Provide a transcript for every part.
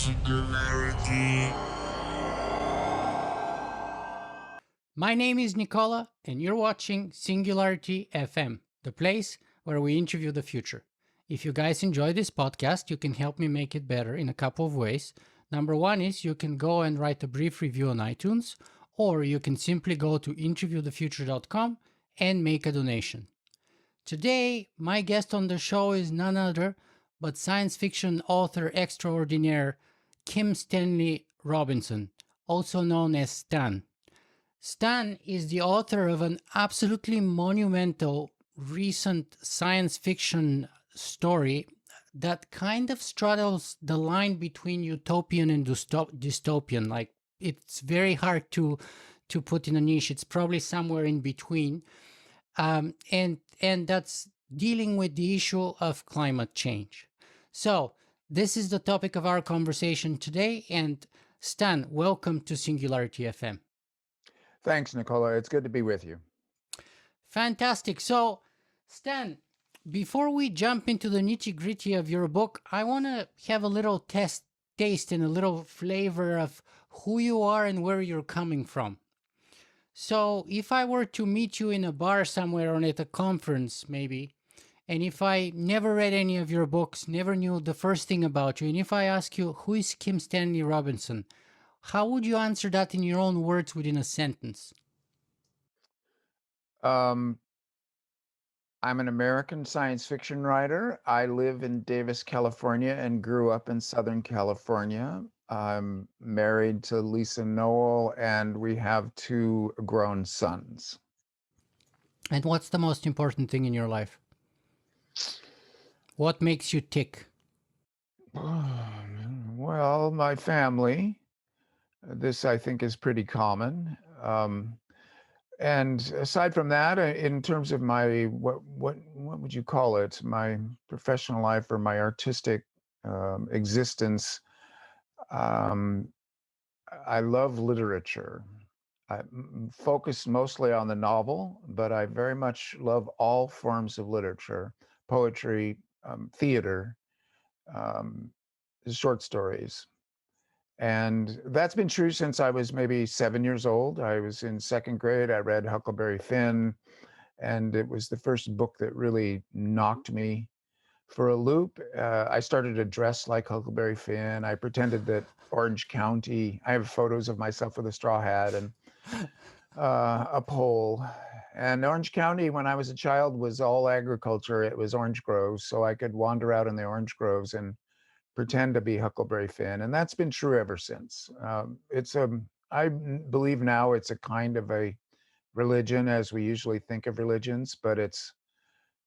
Singularity. My name is Nicola, and you're watching Singularity FM, the place where we interview the future. If you guys enjoy this podcast, you can help me make it better in a couple of ways. Number one is you can go and write a brief review on iTunes, or you can simply go to interviewthefuture.com and make a donation. Today, my guest on the show is none other but science fiction author extraordinaire Kim Stanley Robinson, also known as Stan. Stan is the author of an absolutely monumental recent science fiction story that kind of straddles the line between utopian and dystopian. Like, it's very hard to put in a niche. It's probably somewhere in between, and that's dealing with the issue of climate change. So this is the topic of our conversation today. And Stan, welcome to Singularity FM. Thanks, Nicola. It's good to be with you. Fantastic. So, Stan, before we jump into the nitty gritty of your book, I want to have a little taste and a little flavor of who you are and where you're coming from. So, if I were to meet you in a bar somewhere or at a conference, maybe, and if I never read any of your books, never knew the first thing about you, and if I ask you, who is Kim Stanley Robinson? How would you answer that in your own words within a sentence? I'm an American science fiction writer. I live in Davis, California, and grew up in Southern California. I'm married to Lisa Noel, and we have two grown sons. And what's the most important thing in your life? What makes you tick? Well, my family. This, I think, is pretty common. And aside from that, in terms of my what would you call it? My professional life or my artistic existence, um, I love literature. I focus mostly on the novel, but I very much love all forms of literature: poetry, theater, um, short stories. And that's been true since I was maybe 7 years old. I was in second grade. I read Huckleberry Finn, and it was the first book that really knocked me for a loop. I started to dress like Huckleberry Finn. I pretended that Orange County, I have photos of myself with a straw hat and a pole. And Orange County, when I was a child, was all agriculture. It was orange groves. So I could wander out in the orange groves and pretend to be Huckleberry Finn, and that's been true ever since. I believe now it's a kind of a religion as we usually think of religions, but it's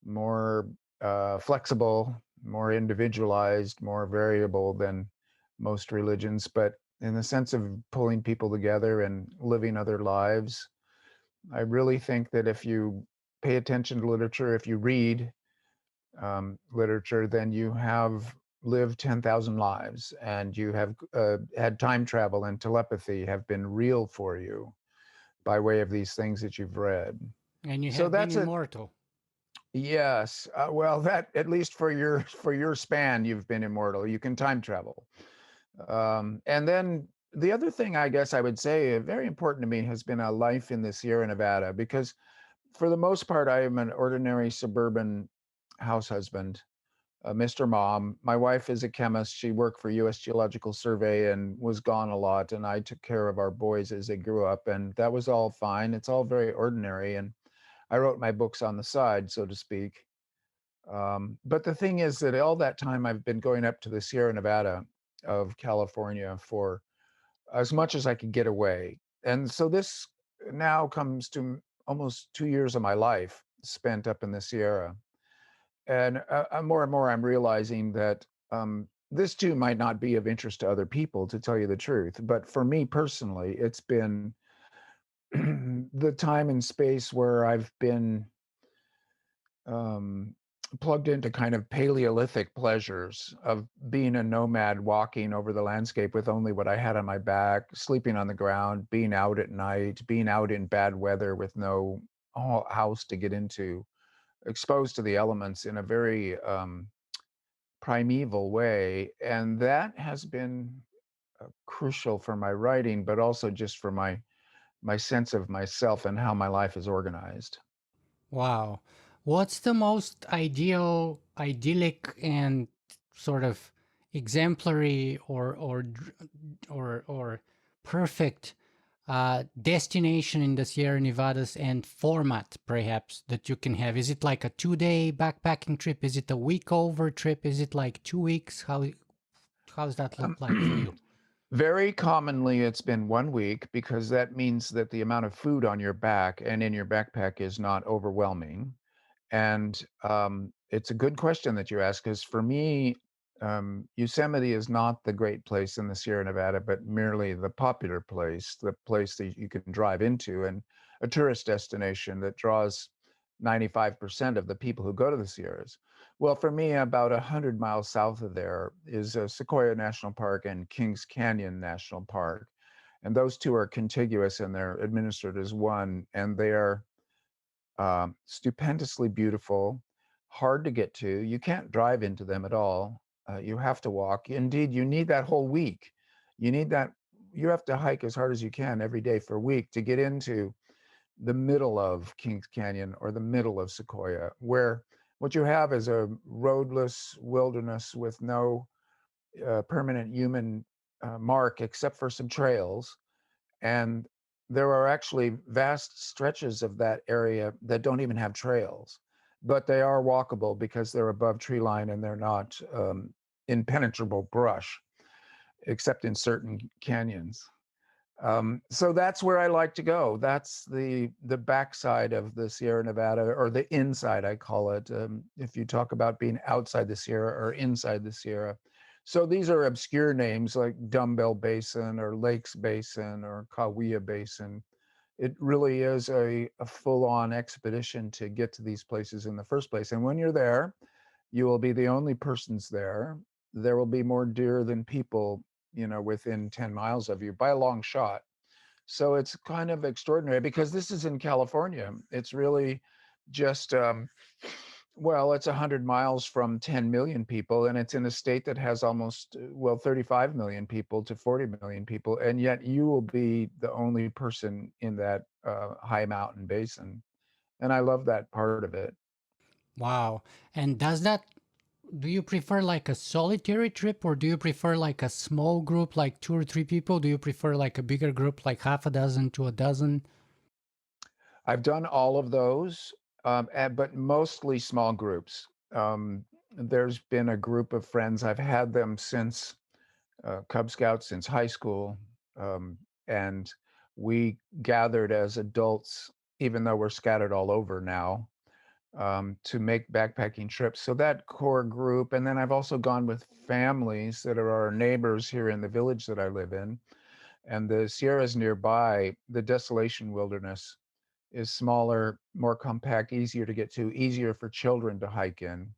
more flexible, more individualized, more variable than most religions. But in the sense of pulling people together and living other lives, I really think that if you pay attention to literature, if you read literature, then you have lived 10,000 lives, and you have had time travel and telepathy have been real for you by way of these things that you've read. And you So have been that's it. immortal. Yes. Well, that at least for your span, you've been immortal. You can time travel. And then the other thing I guess I would say, very important to me, has been a life in the Sierra Nevada, because for the most part, I am an ordinary suburban house husband, Mr. Mom. My wife is a chemist. She worked for U.S. Geological Survey and was gone a lot. And I took care of our boys as they grew up. And that was all fine. It's all very ordinary. And I wrote my books on the side, so to speak. But the thing is that all that time I've been going up to the Sierra Nevada of California for as much as I could get away. And so this now comes to almost 2 years of my life spent up in the Sierra. And more and more, I'm realizing that this too might not be of interest to other people, to tell you the truth. But for me personally, it's been the time and space where I've been um, plugged into kind of Paleolithic pleasures of being a nomad, walking over the landscape with only what I had on my back, sleeping on the ground, being out at night, being out in bad weather with no house to get into, exposed to the elements in a very primeval way. And that has been crucial for my writing, but also just for my sense of myself and how my life is organized. Wow. What's the most idyllic, and sort of exemplary, or perfect destination in the Sierra Nevadas, and format perhaps that you can have? Is it like a 2 day backpacking trip? Is it a week over trip? Is it like 2 weeks? How's that look like for Um, you? Very commonly, it's been 1 week because that means that the amount of food on your back and in your backpack is not overwhelming. And it's a good question that you ask, because for me, Yosemite is not the great place in the Sierra Nevada, but merely the popular place, the place that you can drive into, and a tourist destination that draws 95% of the people who go to the Sierras. Well, for me, about 100 miles south of there is Sequoia National Park and Kings Canyon National Park. And those two are contiguous and they're administered as one. And they are stupendously beautiful, hard to get to. You can't drive into them at all. You have to walk. Indeed, you need that whole week. You need that. You have to hike as hard as you can every day for a week to get into the middle of Kings Canyon or the middle of Sequoia, where what you have is a roadless wilderness with no permanent human mark except for some trails. And there are actually vast stretches of that area that don't even have trails, but they are walkable because they're above tree line and they're not impenetrable brush, except in certain canyons. So that's where I like to go. That's the backside of the Sierra Nevada, or the inside, I call it. If you talk about being outside the Sierra or inside the Sierra. So these are obscure names like Dumbbell Basin or Lakes Basin or Kaweah Basin. It really is a full-on expedition to get to these places in the first place. And when you're there, you will be the only persons there. There will be more deer than people, within 10 miles of you by a long shot. So it's kind of extraordinary because this is in California. It's really just, well, it's 100 miles from 10 million people, and it's in a state that has almost, well, 35 million people to 40 million people. And yet you will be the only person in that high mountain basin. And I love that part of it. Wow. And do you prefer like a solitary trip, or do you prefer like a small group, like 2 or 3 people? Do you prefer like a bigger group, like half a dozen to a dozen? I've done all of those, but mostly small groups. There's been a group of friends. I've had them since Cub Scouts, since high school. Um, and we gathered as adults, even though we're scattered all over now, to make backpacking trips. So that core group. And then I've also gone with families that are our neighbors here in the village that I live in. And the Sierras nearby, the Desolation Wilderness, is smaller, more compact, easier to get to, easier for children to hike in.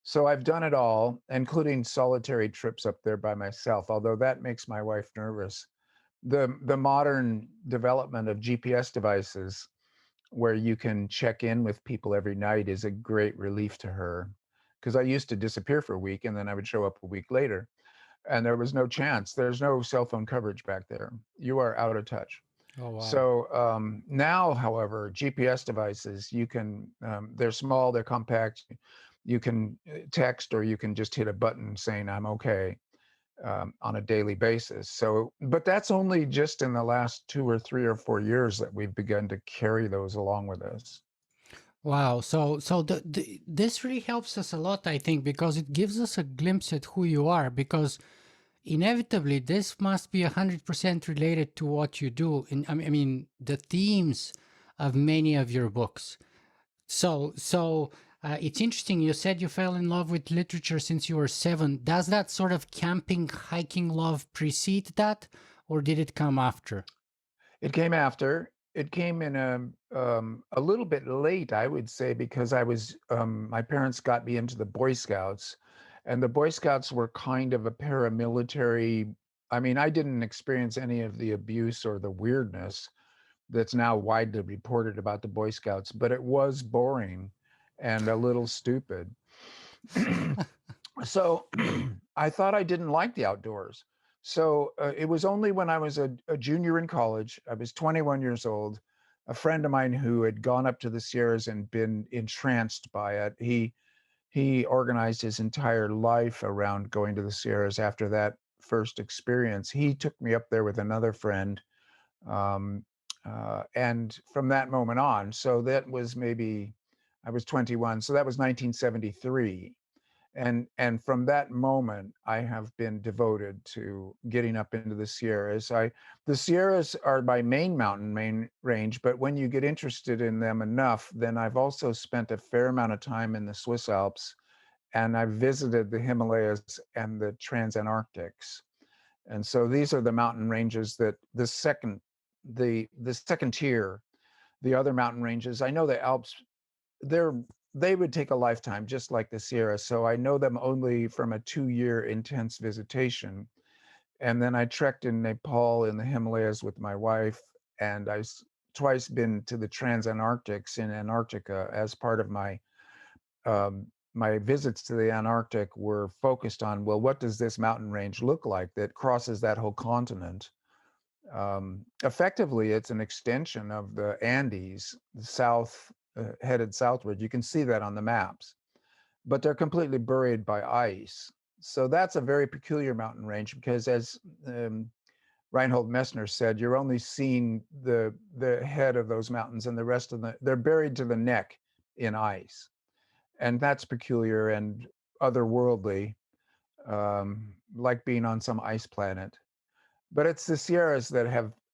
So I've done it all, including solitary trips up there by myself, although that makes my wife nervous. The modern development of GPS devices where you can check in with people every night is a great relief to her. Because I used to disappear for a week and then I would show up a week later, and there was no chance. There's no cell phone coverage back there. You are out of touch. Oh, wow. So now, however, GPS devices, they're small, they're compact. You can text, or you can just hit a button saying, I'm okay, on a daily basis. So, but that's only just in the last 2 or 3 or 4 years that we've begun to carry those along with us. Wow. So this really helps us a lot, I think, because it gives us a glimpse at who you are. Because inevitably, this must be 100% related to what you do. And I mean, the themes of many of your books. So it's interesting. You said you fell in love with literature since you were 7. Does that sort of camping, hiking love precede that, or did it come after? It came after. It came in a little bit late, I would say, because my parents got me into the Boy Scouts, and the Boy Scouts were kind of a paramilitary. I mean, I didn't experience any of the abuse or the weirdness that's now widely reported about the Boy Scouts, but it was boring and a little stupid. So I thought I didn't like the outdoors. So it was only when I was a junior in college, I was 21 years old, a friend of mine who had gone up to the Sierras and been entranced by it. He organized his entire life around going to the Sierras after that first experience. He took me up there with another friend. Um, and from that moment on, so that was maybe I was 21, so that was 1973. And from that moment, I have been devoted to getting up into the Sierras. The Sierras are my main range, but when you get interested in them enough, then I've also spent a fair amount of time in the Swiss Alps, and I've visited the Himalayas and the Transantarctics. And so these are the mountain ranges that the second tier, the other mountain ranges. I know the Alps, they're they would take a lifetime just like the Sierra. So I know them only from a 2-year intense visitation. And then I trekked in Nepal in the Himalayas with my wife, and twice been to the Transantarctics in Antarctica as part of my visits to the Antarctic were focused on, well, what does this mountain range look like that crosses that whole continent? Effectively, it's an extension of the Andes, headed southward. You can see that on the maps, but they're completely buried by ice. So that's a very peculiar mountain range because, as Reinhold Messner said, you're only seeing the head of those mountains, and the rest of they're buried to the neck in ice, and that's peculiar and otherworldly, like being on some ice planet. But it's the Sierras that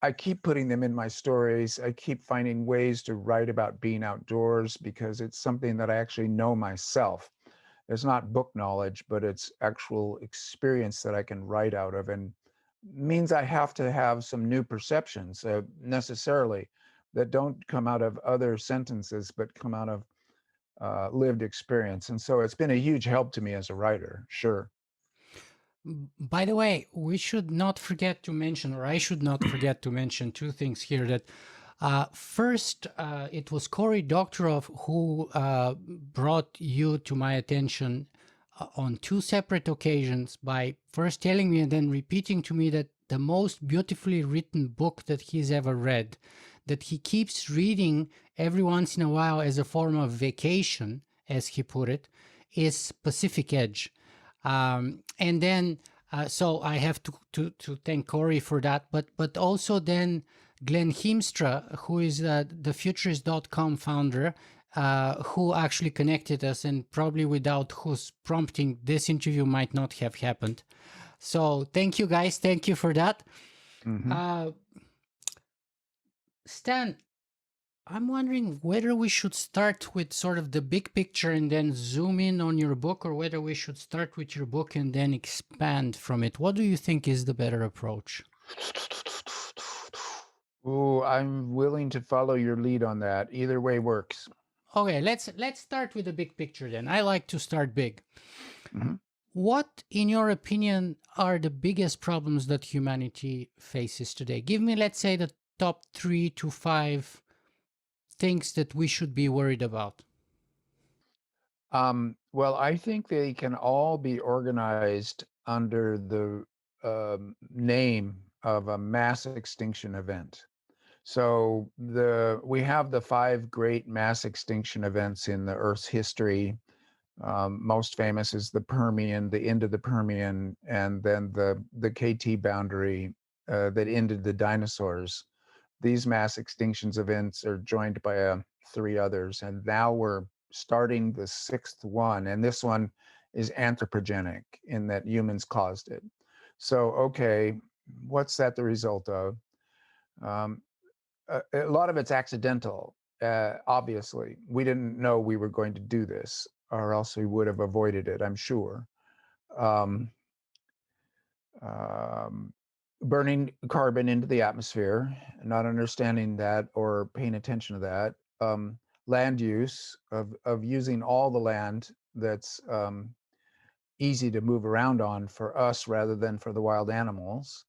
I keep putting them in my stories. I keep finding ways to write about being outdoors because it's something that I actually know myself. It's not book knowledge, but it's actual experience that I can write out of, and means I have to have some new perceptions necessarily that don't come out of other sentences, but come out of lived experience. And so it's been a huge help to me as a writer, sure. By the way, we should not forget to mention, or I should not forget to mention two things here. That first, it was Cory Doctorow who brought you to my attention on two separate occasions by first telling me and then repeating to me that the most beautifully written book that he's ever read, that he keeps reading every once in a while as a form of vacation, as he put it, is Pacific Edge. And then, so I have to thank Cory for that, but also then Glenn Hiemstra, who is the Futurist.com founder, who actually connected us, and probably without whose prompting, this interview might not have happened. So thank you guys. Thank you for that. Hmm. Uh, Stan, I'm wondering whether we should start with sort of the big picture and then zoom in on your book, or whether we should start with your book and then expand from it. What do you think is the better approach? Ooh, I'm willing to follow your lead on that. Either way works. Okay, let's start with the big picture then. I like to start big. Hmm. What, in your opinion, are the biggest problems that humanity faces today? Give me, let's say, the top 3 to 5 things that we should be worried about. Well, I think they can all be organized under the name of a mass extinction event. So we have the five great mass extinction events in the Earth's history. Most famous is the Permian, the end of the Permian, and then the KT boundary that ended the dinosaurs. These mass extinctions events are joined by three others, and now we're starting the sixth one, and this one is anthropogenic in that humans caused it. So, okay, what's that the result of? Um, a lot of it's accidental. Obviously, we didn't know we were going to do this, or else we would have avoided it, I'm sure. Um, um, Burning carbon into the atmosphere, not understanding that or paying attention to that. Land use of using all the land that's easy to move around on for us rather than for the wild animals.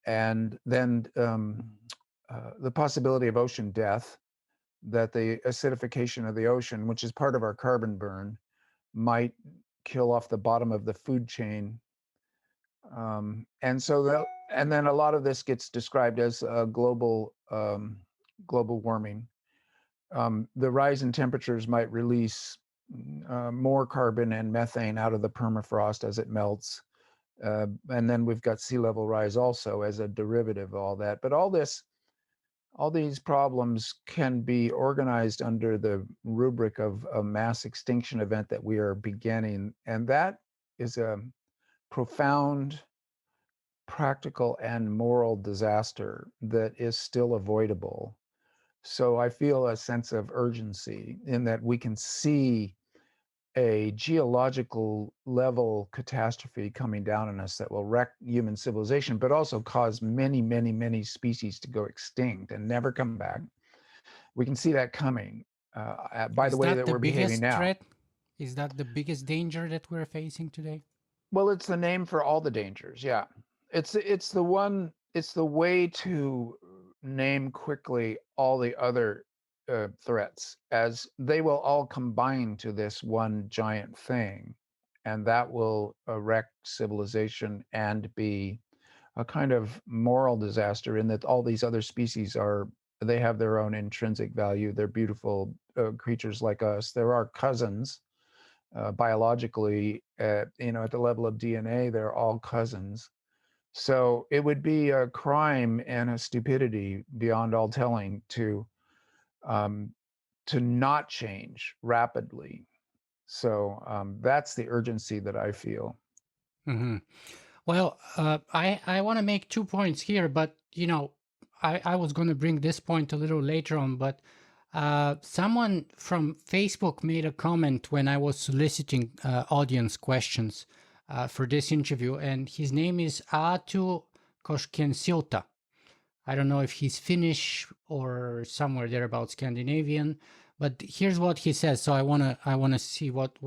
And then the possibility of ocean death, that the acidification of the ocean, which is part of our carbon burn, might kill off the bottom of the food chain. And so and then a lot of this gets described as global warming. The rise in temperatures might release more carbon and methane out of the permafrost as it melts. And then we've got sea level rise also as a derivative of all that. But all these problems can be organized under the rubric of a mass extinction event that we are beginning. And that is a profound practical and moral disaster that is still avoidable. So I feel a sense of urgency in that we can see a geological level catastrophe coming down on us that will wreck human civilization, but also cause many, many, many species to go extinct and never come back. We can see that coming by the Is way that that the we're behaving biggest now. threat? Is that the biggest danger that we're facing today? Well, it's the name for all the dangers. Yeah. It's the way to name quickly all the other threats as they will all combine to this one giant thing, and that will wreck civilization and be a kind of moral disaster in that all these other species are they have their own intrinsic value. They're beautiful creatures like us. They're our cousins biologically at the level of DNA, they're all cousins. So it would be a crime and a stupidity beyond all telling um, to not change rapidly. So that's the urgency that I feel. Hmm. Well, I want to make 2 points here, but I was going to bring this point a little later on, but someone from Facebook made a comment when I was soliciting audience questions for this interview, and his name is Aatu Koshkensilta. I don't know if he's Finnish or somewhere there about Scandinavian, but here's what he says. So I wanna see what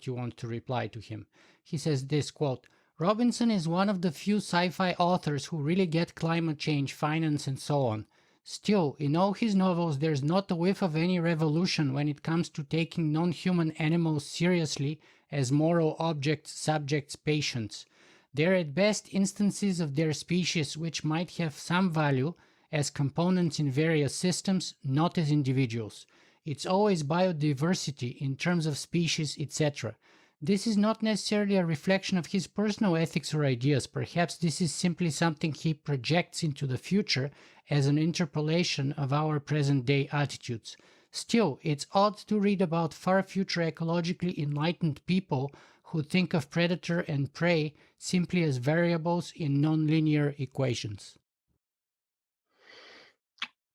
you want to reply to him. He says this quote: Robinson is one of the few sci-fi authors who really get climate change, finance, and so on. Still, in all his novels, there's not a whiff of any revolution when it comes to taking non-human animals seriously as moral objects, subjects, patients. They're at best instances of their species which might have some value as components in various systems, not as individuals. It's always biodiversity in terms of species, etc. This is not necessarily a reflection of his personal ethics or ideas. Perhaps this is simply something he projects into the future as an interpolation of our present day attitudes. Still, it's odd to read about far future ecologically enlightened people who think of predator and prey simply as variables in nonlinear equations.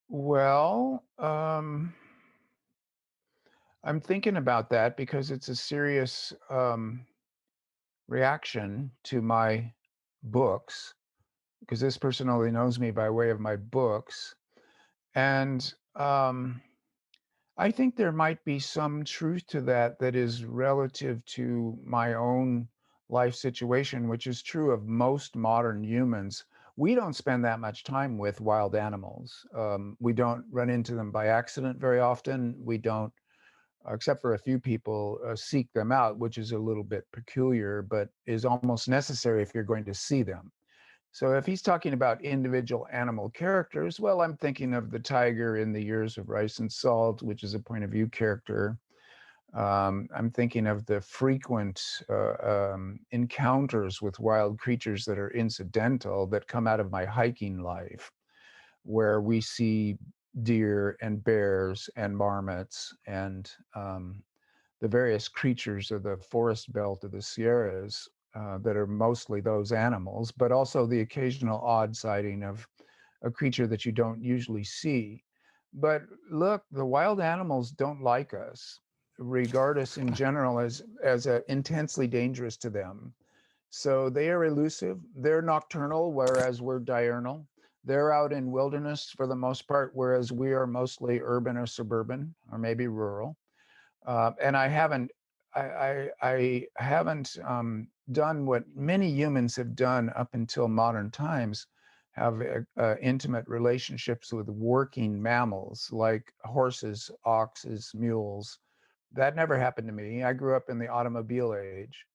Well, I'm thinking about that because it's a serious reaction to my books, because this person only knows me by way of my books. And I think there might be some truth to that that is relative to my own life situation, which is true of most modern humans. We don't spend that much time with wild animals. We don't run into them by accident very often. We don't, except for a few people, seek them out, which is a little bit peculiar, but is almost necessary if you're going to see them. So if he's talking about individual animal characters, well, I'm thinking of the tiger in The Years of Rice and Salt, which is a point of view character. I'm thinking of the frequent encounters with wild creatures that are incidental that come out of my hiking life, where we see deer and bears and marmots and the various creatures of the forest belt of the Sierras that are mostly those animals, but also the occasional odd sighting of a creature that you don't usually see. But look, the wild animals don't like us, regard us in general as intensely dangerous to them. So they are elusive. They're nocturnal, whereas we're diurnal. They're out in wilderness for the most part, whereas we are mostly urban or suburban, or maybe rural. And I haven't done what many humans have done up until modern times, have intimate relationships with working mammals like horses, oxes, mules. That never happened to me. I grew up in the automobile age.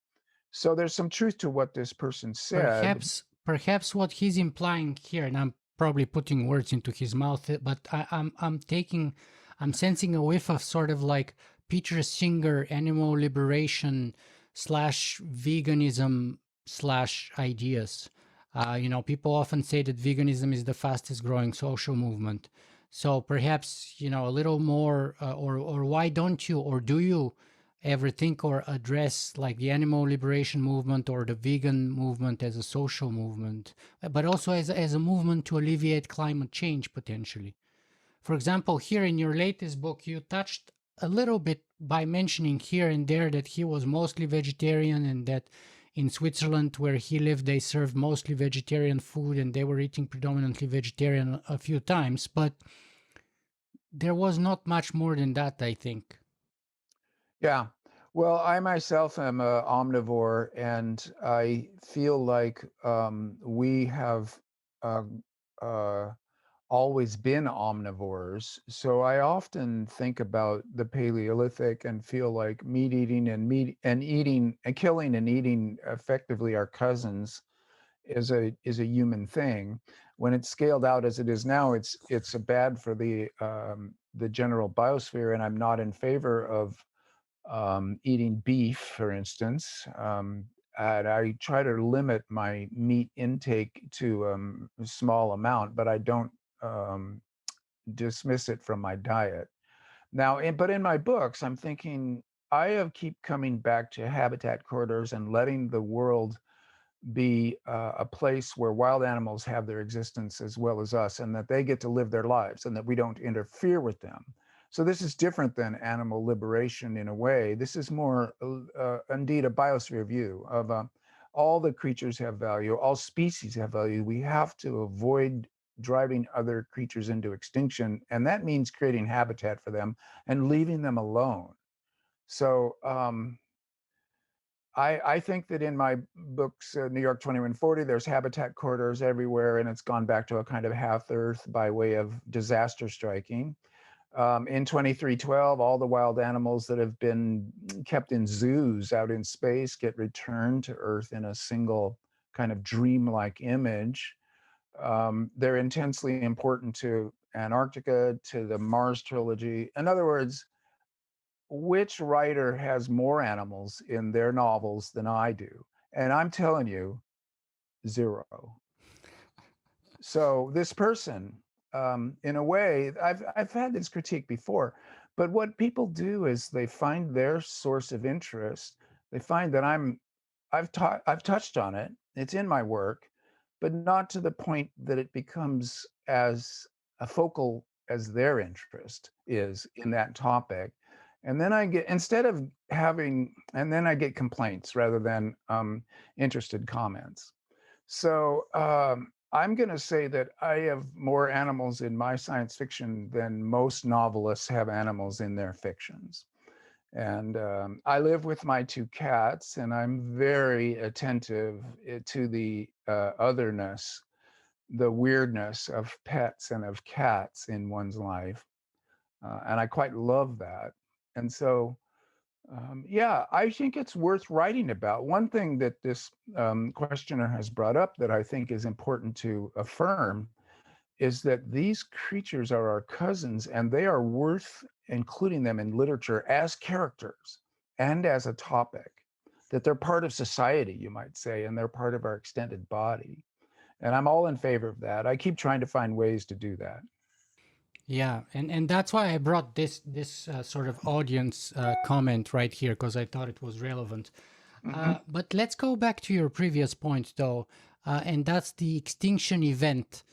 So there's some truth to what this person said. Perhaps what he's implying here, and I'm probably putting words into his mouth, but I'm sensing a whiff of sort of like Peter Singer animal liberation slash veganism slash ideas. People often say that veganism is the fastest growing social movement. So perhaps, a little more, or why don't you, or do you ever think or address like the animal liberation movement or the vegan movement as a social movement, but also as a movement to alleviate climate change potentially? For example, here in your latest book, you touched a little bit by mentioning here and there that he was mostly vegetarian and that in Switzerland, where he lived, they served mostly vegetarian food and they were eating predominantly vegetarian a few times. But there was not much more than that, I think. Yeah. Well, I myself am a omnivore, and I feel like we have uh, uh, always been omnivores. So I often think about the Paleolithic and feel like meat eating and killing and eating effectively our cousins is a human thing. When it's scaled out as it is now, it's a bad for the general biosphere, and I'm not in favor of eating beef, for instance. And I try to limit my meat intake to a small amount, but I don't um, dismiss it from my diet. Now, but in my books, I'm thinking I have keep coming back to habitat corridors and letting the world be a place where wild animals have their existence as well as us, and that they get to live their lives and that we don't interfere with them. So this is different than animal liberation in a way. This is more indeed a biosphere view of all the creatures have value, all species have value. We have to avoid driving other creatures into extinction, and that means creating habitat for them and leaving them alone. So I think that in my books, New York 2140, there's habitat corridors everywhere, and it's gone back to a kind of half Earth by way of disaster striking. In 2312, all the wild animals that have been kept in zoos out in space get returned to Earth in a single kind of dreamlike image. They're intensely important to Antarctica, to the Mars trilogy. In other words, which writer has more animals in their novels than I do? And I'm telling you, zero. So this person, in a way, I've had this critique before, but what people do is they find their source of interest. They find that I've touched on it. It's in my work, but not to the point that it becomes as a focal as their interest is in that topic. And then I get instead of having, and then I get complaints rather than interested comments. So I'm going to say that I have more animals in my science fiction than most novelists have animals in their fictions. And I live with my two cats, and I'm very attentive to the otherness, the weirdness of pets and of cats in one's life. And I quite love that. And so yeah, I think it's worth writing about. One thing that this questioner has brought up that I think is important to affirm is that these creatures are our cousins, and they are worth including them in literature as characters and as a topic, that they're part of society, you might say, and they're part of our extended body. And I'm all in favor of that. I keep trying to find ways to do that. Yeah, and that's why I brought this sort of audience comment right here, because I thought it was relevant. Hmm. But let's go back to your previous point, though, and that's the extinction event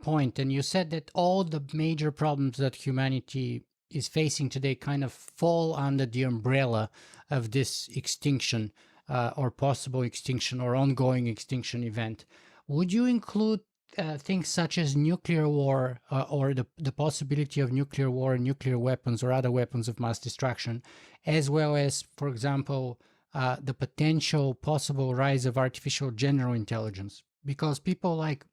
point. And you said that all the major problems that humanity is facing today kind of fall under the umbrella of this extinction, or possible extinction, or ongoing extinction event. Would you include things such as nuclear war, or the possibility of nuclear war, nuclear weapons, or other weapons of mass destruction, as well as, for example, the potential possible rise of artificial general intelligence? Because people like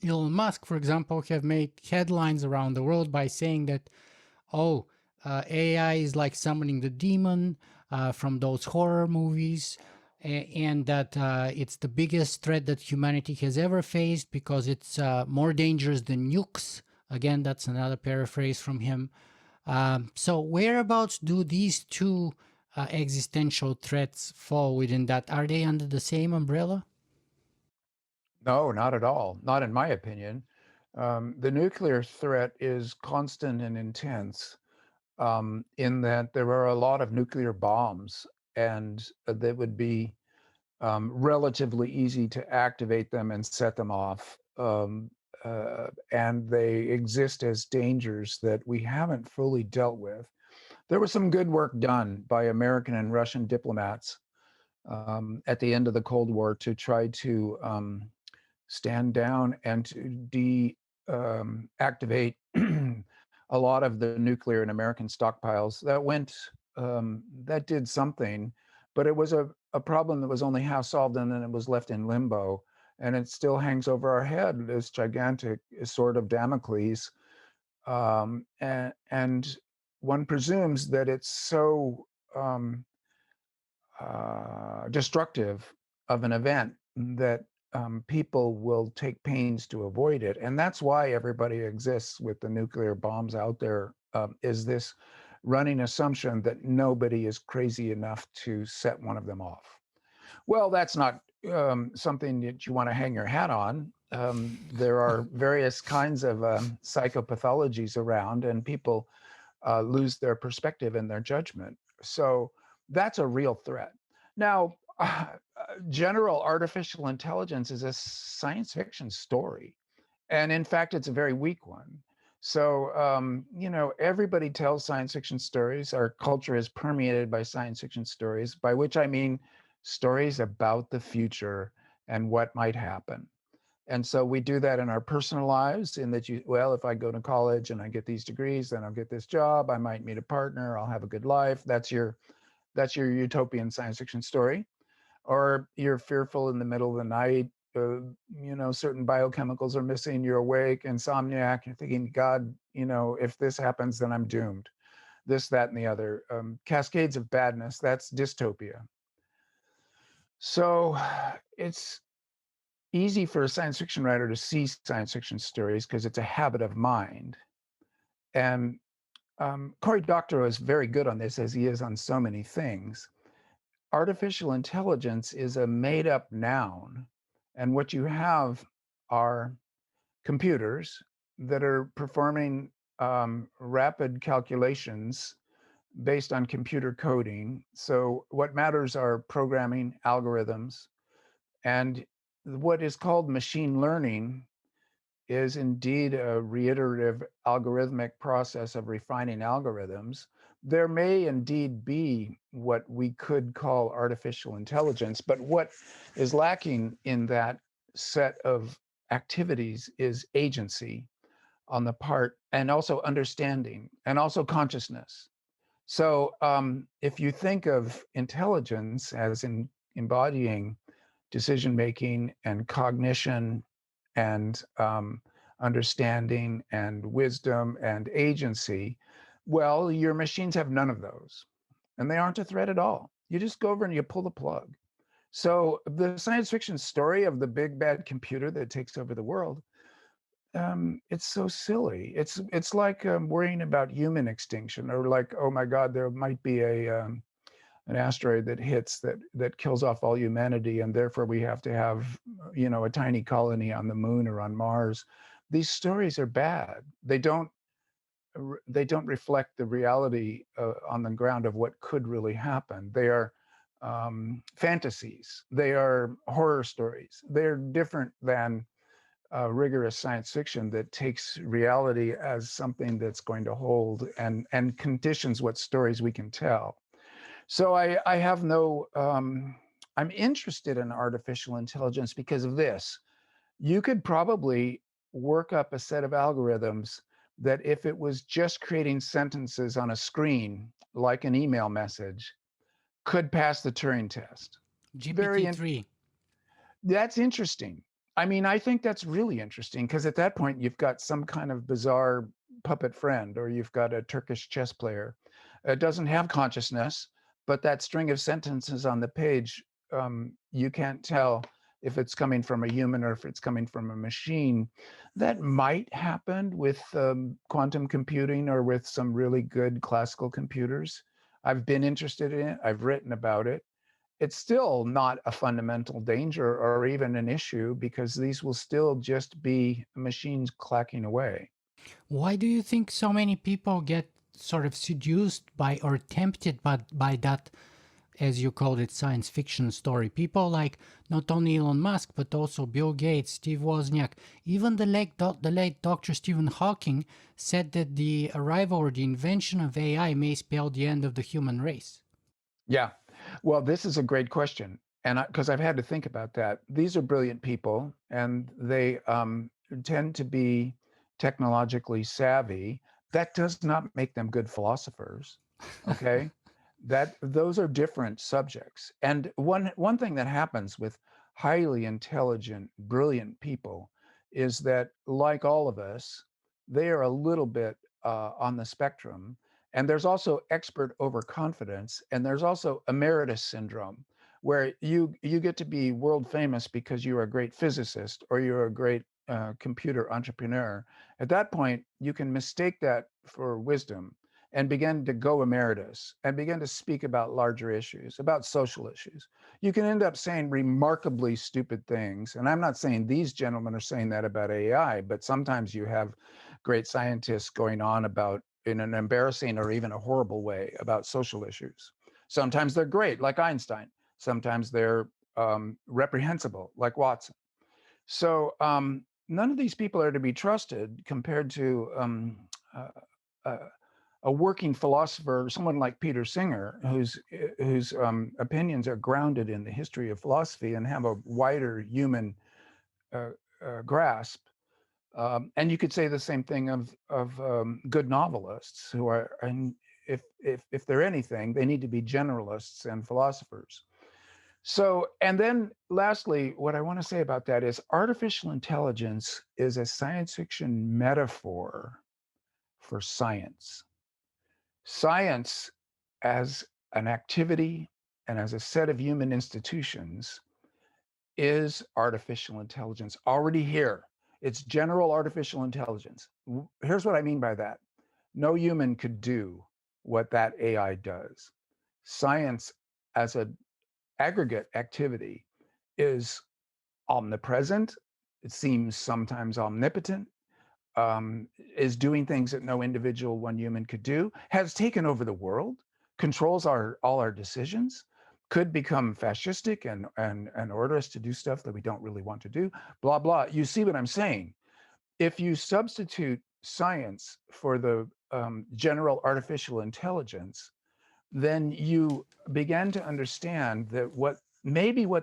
Elon Musk, for example, have made headlines around the world by saying that, oh, AI is like summoning the demon. from those horror movies, and that it's the biggest threat that humanity has ever faced because it's more dangerous than nukes. Again, that's another paraphrase from him. So, whereabouts do these two existential threats fall within that? Are they under the same umbrella? No, not at all. Not in my opinion. The nuclear threat is constant and intense, in that there are a lot of nuclear bombs, and that would be relatively easy to activate them and set them off. And they exist as dangers that we haven't fully dealt with. There was some good work done by American and Russian diplomats at the end of the Cold War to try to stand down and to activate a lot of the nuclear in American stockpiles. That did something, but it was a problem that was only half solved, and then it was left in limbo. And it still hangs over our head, this gigantic sword of Damocles. And one presumes that it's so um, destructive of an event that people will take pains to avoid it. And that's why everybody exists with the nuclear bombs out there, is this running assumption that nobody is crazy enough to set one of them off. Well, that's not something that you want to hang your hat on. There are various kinds of psychopathologies around, and people lose their perspective and their judgment. So that's a real threat. Now, general artificial intelligence is a science fiction story. And in fact, it's a very weak one. So, everybody tells science fiction stories. Our culture is permeated by science fiction stories, by which I mean stories about the future and what might happen. And so we do that in our personal lives, in that well, if I go to college and I get these degrees, then I'll get this job, I might meet a partner, I'll have a good life. That's your utopian science fiction story. Or you're fearful in the middle of the night, certain biochemicals are missing, you're awake, insomniac, you're thinking, God, if this happens, then I'm doomed. This, that, and the other. Cascades of badness, that's dystopia. So it's easy for a science fiction writer to see science fiction stories because it's a habit of mind. And Cory Doctorow is very good on this, as he is on so many things. Artificial intelligence is a made up noun. And what you have are computers that are performing rapid calculations based on computer coding. So, what matters are programming algorithms. And what is called machine learning is indeed a reiterative algorithmic process of refining algorithms. There may indeed be what we could call artificial intelligence, but what is lacking in that set of activities is agency on the part, and also understanding, and also consciousness. So if you think of intelligence as embodying decision making and cognition and understanding and wisdom and agency, well, your machines have none of those, and they aren't a threat at all. You just go over and you pull the plug. So the science fiction story of the big bad computer that takes over the world, it's so silly. It's like worrying about human extinction, or like, oh my God, there might be an asteroid that hits that kills off all humanity, and therefore we have to have a tiny colony on the moon or on Mars. These stories are bad. They don't reflect the reality on the ground of what could really happen. They are fantasies. They are horror stories. They're different than rigorous science fiction that takes reality as something that's going to hold and conditions what stories we can tell. So I have no, I'm interested in artificial intelligence because of this. You could probably work up a set of algorithms that, if it was just creating sentences on a screen, like an email message, could pass the Turing test. Very, GPT-3. that's interesting. I mean, I think that's really interesting, because at that point you've got some kind of bizarre puppet friend, or you've got a Turkish chess player. It doesn't have consciousness, but that string of sentences on the page, you can't tell if it's coming from a human or if it's coming from a machine. That might happen with quantum computing or with some really good classical computers. I've been interested in it. I've written about it. It's still not a fundamental danger or even an issue because these will still just be machines clacking away. Why do you think so many people get sort of seduced by or tempted by that, as you called it, science fiction story? People like not only Elon Musk, but also Bill Gates, Steve Wozniak, even the late Dr. Stephen Hawking said that the arrival or the invention of AI may spell the end of the human race. Yeah. Well, this is a great question. And because I've had to think about that. These are brilliant people and they tend to be technologically savvy. That does not make them good philosophers. Okay. That those are different subjects. And one thing that happens with highly intelligent, brilliant people is that, like all of us, they are a little bit on the spectrum, and there's also expert overconfidence, and there's also emeritus syndrome, where you get to be world famous because you're a great physicist or you're a great computer entrepreneur. At that point, you can mistake that for wisdom and begin to go emeritus and begin to speak about larger issues, about social issues. You can end up saying remarkably stupid things. And I'm not saying these gentlemen are saying that about AI, but sometimes you have great scientists going on about in an embarrassing or even a horrible way about social issues. Sometimes they're great, like Einstein. Sometimes they're reprehensible, like Watson. So none of these people are to be trusted compared to uh, uh, a working philosopher, someone like Peter Singer, whose opinions are grounded in the history of philosophy and have a wider human uh, grasp. And you could say the same thing of good novelists who are, and if they're anything, they need to be generalists and philosophers. So, and then lastly, what I want to say about that is artificial intelligence is a science fiction metaphor for science. Science as an activity and as a set of human institutions is artificial intelligence already here. It's general artificial intelligence. Here's what I mean by that. No human could do what that AI does. Science as an aggregate activity is omnipresent. It seems sometimes omnipotent, is doing things that no individual one human could do, has taken over the world, controls all our decisions, could become fascistic and order us to do stuff that we don't really want to do, blah blah. You see what I'm saying? If you substitute science for the general artificial intelligence, then you begin to understand that what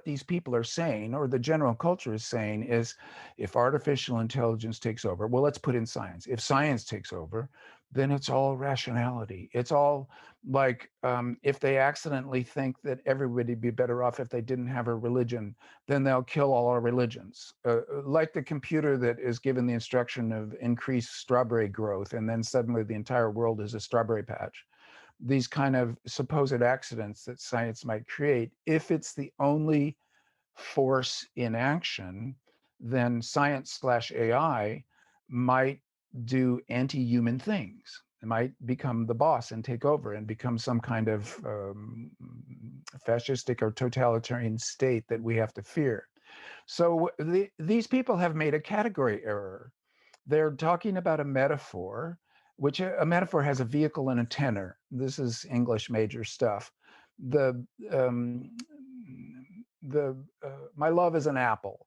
these people are saying or the general culture is saying is if artificial intelligence takes over, well, let's put in science. If science takes over, then it's all rationality. It's all like if they accidentally think that everybody'd be better off if they didn't have a religion, then they'll kill all our religions. Like the computer that is given the instruction of increase strawberry growth, and then suddenly the entire world is a strawberry patch. These kind of supposed accidents that science might create, if it's the only force in action, then science slash AI might do anti-human things. It might become the boss and take over and become some kind of fascistic or totalitarian state that we have to fear. So these people have made a category error. They're talking about a metaphor, which a metaphor has a vehicle and a tenor. This is English major stuff. The um, the my love is an apple.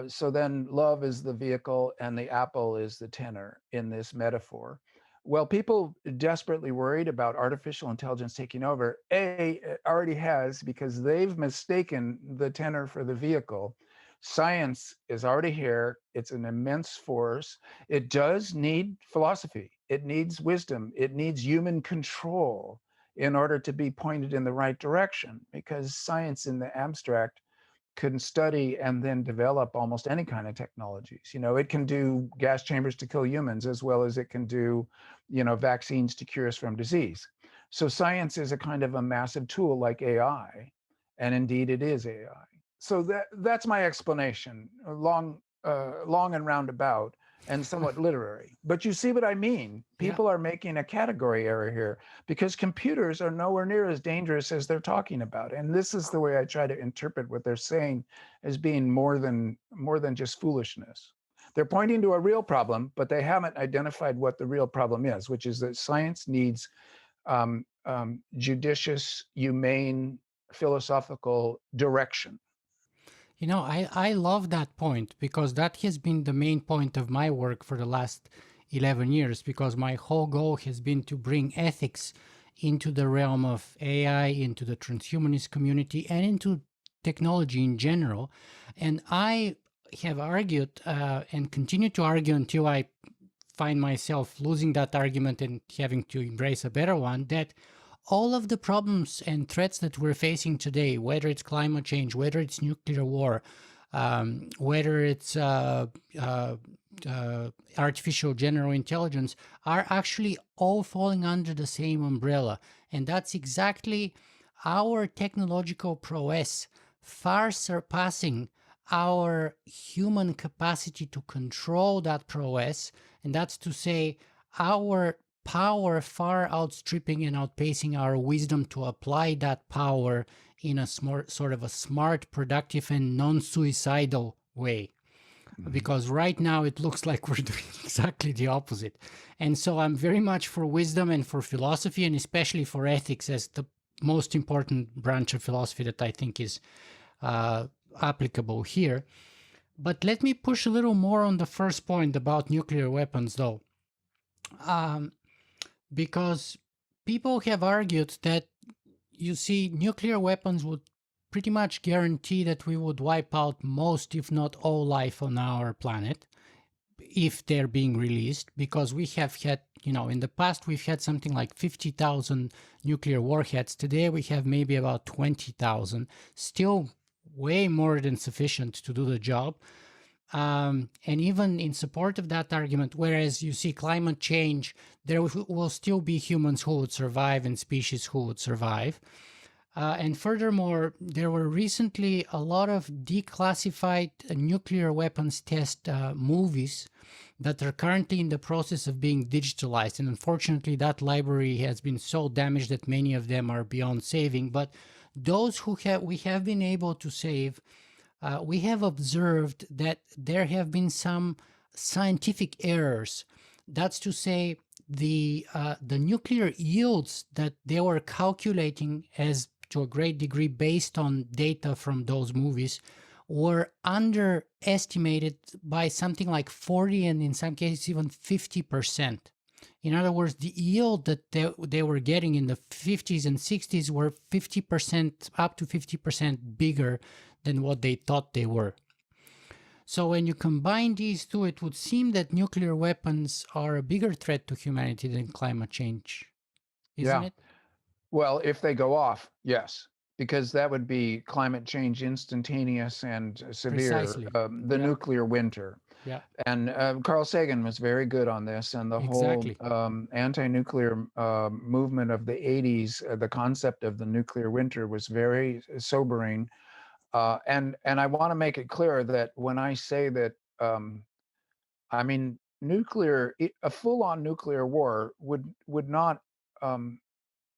So then love is the vehicle and the apple is the tenor in this metaphor. Well, people desperately worried about artificial intelligence taking over, it already has because they've mistaken the tenor for the vehicle. Science is already here. It's an immense force. It does need philosophy. It needs wisdom. It needs human control in order to be pointed in the right direction because science in the abstract can study and then develop almost any kind of technologies. You know, it can do gas chambers to kill humans as well as it can do, you know, vaccines to cure us from disease. So science is a kind of a massive tool like AI, and indeed it is AI. So that's my explanation, long and roundabout, and somewhat literary. But you see what I mean? Yeah. People are making a category error here because computers are nowhere near as dangerous as they're talking about. And this is the way I try to interpret what they're saying as being more than just foolishness. They're pointing to a real problem, but they haven't identified what the real problem is, which is that science needs judicious, humane, philosophical direction. I love that point because that has been the main point of my work for the last 11 years because my whole goal has been to bring ethics into the realm of AI, into the transhumanist community, and into technology in general. And I have argued and continue to argue until I find myself losing that argument and having to embrace a better one, that all of the problems and threats that we're facing today, whether it's climate change, whether it's nuclear war, whether it's artificial general intelligence, are actually all falling under the same umbrella. And that's exactly our technological prowess, far surpassing our human capacity to control that prowess. And that's to say, our power far outstripping and outpacing our wisdom to apply that power in a sort of a smart, productive, and non-suicidal way. Mhm. Because right now it looks like we're doing exactly the opposite. And so I'm very much for wisdom and for philosophy, and especially for ethics as the most important branch of philosophy that I think is uh, applicable here. But let me push a little more on the first point about nuclear weapons, though. Um, because people have argued that, you see, nuclear weapons would pretty much guarantee that we would wipe out most, if not all, life on our planet if they're being released, because we have had, in the past, we've had something like 50,000 nuclear warheads. Today, we have maybe about 20,000, still way more than sufficient to do the job. And even in support of that argument, whereas you see climate change, there will still be humans who would survive and species who would survive. And furthermore, there were recently a lot of declassified nuclear weapons test movies that are currently in the process of being digitalized. And unfortunately, that library has been so damaged that many of them are beyond saving. But those we have been able to save, we have observed that there have been some scientific errors. That's to say, the nuclear yields that they were calculating as to a great degree based on data from those movies were underestimated by something like 40 and in some cases even 50%. In other words, the yield that they were getting in the 50s and 60s were 50%, up to 50% bigger than what they thought they were. So when you combine these two, it would seem that nuclear weapons are a bigger threat to humanity than climate change, isn't Yeah. it? Well, if they go off, yes, because that would be climate change instantaneous and severe, Precisely. the Yeah, nuclear winter. yeah, And Carl Sagan was very good on this, and the whole exactly. anti-nuclear movement of the 80s, the concept of the nuclear winter was very sobering. And I want to make it clear that when I say that, I mean, a full-on nuclear war would not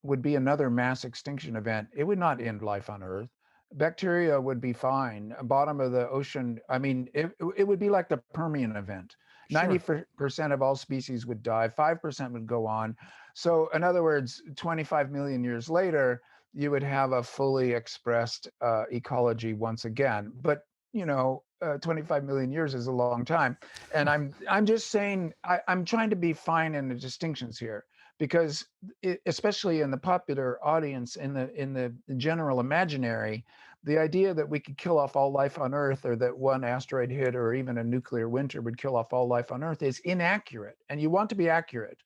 would be another mass extinction event. It would not end life on Earth. Bacteria would be fine. Bottom of the ocean, I mean, it would be like the Permian event. Sure. 90% of all species would die, 5% would go on. So, in other words, 25 million years later, you would have a fully expressed ecology once again. But 25 million years is a long time, and I'm just saying I'm trying to be fine in the distinctions here because especially in the popular audience, in the general imaginary, the idea that we could kill off all life on Earth, or that one asteroid hit, or even a nuclear winter would kill off all life on Earth, is inaccurate. And you want to be accurate.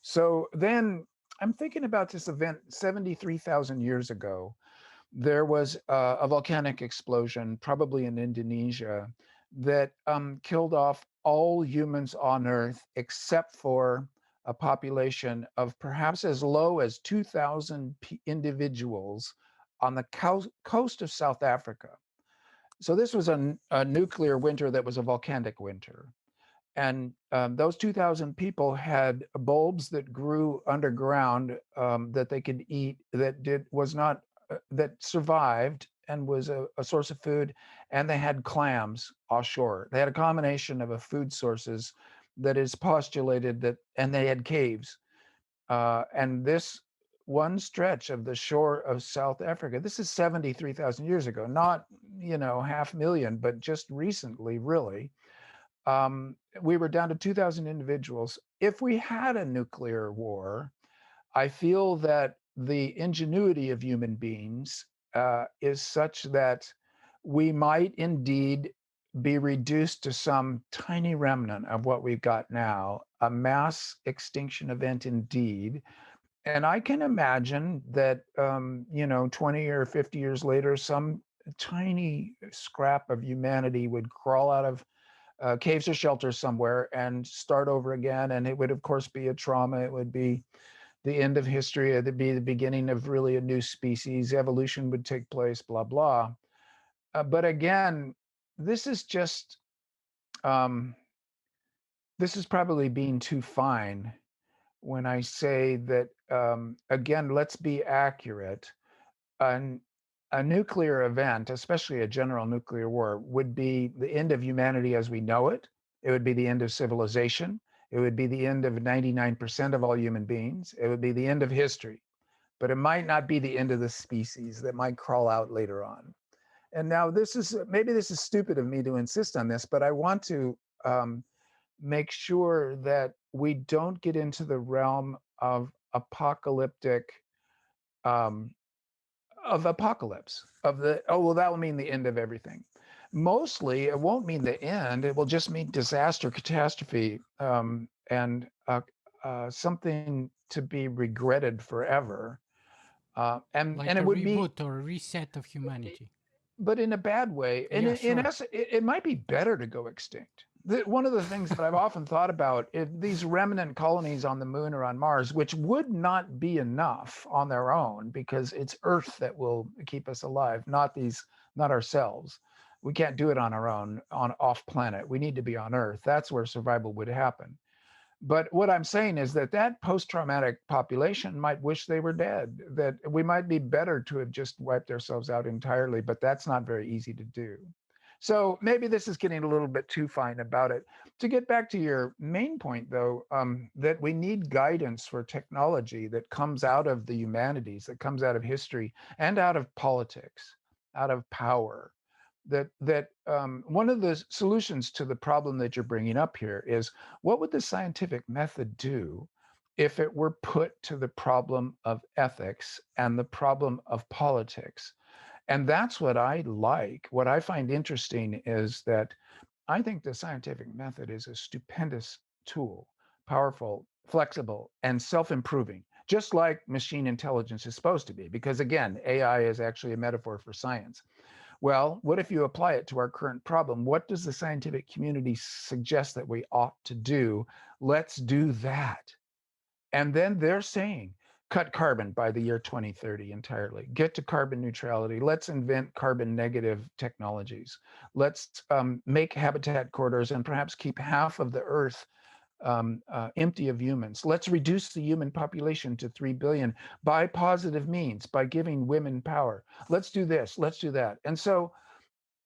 So then I'm thinking about this event 73,000 years ago. There was a volcanic explosion, probably in Indonesia, that killed off all humans on Earth except for a population of perhaps as low as 2,000 individuals on the coast of South Africa. So this was a nuclear winter that was a volcanic winter. And those 2,000 people had bulbs that grew underground that they could eat that was not that survived and was a source of food. And they had clams offshore. They had a combination of a food sources that is postulated that, and they had caves. And this one stretch of the shore of South Africa, this is 73,000 years ago, not, 500,000, but just recently, really. We were down to 2,000 individuals. If we had a nuclear war, I feel that the ingenuity of human beings is such that we might indeed be reduced to some tiny remnant of what we've got now, a mass extinction event indeed. And I can imagine that, 20 or 50 years later, some tiny scrap of humanity would crawl out of caves or shelters somewhere and start over again. And it would, of course, be a trauma. It would be the end of history. It would be the beginning of really a new species. Evolution would take place, blah, blah. But again, this is just, um, this is probably being too fine when I say that, again, let's be accurate. An, a nuclear event, especially a general nuclear war, would be the end of humanity as we know it. It would be the end of civilization. It would be the end of 99% of all human beings. It would be the end of history. But it might not be the end of the species that might crawl out later on. And now this is maybe this is stupid of me to insist on this, but I want to um, make sure that we don't get into the realm apocalyptic um, of apocalypse of the oh well that will mean the end of everything. Mostly it won't mean the end, it will just mean disaster, catastrophe, and something to be regretted forever, and Like it a would be, reboot or a reset of humanity. but in a bad way. And Yeah, in sure. essence, it might be better to go extinct. One of the things that I've often thought about is these remnant colonies on the moon or on Mars, which would not be enough on their own because it's Earth that will keep us alive, not ourselves. We can't do it on our own on off planet. We need to be on Earth. That's where survival would happen. But what I'm saying is that that post-traumatic population might wish they were dead, that we might be better to have just wiped ourselves out entirely, but that's not very easy to do. So maybe this is getting a little bit too fine about it. To get back to your main point, though, that we need guidance for technology that comes out of the humanities, that comes out of history and out of politics, out of power. That one of the solutions to the problem that you're bringing up here is what would the scientific method do if it were put to the problem of ethics and the problem of politics? And that's what I like. What I find interesting is that I think the scientific method is a stupendous tool, powerful, flexible, and self improving, just like machine intelligence is supposed to be. Because again, AI is actually a metaphor for science. Well, what if you apply it to our current problem? What does the scientific community suggest that we ought to do? Let's do that. And then they're saying, cut carbon by the year 2030 entirely, get to carbon neutrality. Let's invent carbon negative technologies. Let's make habitat corridors and perhaps keep half of the earth empty of humans. Let's reduce the human population to 3 billion by positive means, by giving women power. Let's do this, let's do that. And so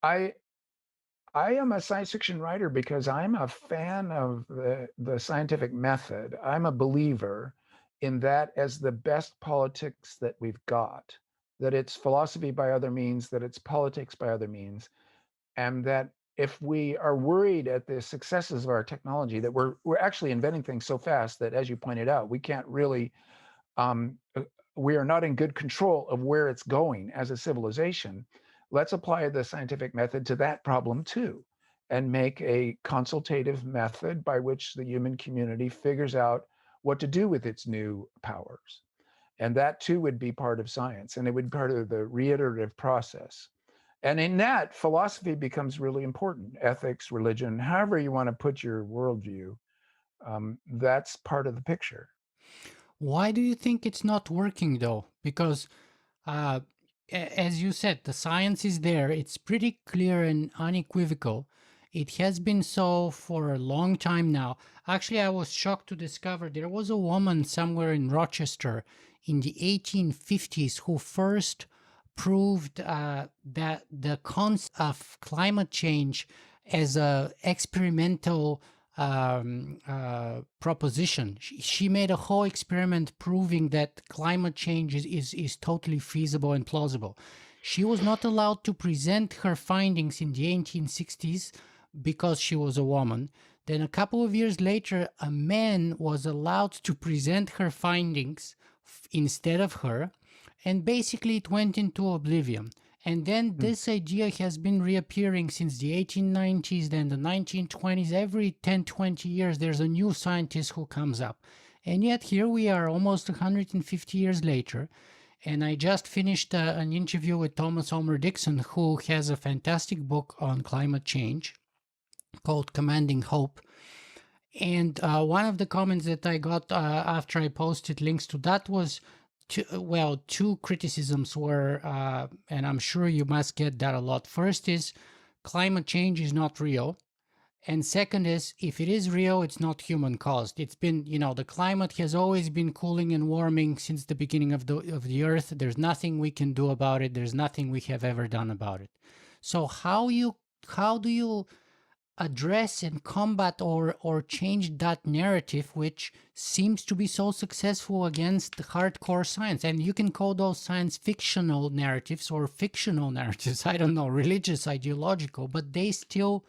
I I am a science fiction writer because I'm a fan of the scientific method. I'm a believer in that as the best politics that we've got, that it's philosophy by other means, that it's politics by other means, and that if we are worried at the successes of our technology, that we're actually inventing things so fast that, as you pointed out, we can't really we are not in good control of where it's going as a civilization. Let's apply the scientific method to that problem too, and make a consultative method by which the human community figures out what to do with its new powers. And that too would be part of science, and it would be part of the reiterative process. And in that, philosophy becomes really important. Ethics, religion, however you want to put your worldview, That's part of the picture. Why do you think it's not working though? Because uh, as you said, the science is there. It's pretty clear and unequivocal. It has been so for a long time now. Actually, I was shocked to discover there was a woman somewhere in Rochester in the 1850s who first proved that the concept of climate change as a experimental proposition. She made a whole experiment proving that climate change is totally feasible and plausible. She was not allowed to present her findings in the 1860s because she was a woman. Then, a couple of years later, a man was allowed to present her findings instead of her, and basically it went into oblivion. And then Mm. this idea has been reappearing since the 1890s, then the 1920s. Every 10, 20 years, there's a new scientist who comes up. And yet, here we are almost 150 years later. And I just finished an interview with Thomas Homer Dixon, who has a fantastic book on climate change called Commanding Hope. And one of the comments that I got after I posted links to that was, two criticisms were, and I'm sure you must get that a lot. First is climate change is not real. And second is, if it is real, it's not human caused. It's been, the climate has always been cooling and warming since the beginning of the earth. There's nothing we can do about it. There's nothing we have ever done about it. So how do you address and combat or change that narrative which seems to be so successful against the hardcore science? And you can call those science fictional narratives or fictional narratives, I don't know, religious, ideological, but they still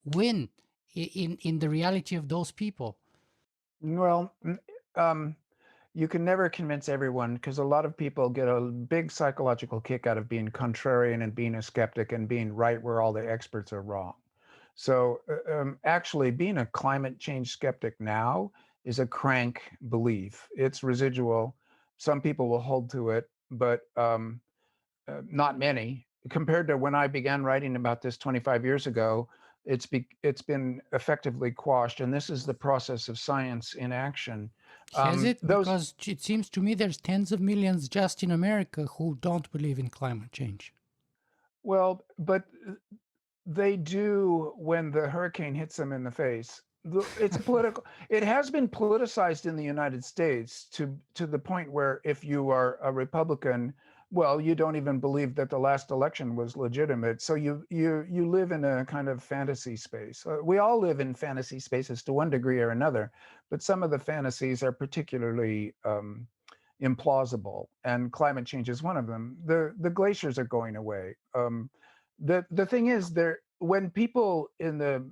win in the reality of those people. Well, um, you can never convince everyone because a lot of people get a big psychological kick out of being contrarian and being a skeptic and being right where all the experts are wrong. So, actually, being a climate change skeptic now is a crank belief. It's residual. Some people will hold to it, but not many. Compared to when I began writing about this 25 years ago, it's been effectively quashed, and this is the process of science in action. Has it? Those Because it seems to me there's tens of millions just in America who don't believe in climate change. Well, but they do when the hurricane hits them in the face. It's a political. It has been politicized in the United States to the point where if you are a Republican, well, you don't even believe that the last election was legitimate. So you live in a kind of fantasy space. We all live in fantasy spaces to one degree or another, but some of the fantasies are particularly implausible, and climate change is one of them. The glaciers are going away. The thing is, there when people in the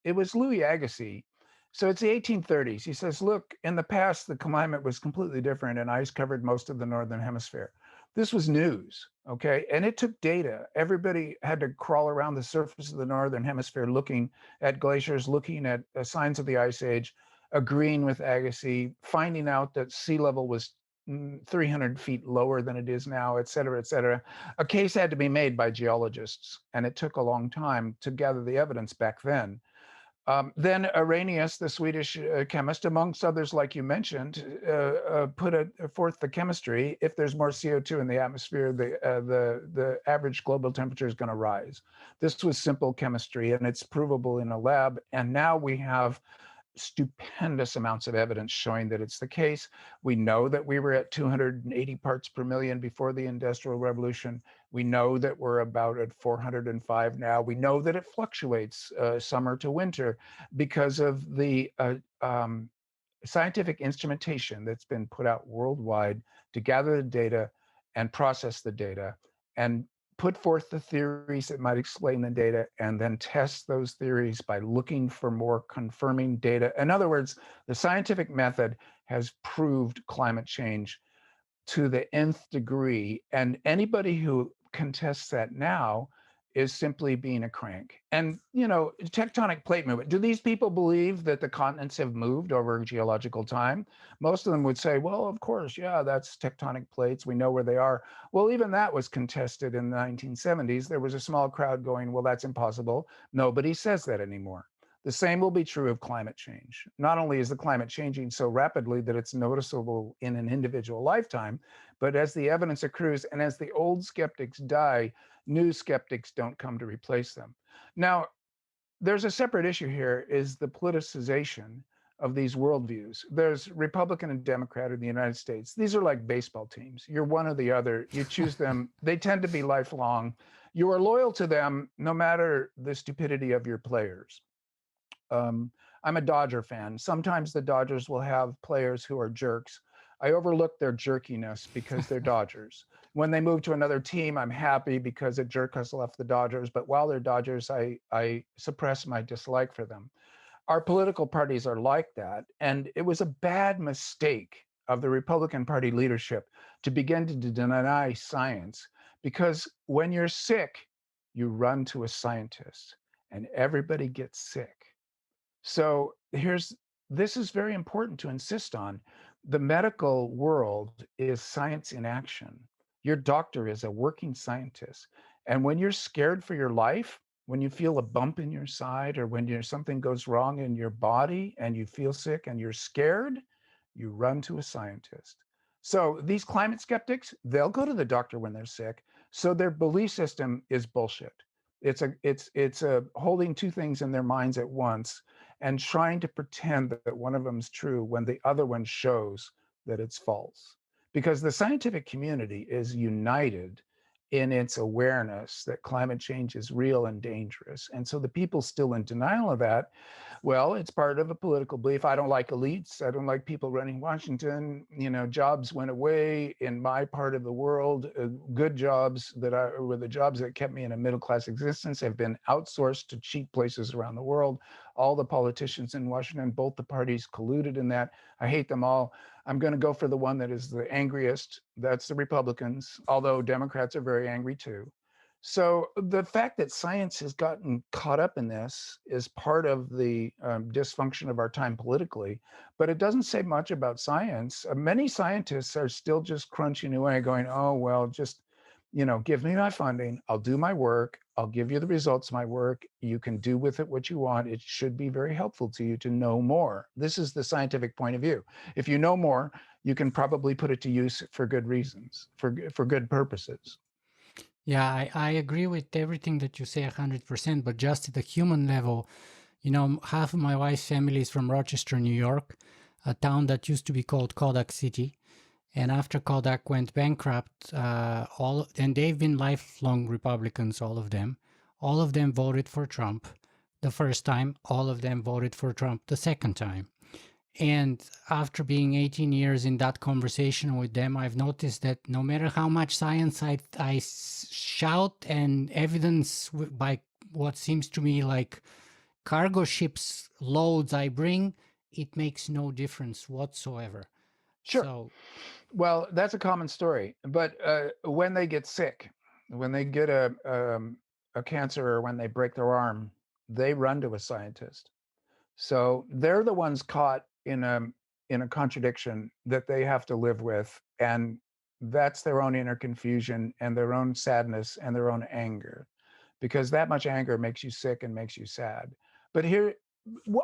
it was Louis Agassiz, so it's the 1830s. He says, look, in the past the climate was completely different, and ice covered most of the northern hemisphere. This was news, okay, and it took data. Everybody had to crawl around the surface of the northern hemisphere looking at glaciers, looking at signs of the ice age, agreeing with Agassiz, finding out that sea level was 300 feet lower than it is now, et cetera, et cetera. A case had to be made by geologists, and it took a long time to gather the evidence back then. Then Arrhenius, the Swedish chemist, amongst others, like you mentioned, put forth the chemistry. If there's more CO2 in the atmosphere, the average global temperature is going to rise. This was simple chemistry, and it's provable in a lab. And now we have stupendous amounts of evidence showing that it's the case. We know that we were at 280 parts per million before the Industrial Revolution. We know that we're about at 405 now. We know that it fluctuates summer to winter because of the scientific instrumentation that's been put out worldwide to gather the data and process the data and put forth the theories that might explain the data and then test those theories by looking for more confirming data. In other words, the scientific method has proved climate change to the nth degree, and anybody who contests that now is simply being a crank. And tectonic plate movement, do these people believe that the continents have moved over geological time? Most of them would say, well, of course, yeah, that's tectonic plates, we know where they are. Well, even that was contested in the 1970s. There was a small crowd going, well, that's impossible. Nobody says that anymore. The same will be true of climate change. Not only is the climate changing so rapidly that it's noticeable in an individual lifetime, but as the evidence accrues and as the old skeptics die, new skeptics don't come to replace them. Now, there's a separate issue here is the politicization of these worldviews. There's Republican and Democrat in the United States. These are like baseball teams. You're one or the other. You choose them. They tend to be lifelong. You are loyal to them no matter the stupidity of your players. Um, I'm a Dodger fan. Sometimes the Dodgers will have players who are jerks. I overlook their jerkiness because they're Dodgers. When they move to another team, I'm happy because a jerk has left the Dodgers. But while they're Dodgers, I suppress my dislike for them. Our political parties are like that. And it was a bad mistake of the Republican Party leadership to begin to deny science because when you're sick, you run to a scientist and everybody gets sick. So this is very important to insist on. The medical world is science in action. Your doctor is a working scientist. And when you're scared for your life, when you feel a bump in your side or when something goes wrong in your body and you feel sick and you're scared, you run to a scientist. So these climate skeptics, they'll go to the doctor when they're sick. So their belief system is bullshit. It's a holding two things in their minds at once and trying to pretend that one of them is true when the other one shows that it's false. Because the scientific community is united in its awareness that climate change is real and dangerous. And so the people still in denial of that, well, it's part of a political belief. I don't like elites. I don't like people running Washington. Jobs went away in my part of the world. Good jobs were the jobs that kept me in a middle-class existence have been outsourced to cheap places around the world. All the politicians in Washington, both the parties colluded in that. I hate them all. I'm going to go for the one that is the angriest. That's the Republicans, although Democrats are very angry too. So the fact that science has gotten caught up in this is part of the dysfunction of our time politically, but it doesn't say much about science. Many scientists are still just crunching away going, oh, well, just, give me my funding. I'll do my work. I'll give you the results of my work. You can do with it what you want. It should be very helpful to you to know more. This is the scientific point of view. If you know more, you can probably put it to use for good reasons, for good purposes. Yeah, I agree with everything that you say 100%, but just at the human level, half of my wife's family is from Rochester, New York, a town that used to be called Kodak City. And after Kodak went bankrupt, and they've been lifelong Republicans, all of them. All of them voted for Trump the first time. All of them voted for Trump the second time. And after being 18 years in that conversation with them, I've noticed that no matter how much science I shout and evidence by what seems to me like cargo ships loads I bring, it makes no difference whatsoever. Sure. So, well, that's a common story. But when they get sick, when they get a cancer or when they break their arm, they run to a scientist. So they're the ones caught in a contradiction that they have to live with, and that's their own inner confusion and their own sadness and their own anger, because that much anger makes you sick and makes you sad. But here,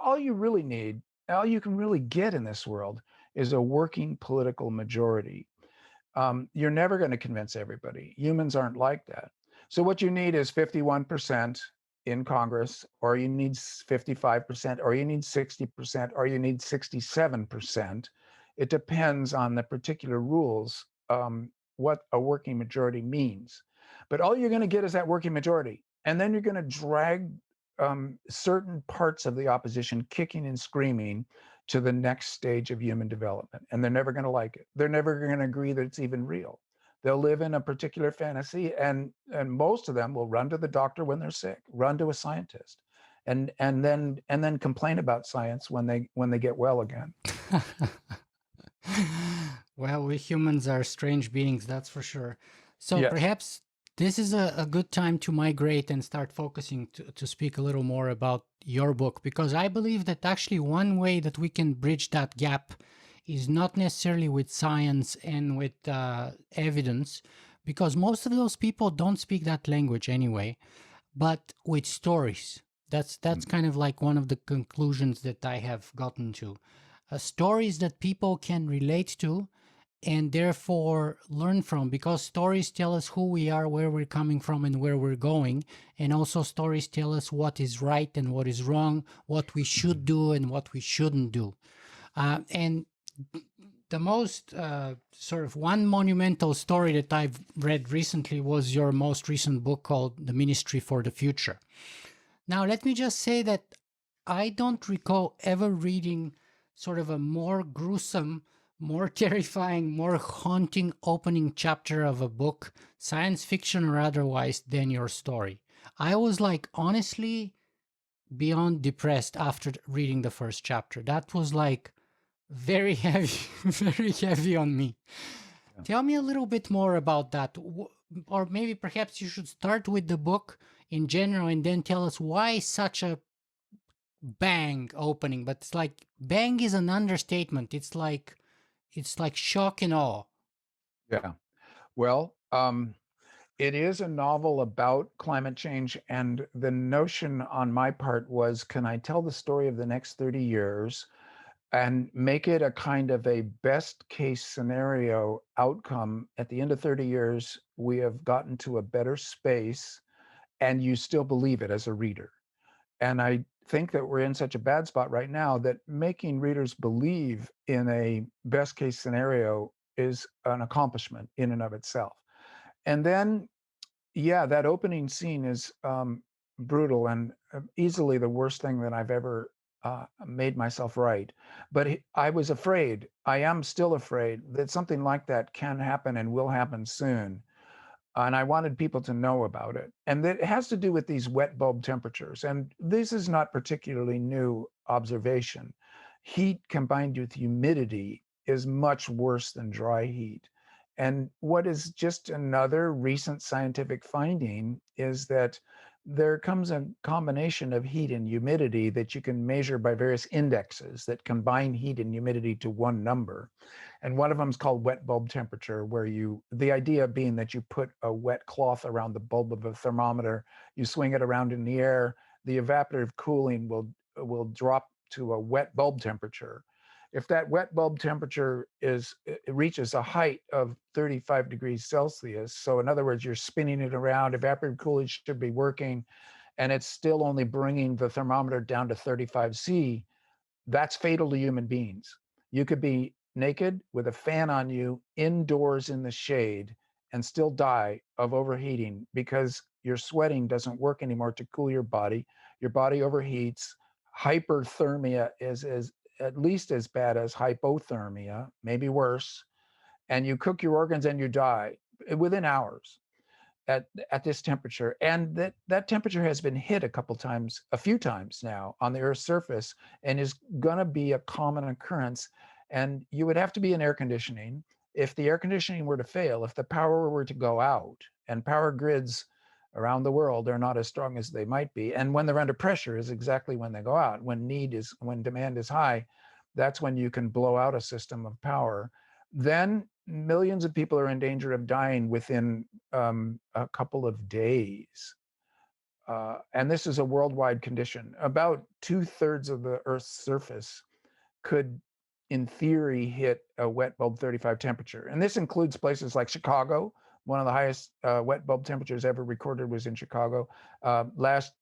all you really need, all you can really get in this world is a working political majority. You're never going to convince everybody. Humans aren't like that. So what you need is 51% in Congress, or you need 55%, or you need 60%, or you need 67%. It depends on the particular rules, what a working majority means. But all you're going to get is that working majority. And then you're going to drag certain parts of the opposition kicking and screaming to the next stage of human development. And they're never going to like it. They're never going to agree that it's even real. They'll live in a particular fantasy, and most of them will run to the doctor when they're sick, run to a scientist, and then complain about science when they get well again. well, we humans are strange beings, that's for sure. So Yes. perhaps this is a good time to migrate and start focusing to speak a little more about your book, because I believe that actually one way that we can bridge that gap is not necessarily with science and with evidence, because most of those people don't speak that language anyway, but with stories. That's kind of like one of the conclusions that I have gotten to. Stories that people can relate to and therefore learn from, because stories tell us who we are, where we're coming from, and where we're going. And also, stories tell us what is right and what is wrong, what we should do and what we shouldn't do. And the most sort of one monumental story that I've read recently was your most recent book called The Ministry for the Future. Now, let me just say that I don't recall ever reading sort of a more gruesome, more terrifying, more haunting opening chapter of a book, science fiction or otherwise, than your story. I was like, honestly, beyond depressed after reading the first chapter. That was like very heavy, very heavy on me. Yeah. Tell me a little bit more about that. Or maybe perhaps you should start with the book in general and then tell us why such a bang opening. But it's like bang is an understatement. It's like shock and awe. Yeah. Well, it is a novel about climate change, and the notion on my part was, can I tell the story of the next 30 years and make it a kind of a best case scenario outcome? At the end of 30 years, we have gotten to a better space, and you still believe it as a reader. And I think that we're in such a bad spot right now that making readers believe in a best case scenario is an accomplishment in and of itself. And then, yeah, that opening scene is brutal and easily the worst thing that I've ever made myself write. But I was afraid, I am still afraid that something like that can happen and will happen soon. And I wanted people to know about it. And that has to do with these wet bulb temperatures. And this is not particularly new observation. Heat combined with humidity is much worse than dry heat. And what is just another recent scientific finding is that there comes a combination of heat and humidity that you can measure by various indexes that combine heat and humidity to one number. And one of them is called wet bulb temperature, where the idea being that you put a wet cloth around the bulb of a thermometer, you swing it around in the air, the evaporative cooling will drop to a wet bulb temperature. If that wet bulb temperature it reaches a height of 35 degrees Celsius, so in other words, you're spinning it around, evaporative cooling should be working, and it's still only bringing the thermometer down to 35 C, that's fatal to human beings. You could be naked with a fan on you indoors in the shade and still die of overheating because your sweating doesn't work anymore to cool your body. Your body overheats. Hyperthermia is at least as bad as hypothermia, maybe worse. And you cook your organs and you die within hours at this temperature. And that temperature has been hit a few times now on the Earth's surface, and is going to be a common occurrence. And you would have to be in air conditioning. If the air conditioning were to fail, if the power were to go out, and power grids around the world are not as strong as they might be, and when they're under pressure is exactly when they go out. When demand is high, that's when you can blow out a system of power. Then millions of people are in danger of dying within a couple of days. And this is a worldwide condition. About 2/3 of the Earth's surface could, in theory, hit a wet bulb 35 temperature. And this includes places like Chicago. One of the highest wet bulb temperatures ever recorded was in Chicago. Last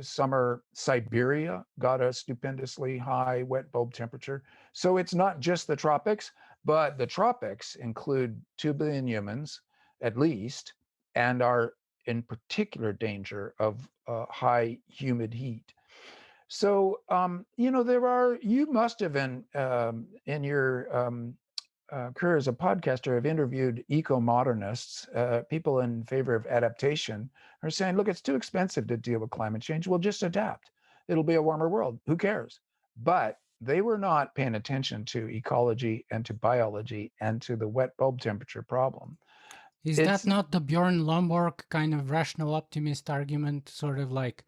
summer, Siberia got a stupendously high wet bulb temperature. So it's not just the tropics, but the tropics include 2 billion humans, at least, and are in particular danger of high humid heat. So, you must have in your career as a podcaster have interviewed eco-modernists, people in favor of adaptation, are saying, look, it's too expensive to deal with climate change. We'll just adapt. It'll be a warmer world. Who cares? But they were not paying attention to ecology and to biology and to the wet bulb temperature problem. Is that It's not the Bjorn Lomborg kind of rational optimist argument? Sort of like,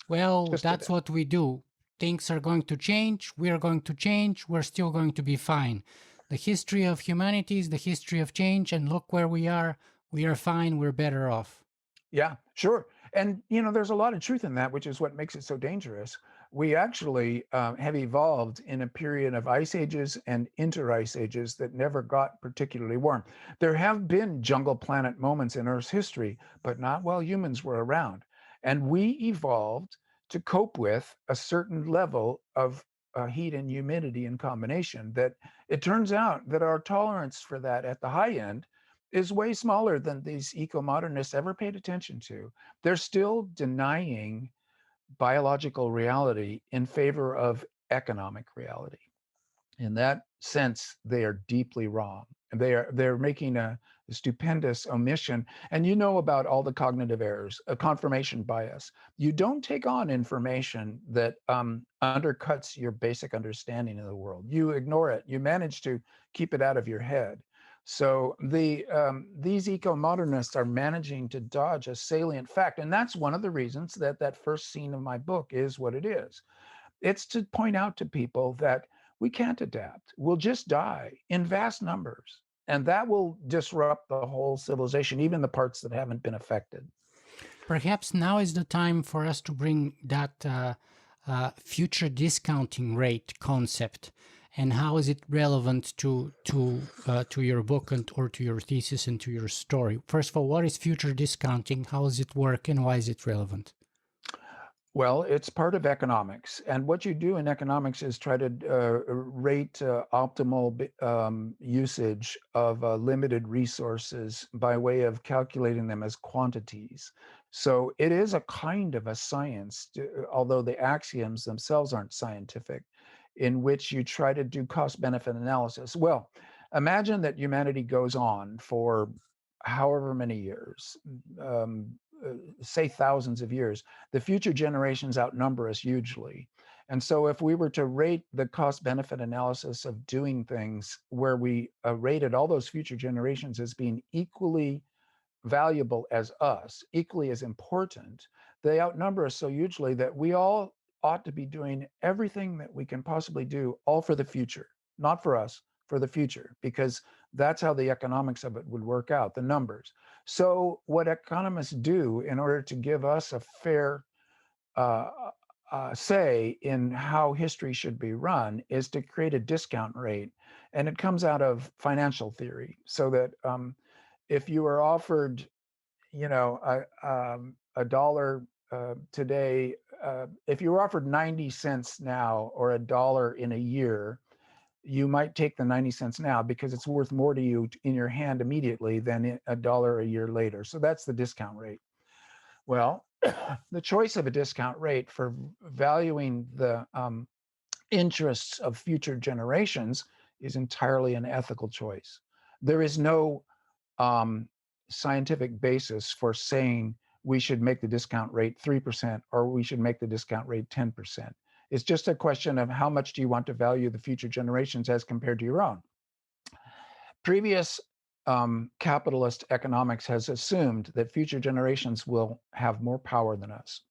well, just that's what we do. Things are going to change. We are going to change. We're still going to be fine. The history of humanity is the history of change. And look where we are. We are fine. We're better off. Yeah, sure. And there's a lot of truth in that, which is what makes it so dangerous. We actually have evolved in a period of ice ages and inter-ice ages that never got particularly warm. There have been jungle planet moments in Earth's history, but not while humans were around. And we evolved to cope with a certain level of heat and humidity in combination. That it turns out that our tolerance for that at the high end is way smaller than these eco-modernists ever paid attention to. They're still denying biological reality in favor of economic reality. In that sense, they are deeply wrong. And they're making a stupendous omission. And you know about all the cognitive errors, a confirmation bias. You don't take on information that undercuts your basic understanding of the world. You ignore it. You manage to keep it out of your head. So these eco-modernists are managing to dodge a salient fact. And that's one of the reasons that that first scene of my book is what it is. It's to point out to people that we can't adapt. We'll just die in vast numbers. And that will disrupt the whole civilization, even the parts that haven't been affected. Perhaps now is the time for us to bring that future discounting rate concept, and how is it relevant to your book or to your thesis and to your story? First of all, what is future discounting? How does it work, and why is it relevant? Well, it's part of economics. And what you do in economics is try to rate optimal usage of limited resources by way of calculating them as quantities. So it is a kind of a science, although the axioms themselves aren't scientific, in which you try to do cost benefit analysis. Well, imagine that humanity goes on for however many years, say thousands of years. The future generations outnumber us hugely. And so if we were to rate the cost benefit analysis of doing things where we rated all those future generations as being equally valuable as us, equally as important, they outnumber us so hugely that we all ought to be doing everything that we can possibly do, all for the future, not for us, for the future, because that's how the economics of it would work out, the numbers. So, what economists do in order to give us a fair uh, say in how history should be run is to create a discount rate. And it comes out of financial theory, so that if you are offered a dollar today, if you were offered 90 cents now or a dollar in a year, you might take the 90 cents now because it's worth more to you in your hand immediately than a dollar a year later. So that's the discount rate. Well, the choice of a discount rate for valuing the interests of future generations is entirely an ethical choice. There is no um, scientific basis for saying we should make the discount rate 3% or we should make the discount rate 10%. It's just a question of how much do you want to value the future generations as compared to your own. Previous capitalist economics has assumed that future generations will have more power than us.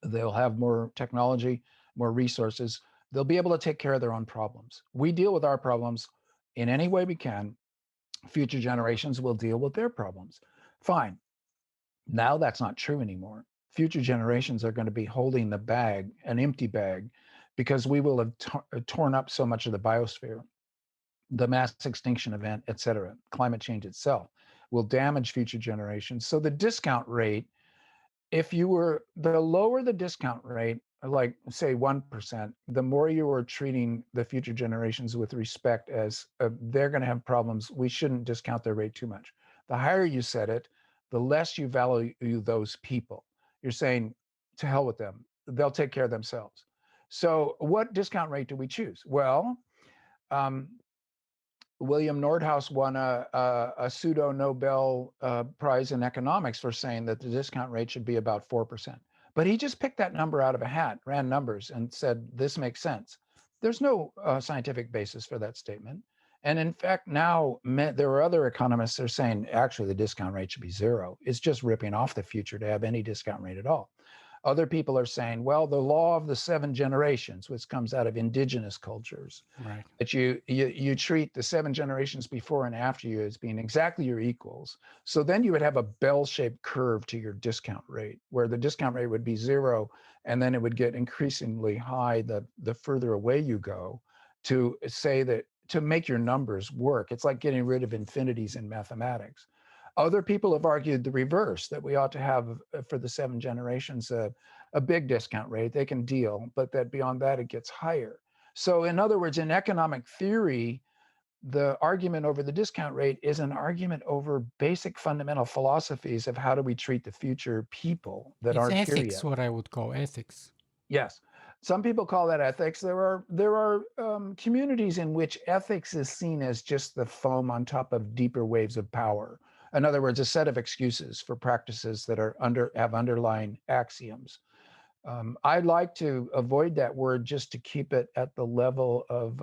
They'll have more technology, more resources. They'll be able to take care of their own problems. We deal with our problems in any way we can. Future generations will deal with their problems. Fine. Now that's not true anymore. Future generations are going to be holding the bag, an empty bag, because we will have torn up so much of the biosphere. The mass extinction event, et cetera, climate change itself will damage future generations. So the discount rate, if you were, the lower the discount rate, like say 1%, the more you are treating the future generations with respect as they're going to have problems. We shouldn't discount their rate too much. The higher you set it, the less you value those people. You're saying, to hell with them. They'll take care of themselves. So what discount rate do we choose? Well, um, William Nordhaus won a pseudo Nobel Prize in economics for saying that the discount rate should be about 4%. But he just picked that number out of a hat, ran numbers, and said, this makes sense. There's no scientific basis for that statement. And in fact, now there are other economists that are saying, actually, the discount rate should be zero. It's just ripping off the future to have any discount rate at all. Other people are saying, well, the law of the 7 generations, which comes out of indigenous cultures, Right. that you treat the 7 generations before and after you as being exactly your equals. So then you would have a bell-shaped curve to your discount rate, where the discount rate would be zero, and then it would get increasingly high the further away you go, to say that to make your numbers work. It's like getting rid of infinities in mathematics. Other people have argued the reverse, that we ought to have for the 7 generations a big discount rate. They can deal, but that beyond that it gets higher. So, in other words, in economic theory, the argument over the discount rate is an argument over basic fundamental philosophies of how do we treat the future people that It's aren't here ethics, yet. what I would call ethics. Yes. Some people call that ethics. There are communities in which ethics is seen as just the foam on top of deeper waves of power. In other words, a set of excuses for practices that are have underlying axioms. I'd like to avoid that word just to keep it at the level of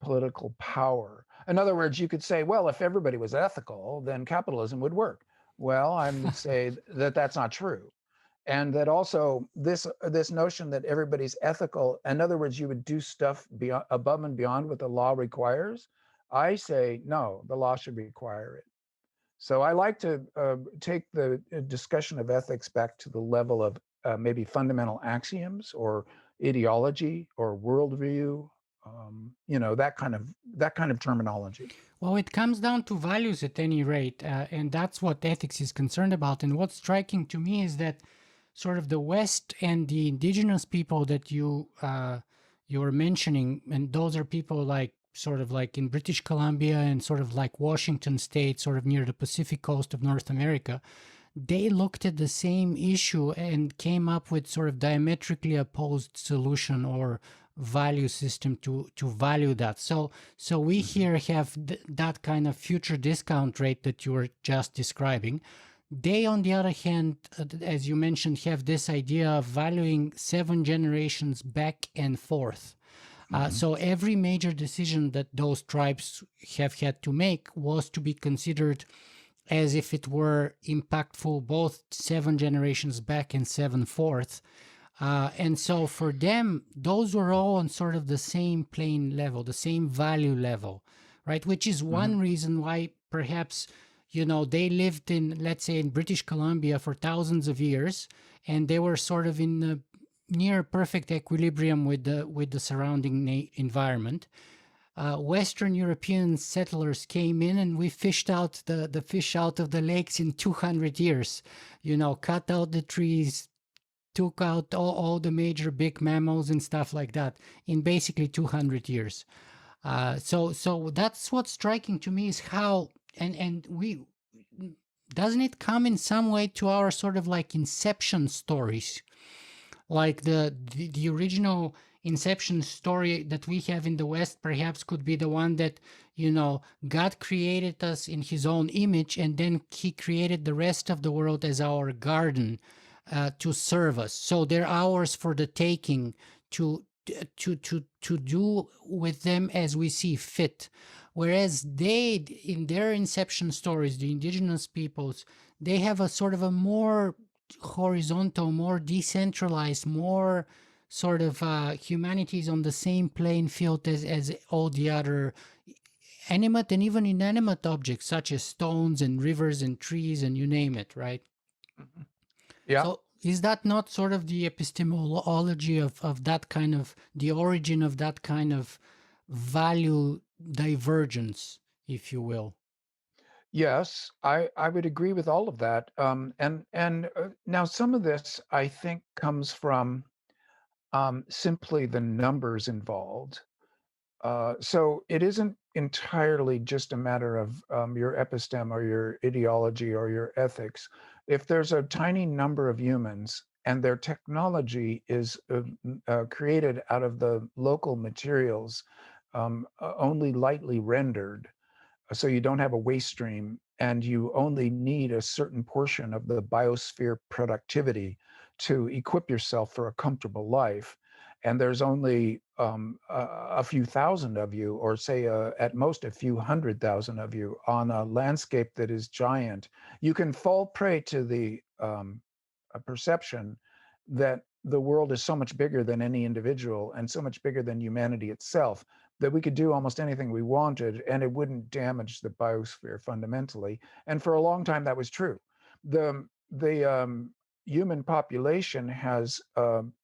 political power. In other words, you could say, well, if everybody was ethical, then capitalism would work. Well, I would say that that's not true, and that also this notion that everybody's ethical. In other words, you would do stuff beyond, above and beyond what the law requires. I say no, the law should require it. So I like to take the discussion of ethics back to the level of maybe fundamental axioms or ideology or worldview, that kind of terminology. Well, it comes down to values at any rate, and that's what ethics is concerned about. And what's striking to me is that sort of the West and the indigenous people that you were mentioning, and those are people like sort of like in British Columbia and sort of like Washington State, sort of near the Pacific coast of North America. They looked at the same issue and came up with sort of diametrically opposed solution or value system to value that. So we here have that kind of future discount rate that you were just describing. They, on the other hand, as you mentioned, have this idea of valuing 7 generations back and forth. Mhm. So every major decision that those tribes have had to make was to be considered as if it were impactful both 7 generations back and seven forth. And so for them, those were all on sort of the same plane level, the same value level, right? Which is one Mhm. reason why perhaps, they lived in, let's say, in British Columbia for thousands of years, and they were sort of in a near perfect equilibrium with the surrounding environment. Western European settlers came in and we fished out the fish out of the lakes in 200 years, cut out the trees, took out all the major big mammals and stuff like that in basically 200 years. So that's what's striking to me is how, and we, doesn't it come in some way to our sort of like inception stories, like the original inception story that we have in the West perhaps could be the one that, God created us in his own image, and then he created the rest of the world as our garden, to serve us. So they're ours for the taking, to to do with them as we see fit. Whereas they, in their inception stories, the indigenous peoples, they have a sort of a more horizontal, more decentralized, more sort of humanities on the same playing field as all the other animate and even inanimate objects, such as stones and rivers and trees and you name it, right? Mhm. Yeah. So is that not sort of the epistemology of that kind of, the origin of that kind of value divergence, if you will? Yes, I would agree with all of that. And now some of this I think comes from simply the numbers involved. So it isn't entirely just a matter of your episteme or your ideology or your ethics. If there's a tiny number of humans and their technology is created out of the local materials, only lightly rendered, so you don't have a waste stream, and you only need a certain portion of the biosphere productivity to equip yourself for a comfortable life, and there's only a few thousand of you, or say at most a few 100,000 of you on a landscape that is giant, you can fall prey to the a perception that the world is so much bigger than any individual and so much bigger than humanity itself that we could do almost anything we wanted and it wouldn't damage the biosphere fundamentally. And for a long time, that was true. The human population has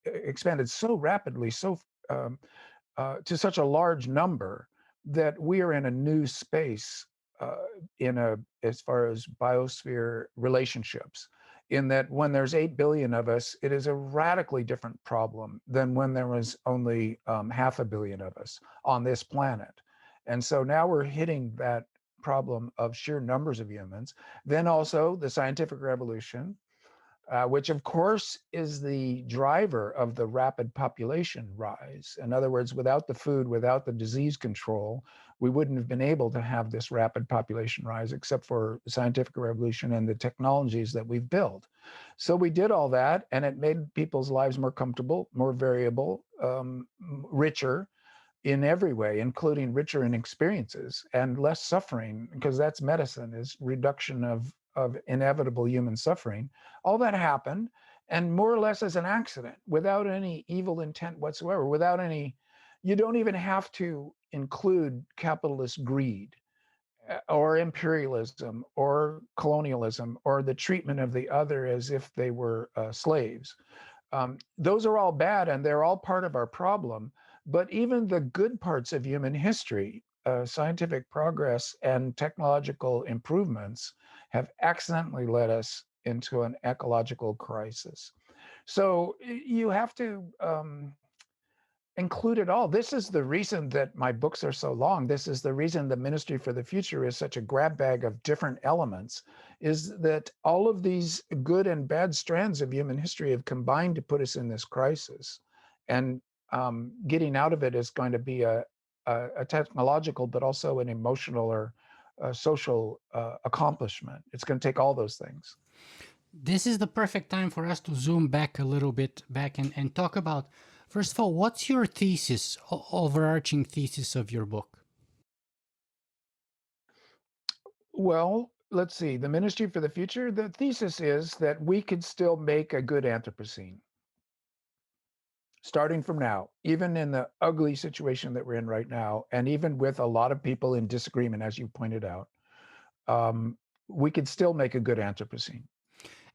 expanded so rapidly, um, to such a large number that we are in a new space uh, in a as far as biosphere relationships. In that, when there's 8 billion of us, it is a radically different problem than when there was only 500 million of us on this planet. And so now we're hitting that problem of sheer numbers of humans. Then also the scientific revolution, which of course is the driver of the rapid population rise. In other words, without the food, without the disease control, we wouldn't have been able to have this rapid population rise except for the scientific revolution and the technologies that we've built. So we did all that, and it made people's lives more comfortable, more variable, richer in every way, including richer in experiences and less suffering, because that's medicine, is reduction of inevitable human suffering. All that happened, and more or less as an accident, without any evil intent whatsoever, without any, you don't even have to include capitalist greed or imperialism or colonialism or the treatment of the other as if they were slaves. Those are all bad and they're all part of our problem. But even the good parts of human history, scientific progress and technological improvements, have accidentally led us into an ecological crisis. So you have to include it all. This is the reason that my books are so long. This is the reason the Ministry for the Future is such a grab bag of different elements, is that all of these good and bad strands of human history have combined to put us in this crisis. And getting out of it is going to be a technological, but also an emotional or social accomplishment. It's going to take all those things. This is the perfect time for us to zoom back a little bit back and talk about, first of all, what's your thesis, overarching thesis of your book? Well, let's see. The Ministry for the Future, the thesis is that we could still make a good Anthropocene starting from now, even in the ugly situation that we're in right now, and even with a lot of people in disagreement, as you pointed out, um, we could still make a good Anthropocene.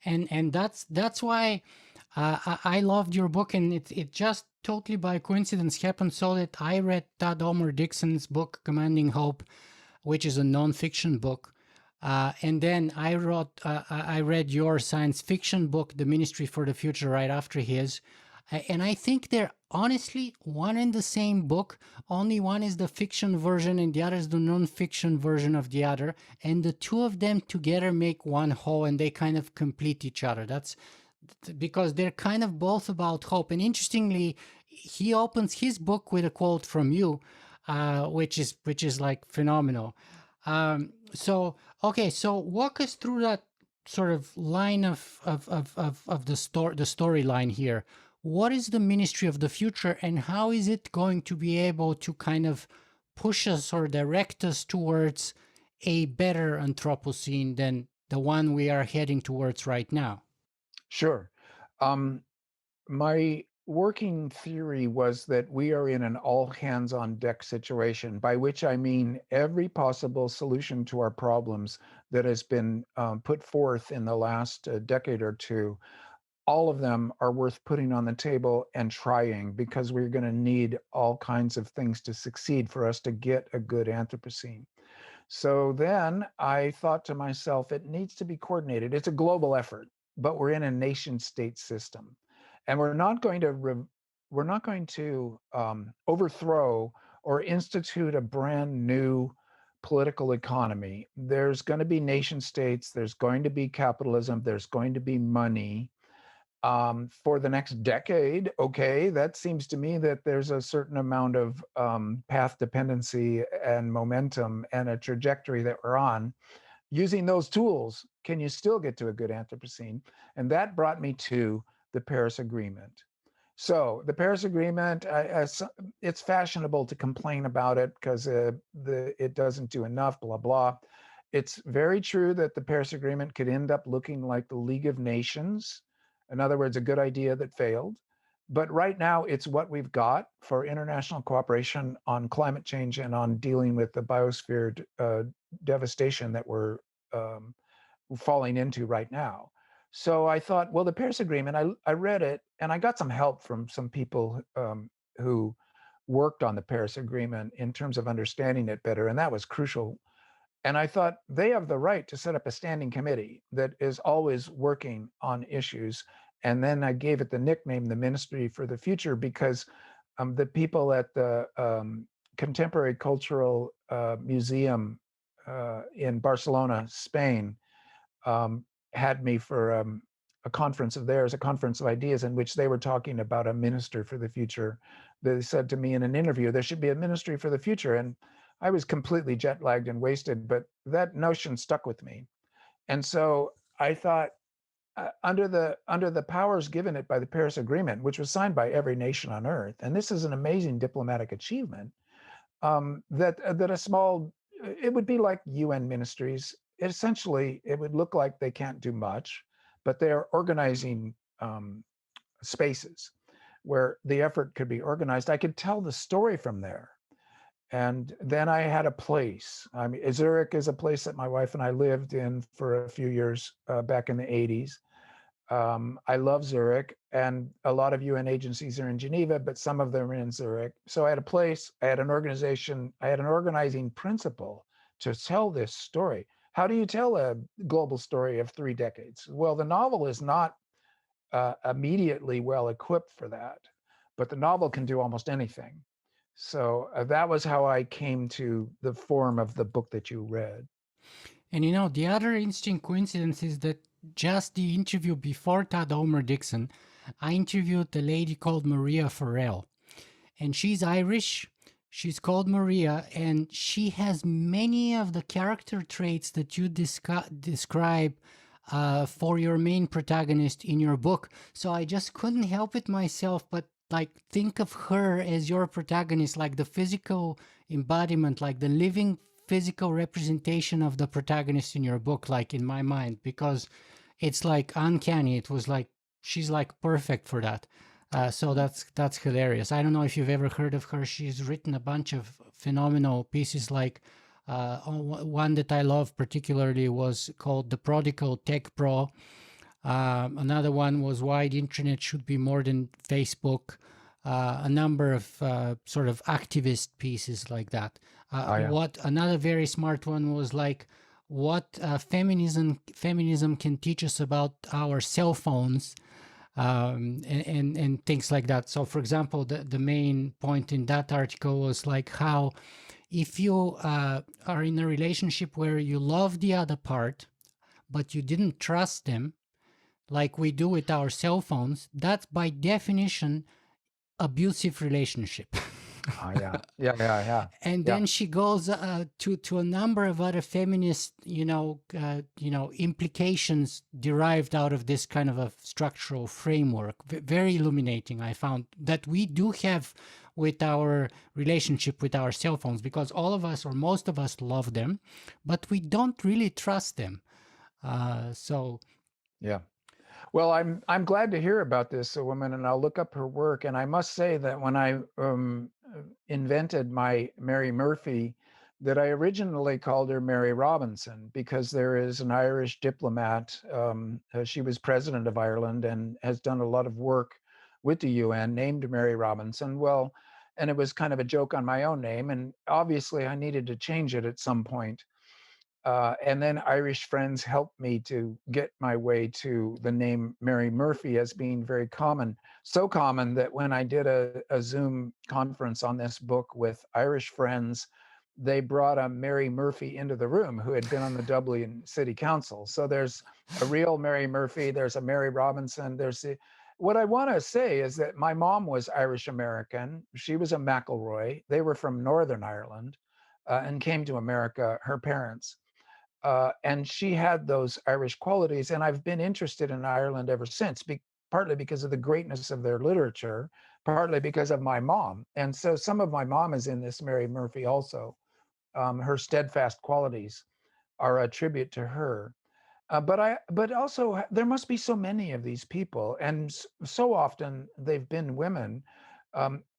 And that's why I loved your book, and it just totally by coincidence happened so that I read Todd Homer Dixon's book Commanding Hope, which is a nonfiction book. And then I read your science fiction book, The Ministry for the Future, right after his. And I think they're honestly one and the same book. Only one is the fiction version and the other is the nonfiction version of the other. And the two of them together make one whole and they kind of complete each other. That's because they're kind of both about hope. And interestingly, he opens his book with a quote from you, which is like phenomenal. So okay, so walk us through that sort of line of the storyline here. What is the Ministry of the Future, and how is it going to be able to kind of push us or direct us towards a better Anthropocene than the one we are heading towards right now? Sure. Um, my working theory was that we are in an all hands on deck situation, by which I mean every possible solution to our problems that has been put forth in the last decade or two. All of them are worth putting on the table and trying, because we're going to need all kinds of things to succeed for us to get a good Anthropocene. So then I thought to myself, it needs to be coordinated. It's a global effort, but we're in a nation state system. And we're not going to overthrow or institute a brand new political economy. There's going to be nation states, there's going to be capitalism, there's going to be money, for the next decade. Okay, that seems to me that there's a certain amount of path dependency and momentum and a trajectory that we're on. Using those tools, can you still get to a good Anthropocene? And that brought me to the Paris Agreement. So the Paris Agreement, it's fashionable to complain about it because it doesn't do enough, blah, blah. It's very true that the Paris Agreement could end up looking like the League of Nations, In other words, a good idea that failed. But right now, it's what we've got for international cooperation on climate change and on dealing with the biosphere devastation that we're um, falling into right now. So I thought, well, the Paris Agreement, I read it and I got some help from some people who worked on the Paris Agreement in terms of understanding it better. And that was crucial. And I thought they have the right to set up a standing committee that is always working on issues. And then I gave it the nickname, the Ministry for the Future, because the people at the Contemporary Cultural Museum in Barcelona, Spain, um, had me for a conference of theirs, a conference of ideas, in which they were talking about a minister for the future. They said to me in an interview, there should be a ministry for the future. And I was completely jet lagged and wasted, but that notion stuck with me. And so I thought, under the powers given it by the Paris Agreement, which was signed by every nation on earth, and this is an amazing diplomatic achievement, that a small, it would be like UN ministries. Essentially, it would look like they can't do much, but they are organizing spaces where the effort could be organized. I could tell the story from there. And then I had a place. I mean, Zurich is a place that my wife and I lived in for a few years back in the 80s. I love Zurich, and a lot of UN agencies are in Geneva, but some of them are in Zurich. So I had a place, I had an organization, I had an organizing principle to tell this story. How do you tell a global story of 3 decades? Well, the novel is not immediately well equipped for that, but the novel can do almost anything. So that was how I came to the form of the book that you read. And the other interesting coincidence is that just the interview before Todd Homer Dixon, I interviewed a lady called Maria Farrell. And she's Irish. She's called Maria, and she has many of the character traits that you describe for your main protagonist in your book. So I just couldn't help it myself, but like think of her as your protagonist, like the physical embodiment, like the living physical representation of the protagonist in your book, like in my mind, because it's like uncanny. It was like she's like perfect for that. So that's hilarious. I don't know if you've ever heard of her. She's written a bunch of phenomenal pieces. Like one that I love particularly was called "The Prodigal Tech Pro." Another one was "Why the Internet Should Be More Than Facebook." A number of sort of activist pieces like that. Oh, yeah. What another very smart one was like what feminism can teach us about our cell phones, and things like that. So, for example, the main point in that article was like how if you are in a relationship where you love the other part, but you didn't trust them, like we do with our cell phones, that's by definition abusive relationship. Oh, yeah. Yeah. Yeah. Yeah. And Yeah. then she goes to a number of other feminist implications derived out of this kind of a structural framework. Very illuminating, I found, that we do have with our relationship with our cell phones, because all of us or most of us love them, but we don't really trust them. So Yeah. Well, I'm glad to hear about this woman, and I'll look up her work. And I must say that when I invented my Mary Murphy, that I originally called her Mary Robinson because there is an Irish diplomat. She was president of Ireland and has done a lot of work with the UN, named Mary Robinson. Well, and it was kind of a joke on my own name, and obviously I needed to change it at some point. And then Irish friends helped me to get my way to the name Mary Murphy as being very common. So common that when I did a Zoom conference on this book with Irish friends, they brought a Mary Murphy into the room who had been on the Dublin City Council. So there's a real Mary Murphy, there's a Mary Robinson, what I want to say is that my mom was Irish American. She was a McElroy. They were from Northern Ireland and came to America, her parents. And she had those Irish qualities. And I've been interested in Ireland ever since, partly because of the greatness of their literature, partly because of my mom. And so some of my mom is in this Mary Murphy also. Her steadfast qualities are a tribute to her. but also there must be so many of these people, and so often they've been women.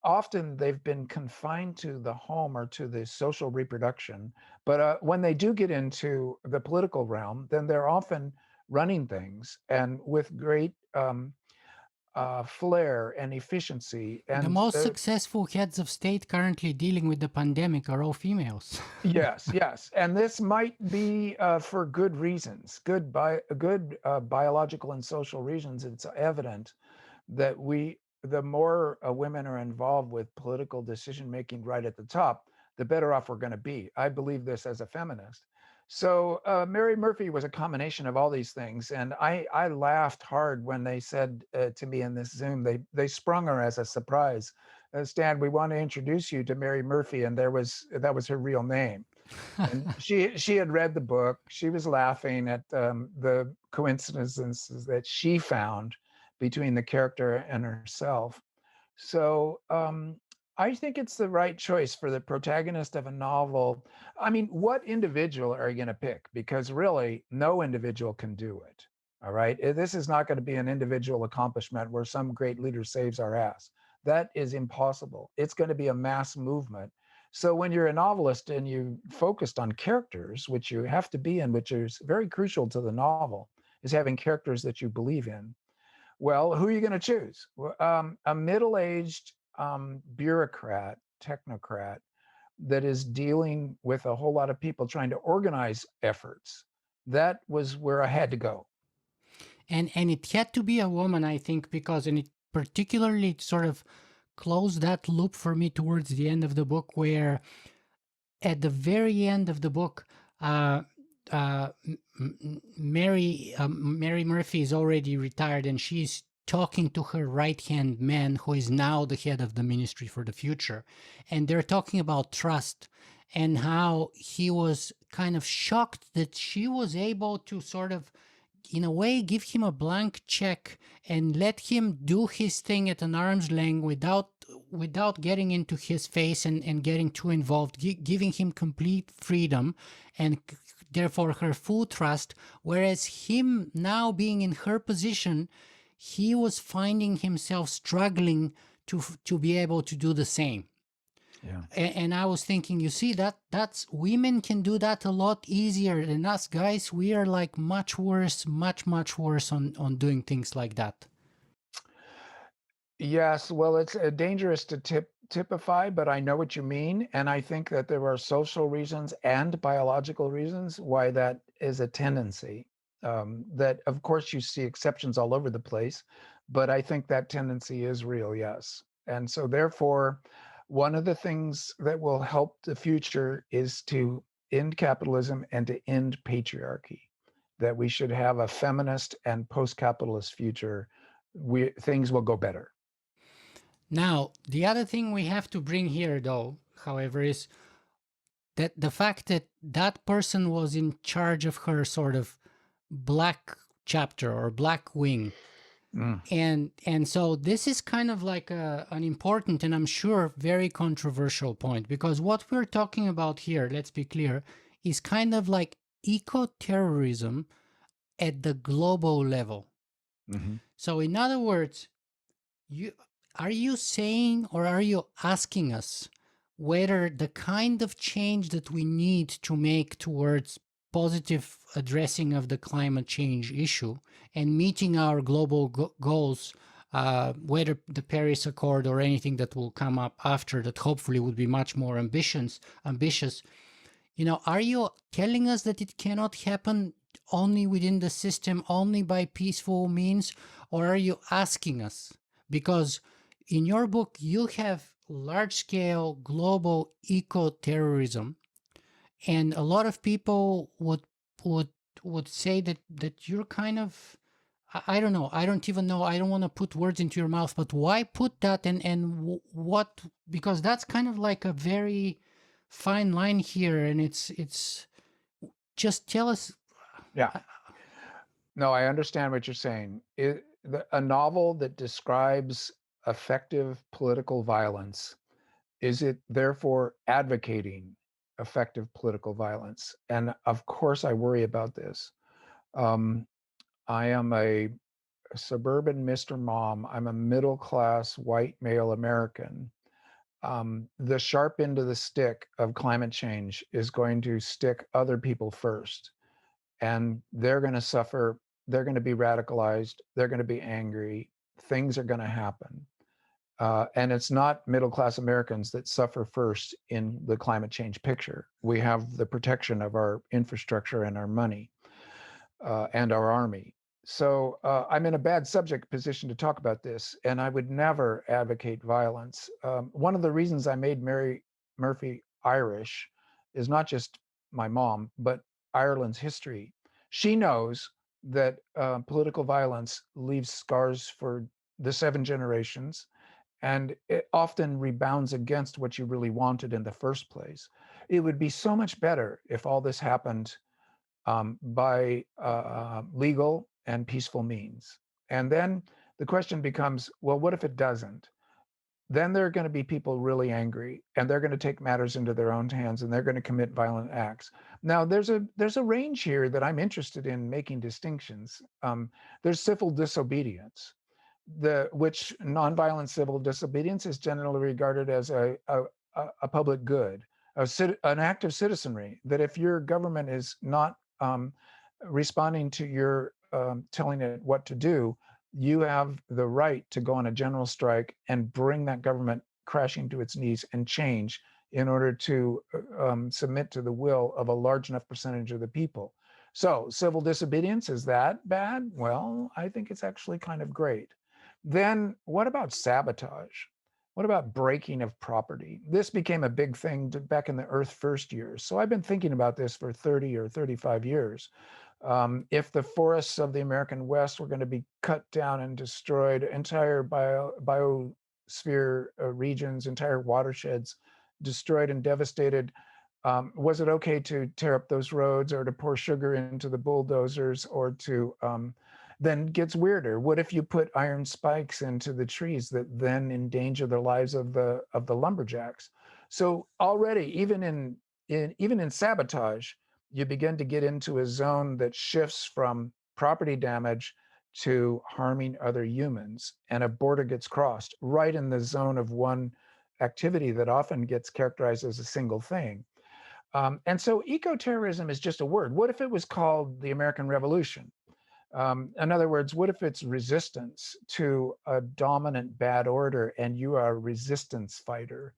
Often they've been confined to the home or to the social reproduction. But when they do get into the political realm, then they're often running things and with great flair and efficiency. The And most successful heads of state currently dealing with the pandemic are all females. yes, yes, and this might be for good reasons, good biological and social reasons. It's evident that the more women are involved with political decision making right at the top, the better off we're going to be. I believe this as a feminist. So Mary Murphy was a combination of all these things, and I laughed hard when they said to me in this Zoom, they sprung her as a surprise. Stan, we want to introduce you to Mary Murphy, and that was her real name. And she had read the book. She was laughing at the coincidences that she found between the character and herself. So I think it's the right choice for the protagonist of a novel. I mean, what individual are you going to pick? Because really, no individual can do it. All right. This is not going to be an individual accomplishment where some great leader saves our ass. That is impossible. It's going to be a mass movement. So when you're a novelist and you focused on characters, which you have to be in, which is very crucial to the novel, is having characters that you believe in. Well, who are you going to choose? A middle-aged bureaucrat, technocrat that is dealing with a whole lot of people trying to organize efforts. That was where I had to go. And it had to be a woman, I think, because and it particularly sort of closed that loop for me towards the end of the book, where at the very end of the book, uh, Mary Murphy is already retired, and she's talking to her right hand man, who is now the head of the Ministry for the Future, and they're talking about trust and how he was kind of shocked that she was able to sort of, in a way, give him a blank check and let him do his thing at an arm's length without getting into his face and getting too involved, giving him complete freedom and therefore her full trust. Whereas him now being in her position, he was finding himself struggling to be able to do the same. Yeah. And I was thinking, you see, that's women can do that a lot easier than us guys. We are like much worse, much worse on doing things like that. Yes, well, it's dangerous to typify, but I know what you mean. And I think that there are social reasons and biological reasons why that is a tendency. That, of course, you see exceptions all over the place, but I think that tendency is real, yes. And so, therefore, one of the things that will help the future is to end capitalism and to end patriarchy, that we should have a feminist and post-capitalist future. Things will go better. Now, the other thing we have to bring here, though, however, is that the fact that that person was in charge of her sort of black chapter or black wing. Mm. And so this is kind of like an important and I'm sure very controversial point, because what we're talking about here, let's be clear, is kind of like eco-terrorism at the global level. Mm-hmm. So in other words, are you saying or are you asking us whether the kind of change that we need to make towards positive addressing of the climate change issue and meeting our global goals, whether the Paris Accord or anything that will come up after that hopefully would be much more ambitious, are you telling us that it cannot happen only within the system, only by peaceful means, or are you asking us? Because in your book, you have large-scale global eco-terrorism, and a lot of people would would say that you're kind of, I don't know, I don't even know, I don't want to put words into your mouth, but why put that and what? Because that's kind of like a very fine line here, and it's just tell us. Yeah. No, I understand what you're saying. A novel that describes effective political violence, is it therefore advocating effective political violence? And of course, I worry about this. Um, I am a suburban Mr. Mom. I'm a middle class white male American. The sharp end of the stick of climate change is going to stick other people first, and they're going to suffer. They're going to be radicalized. They're going to be angry. Things are going to happen. And it's not middle class Americans that suffer first in the climate change picture. We have the protection of our infrastructure and our money and our army. So I'm in a bad subject position to talk about this, and I would never advocate violence. One of the reasons I made Mary Murphy Irish is not just my mom, but Ireland's history. She knows that political violence leaves scars for the 7 generations, and it often rebounds against what you really wanted in the first place. It would be so much better if all this happened by legal and peaceful means. And then the question becomes, well, what if it doesn't? Then there are going to be people really angry, and they're going to take matters into their own hands, and they're going to commit violent acts. Now, there's a range here that I'm interested in making distinctions. There's civil disobedience, which nonviolent civil disobedience is generally regarded as a public good, an act of citizenry. That if your government is not responding to your telling it what to do, you have the right to go on a general strike and bring that government crashing to its knees and change in order to submit to the will of a large enough percentage of the people. So, civil disobedience, is that bad? Well, I think it's actually kind of great. Then, what about sabotage? What about breaking of property? This became a big thing back in the Earth First years. So I've been thinking about this for 30 or 35 years. If the forests of the American West were going to be cut down and destroyed, entire biosphere regions, entire watersheds destroyed and devastated, was it okay to tear up those roads or to pour sugar into the bulldozers or to then gets weirder. What if you put iron spikes into the trees that then endanger the lives of the lumberjacks? So already, even in sabotage, you begin to get into a zone that shifts from property damage to harming other humans, and a border gets crossed right in the zone of one activity that often gets characterized as a single thing. And so eco-terrorism is just a word. What if it was called the American Revolution? In other words, what if it's resistance to a dominant bad order and you are a resistance fighter?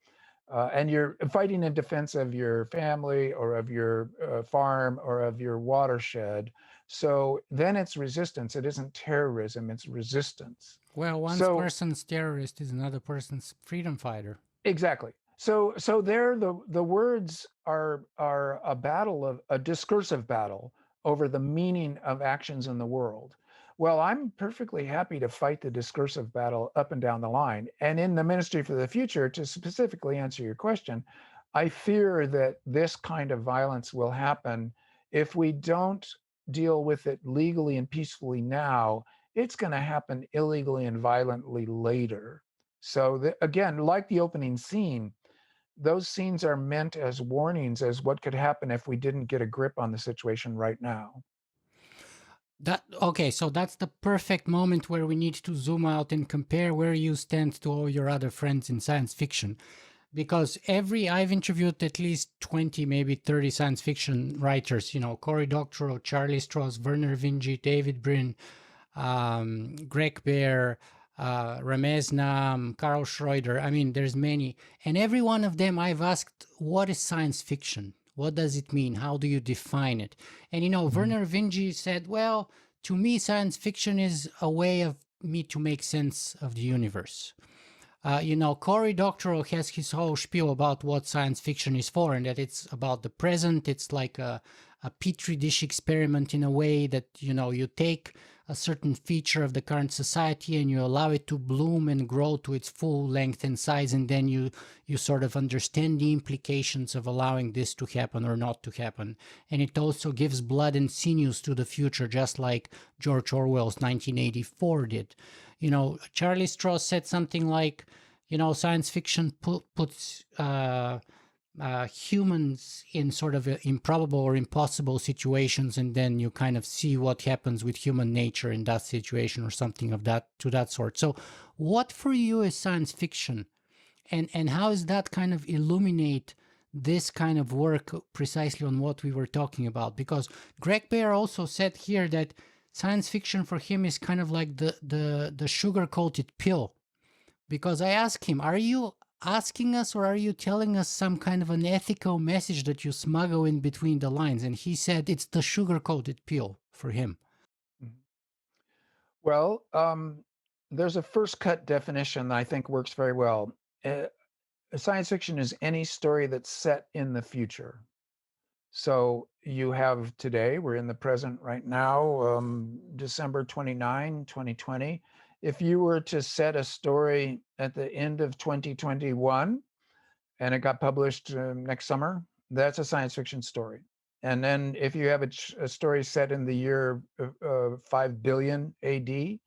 And you're fighting in defense of your family or of your farm or of your watershed. So then it's resistance. It isn't terrorism, it's resistance. Well, one So person's terrorist is another person's freedom fighter. exactly. So there the words are a battle of a discursive battle over the meaning of actions in the world. Well, I'm perfectly happy to fight the discursive battle up and down the line. And in the Ministry for the Future, to specifically answer your question, I fear that this kind of violence will happen if we don't deal with it legally and peacefully now. It's going to happen illegally and violently later. So again, like the opening scene, those scenes are meant as warnings as what could happen if we didn't get a grip on the situation right now. That okay, so that's the perfect moment where we need to zoom out and compare where you stand to all your other friends in science fiction. Because I've interviewed at least 20, maybe 30 science fiction writers, Cory Doctorow, Charlie Stross, Werner Vinge, David Brin, Greg Bear, Ramez Nam, Carl Schroeder. I mean, there's many. And every one of them I've asked, what is science fiction? What does it mean? How do you define it? And, Mhm. Werner Vinge said, well, to me, science fiction is a way of me to make sense of the universe. Cory Doctorow has his whole spiel about what science fiction is for, and that it's about the present. It's like a petri dish experiment in a way that, you take a certain feature of the current society and you allow it to bloom and grow to its full length and size, and then you sort of understand the implications of allowing this to happen or not to happen. And it also gives blood and sinews to the future, just like George Orwell's 1984 did. Charlie Stross said something like, science fiction puts humans in sort of improbable or impossible situations, and then you kind of see what happens with human nature in that situation or something of that to that sort. So, what for you is science fiction, and how does that kind of illuminate this kind of work precisely on what we were talking about? Because Greg Bear also said here that science fiction for him is kind of like the sugar coated pill. Because I asked him, are you asking us or are you telling us some kind of an ethical message that you smuggle in between the lines? And he said it's the sugar coated pill for him. Mhm. Well, there's a first cut definition that I think works very well. Uh, Science fiction is any story that's set in the future. So you have today, we're in the present right now, December 29, 2020. If you were to set a story at the end of 2021 and it got published next summer, that's a science fiction story. And then if you have a story set in the year 5 billion AD,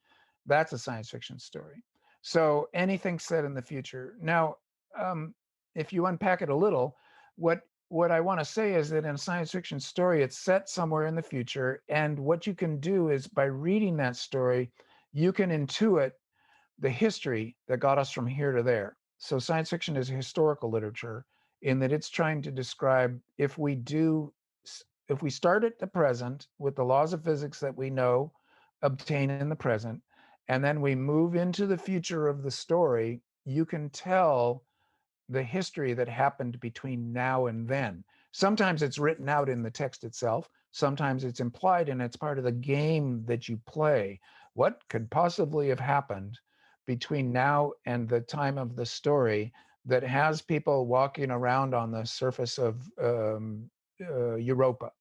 that's a science fiction story. So anything set in the future. Now, um, if you unpack it a little, what I want to say is that in a science fiction story, it's set somewhere in the future, and what you can do is by reading that story, you can intuit the history that got us from here to there. So science fiction is historical literature in that it's trying to describe if we start at the present with the laws of physics that we know obtain in the present, and then we move into the future of the story, you can tell the history that happened between now and then. Sometimes it's written out in the text itself. Sometimes it's implied and it's part of the game that you play. What could possibly have happened between now and the time of the story that has people walking around on the surface of Europa?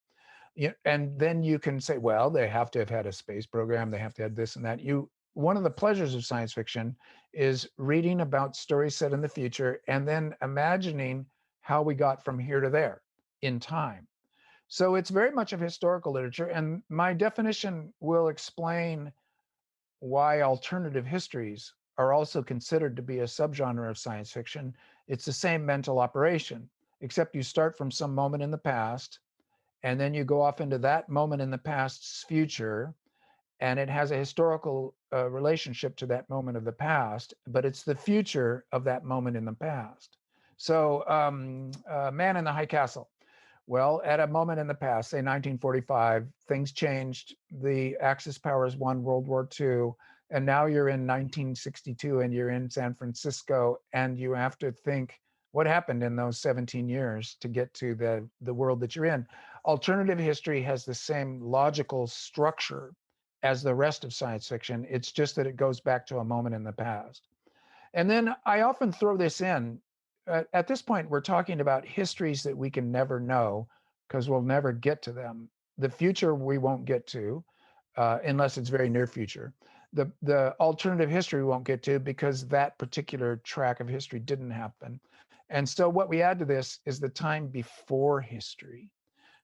Yeah, and then you can say, well, they have to have had a space program, they have to have this and that. One of the pleasures of science fiction is reading about stories set in the future and then imagining how we got from here to there in time. So it's very much of historical literature, and my definition will explain why alternative histories are also considered to be a subgenre of science fiction. It's the same mental operation, except you start from some moment in the past and then you go off into that moment in the past's future, and it has a historical relationship to that moment of the past, but it's the future of that moment in the past. So Man in the High Castle. Well, at a moment in the past, say 1945, things changed. The Axis powers won World War II, and now you're in 1962 and you're in San Francisco, and you have to think what happened in those 17 years to get to the world that you're in. Alternative history has the same logical structure as the rest of science fiction. It's just that it goes back to a moment in the past. And then I often throw this in. At this point, we're talking about histories that we can never know because we'll never get to them. The future we won't get to unless it's very near future. The alternative history we won't get to because that particular track of history didn't happen. And so what we add to this is the time before history.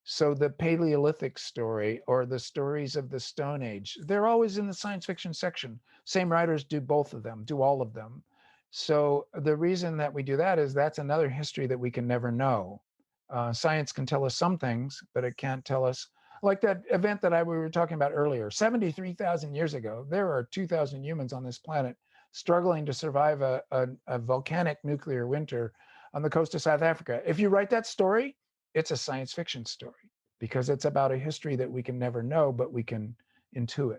So the Paleolithic story or the stories of the Stone Age, they're always in the science fiction section. Same writers do both of them, do all of them. So the reason that we do that is that's another history that we can never know. Science can tell us some things, but it can't tell us, like that event that we were talking about earlier. 73,000 years ago, there are 2,000 humans on this planet struggling to survive a volcanic nuclear winter on the coast of South Africa. If you write that story, it's a science fiction story because it's about a history that we can never know, but we can intuit.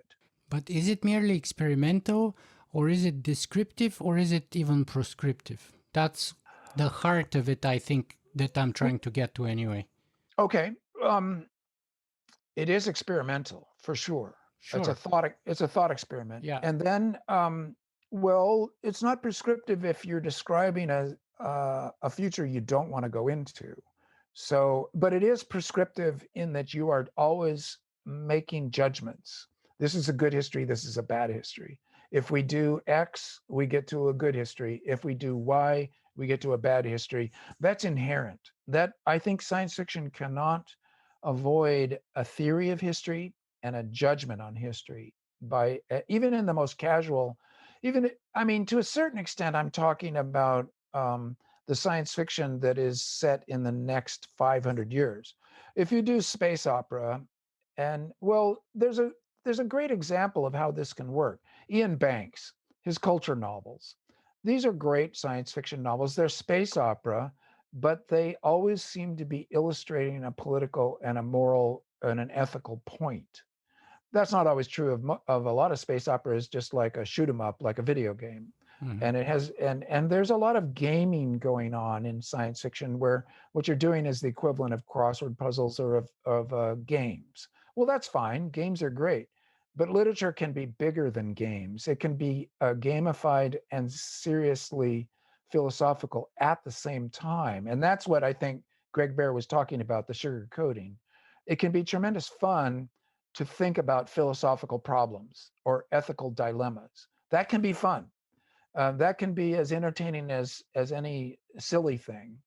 But is it merely experimental, or is it descriptive, or is it even prescriptive? That's the heart of it, I think, that I'm trying to get to anyway. Okay, um, it is experimental for sure. It's a Sure. thought. It's a thought experiment, Yeah. and then, well, it's not prescriptive if you're describing a future you don't want to go into. So, but it is prescriptive in that you are always making judgments. This is a good history. This is a bad history. If we do X, we get to a good history. If we do Y, we get to a bad history. That's inherent. That I think science fiction cannot avoid a theory of history and a judgment on history by even in the most casual, even I mean to a certain extent, I'm talking about the the science fiction that is set in the next 500 years. If you do space opera, and well, there's a great example of how this can work. Ian Banks, his culture novels. These are great science fiction novels. They're space opera, but they always seem to be illustrating a political and a moral and an ethical point. That's not always true of a lot of space operas, just like a shoot 'em up, like a video game. Mhm. And it has and there's a lot of gaming going on in science fiction where what you're doing is the equivalent of crossword puzzles or of games. Well, that's fine. Games are great, but literature can be bigger than games. It can be gamified and seriously philosophical at the same time, and that's what I think Greg Bear was talking about, the sugar coating. It can be tremendous fun to think about philosophical problems or ethical dilemmas. That can be fun. That can be as entertaining as any silly thing.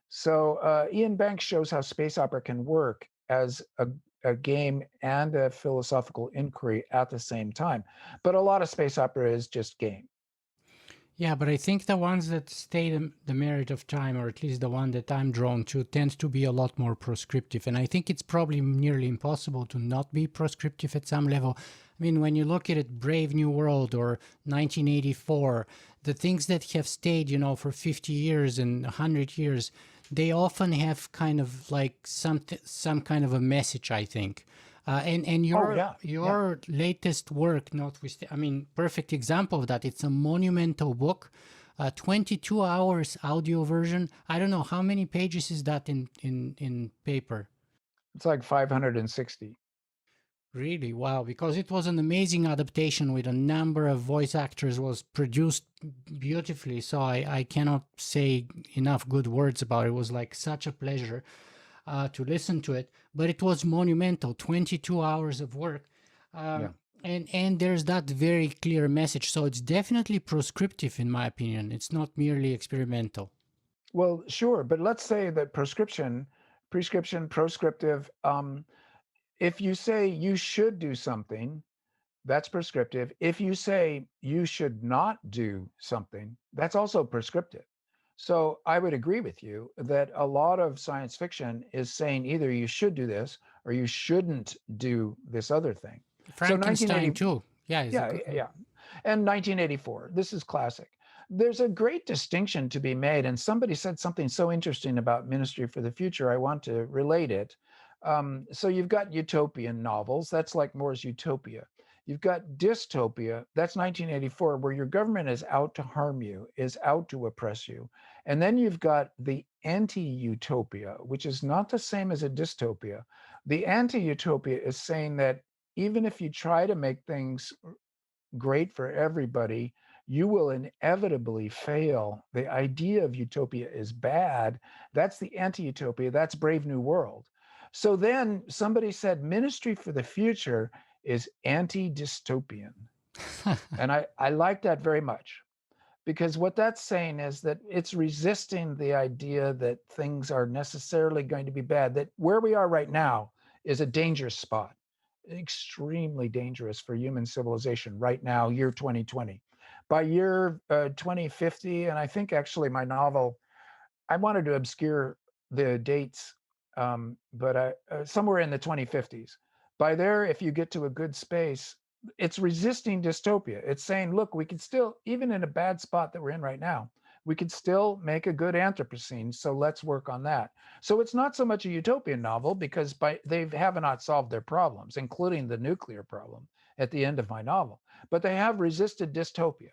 So Ian Banks shows how space opera can work as a game and a philosophical inquiry at the same time. But a lot of space opera is just game. Yeah, but I think the ones that stay the merit of time, or at least the one that I'm drawn to, tends to be a lot more prescriptive. And I think it's probably nearly impossible to not be prescriptive at some level. I mean, when you look at it, Brave New World or 1984, the things that have stayed, for 50 years and 100 years, they often have kind of like some kind of a message, I think. And Oh your yeah, yeah. your latest work, notwithstanding, I mean, perfect example of that. It's a monumental book, 22 hours audio version. I don't know how many pages is that in paper. It's like 560. Really, wow! Because it was an amazing adaptation with a number of voice actors. Was produced beautifully. So I cannot say enough good words about it. It was like such a pleasure to listen to it, but it was monumental. 22 hours of work, Yeah. um, and there's that very clear message. So it's definitely prescriptive, in my opinion. It's not merely experimental. Well, sure, but let's say that prescription, proscriptive. If you say you should do something, that's prescriptive. If you say you should not do something, that's also prescriptive. So I would agree with you that a lot of science fiction is saying either you should do this or you shouldn't do this other thing. So Frankenstein 1980, too. Yeah, is a yeah, good. yeah. And 1984, this is classic. There's a great distinction to be made. And somebody said something so interesting about Ministry for the Future. I want to relate it. So you've got utopian novels. That's like Moore's Utopia. You've got dystopia. That's 1984, where your government is out to harm you, is out to oppress you. And then you've got the anti utopia, which is not the same as a dystopia. The anti utopia is saying that even if you try to make things great for everybody, you will inevitably fail. The idea of utopia is bad. That's the anti utopia. That's Brave New World. So then somebody said Ministry for the Future is anti dystopian. And I like that very much because what that's saying is that it's resisting the idea that things are necessarily going to be bad, that where we are right now is a dangerous spot, extremely dangerous for human civilization right now, year 2020. By year 2050, and I think actually my novel, I wanted to obscure the dates, but somewhere in the 2050s. By there, if you get to a good space, it's resisting dystopia. It's saying, look, we can still, even in a bad spot that we're in right now, we could still make a good Anthropocene. So let's work on that. So it's not so much a utopian novel because they have not solved their problems, including the nuclear problem at the end of my novel, but they have resisted dystopia.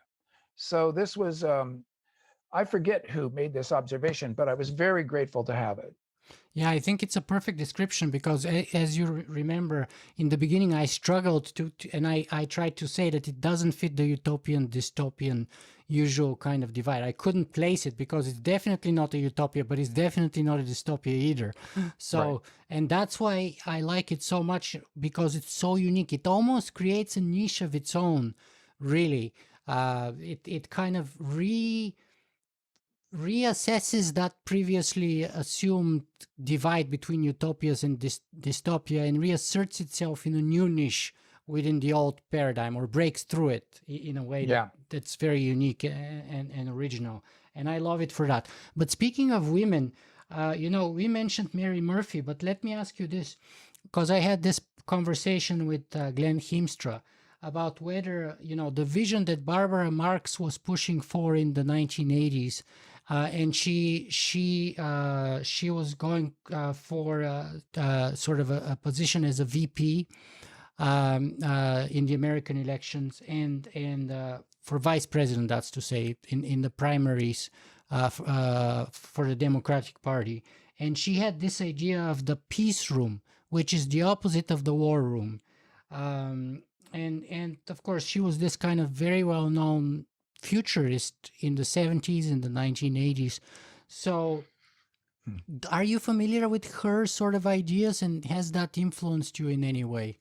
So this was I forget who made this observation, but I was very grateful to have it. Yeah, I think it's a perfect description because, as you remember, in the beginning, I struggled and I tried to say that it doesn't fit the utopian dystopian usual kind of divide. I couldn't place it because it's definitely not a utopia, but it's definitely not a dystopia either. Right. So, and that's why I like it so much because it's so unique. It almost creates a niche of its own, really. It kind of reassesses that previously assumed divide between utopias and dystopia and reasserts itself in a new niche within the old paradigm, or breaks through it in a way Yeah. that's very unique and original. And I love it for that. But speaking of women, we mentioned Mary Murphy, but let me ask you this, because I had this conversation with Glenn Himstra about whether the vision that Barbara Marx was pushing for in the 1980s, and she was going for sort of a position as a VP in the American elections, and for vice president, that's to say, in the primaries for the Democratic Party. And she had this idea of the peace room, which is the opposite of the war room. Um, and of course, she was this kind of very well known futurist in the 70s and the 1980s. So, Hmm. are you familiar with her sort of ideas, and has that influenced you in any way?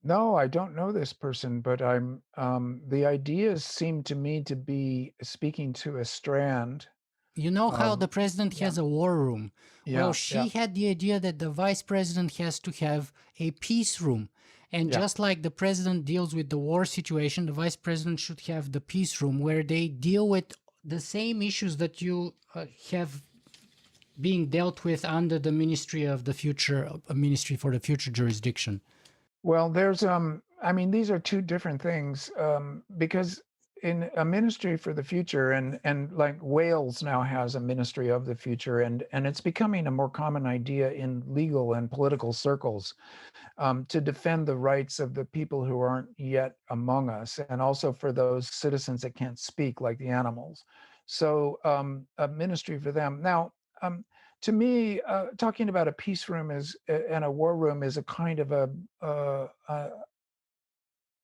No, I don't know this person, but the ideas seem to me to be speaking to a strand You know how of, the president yeah, has a war room? Well, yeah, yeah, she had the idea that the vice president has to have a peace room. And yeah. just like the president deals with the war situation, the vice president should have the peace room where they deal with the same issues that you have being dealt with under the Ministry of the Future, a Ministry for the Future jurisdiction. Well, I mean, these are two different things, because in a ministry for the future, and like Wales now has a ministry of the future, and it's becoming a more common idea in legal and political circles, to defend the rights of the people who aren't yet among us, and also for those citizens that can't speak, like the animals. So a ministry for them. Now, to me, talking about a peace room is and a war room is a kind of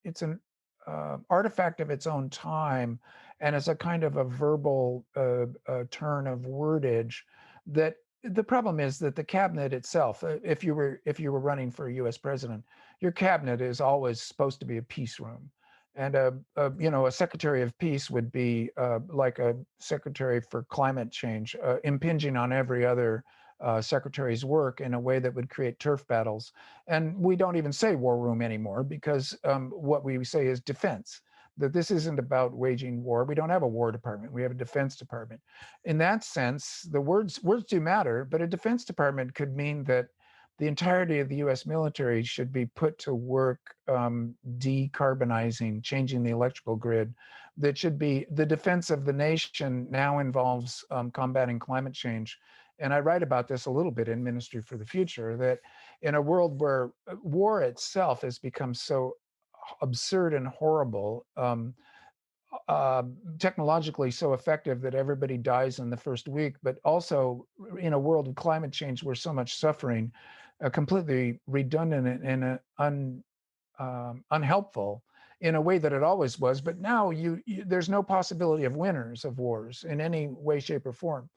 it's an artifact of its own time, and it's a kind of a verbal turn of wordage. That the problem is that the cabinet itself, if you were running for a U.S. president, your cabinet is always supposed to be a peace room, and a secretary of peace would be like a secretary for climate change, impinging on every other secretary's work in a way that would create turf battles. And we don't even say war room anymore, because what we say is defense. That this isn't about waging war. We don't have a war department. We have a defense department. In that sense, the words do matter, but a defense department could mean that the entirety of the U.S. military should be put to work decarbonizing, changing the electrical grid. That should be the defense of the nation now involves combating climate change. And I write about this a little bit in Ministry for the Future, that in a world where war itself has become so absurd and horrible, technologically so effective that everybody dies in the first week, but also in a world of climate change where so much suffering, completely redundant and unhelpful in a way that it always was. But now there's no possibility of winners of wars in any way, shape, or form.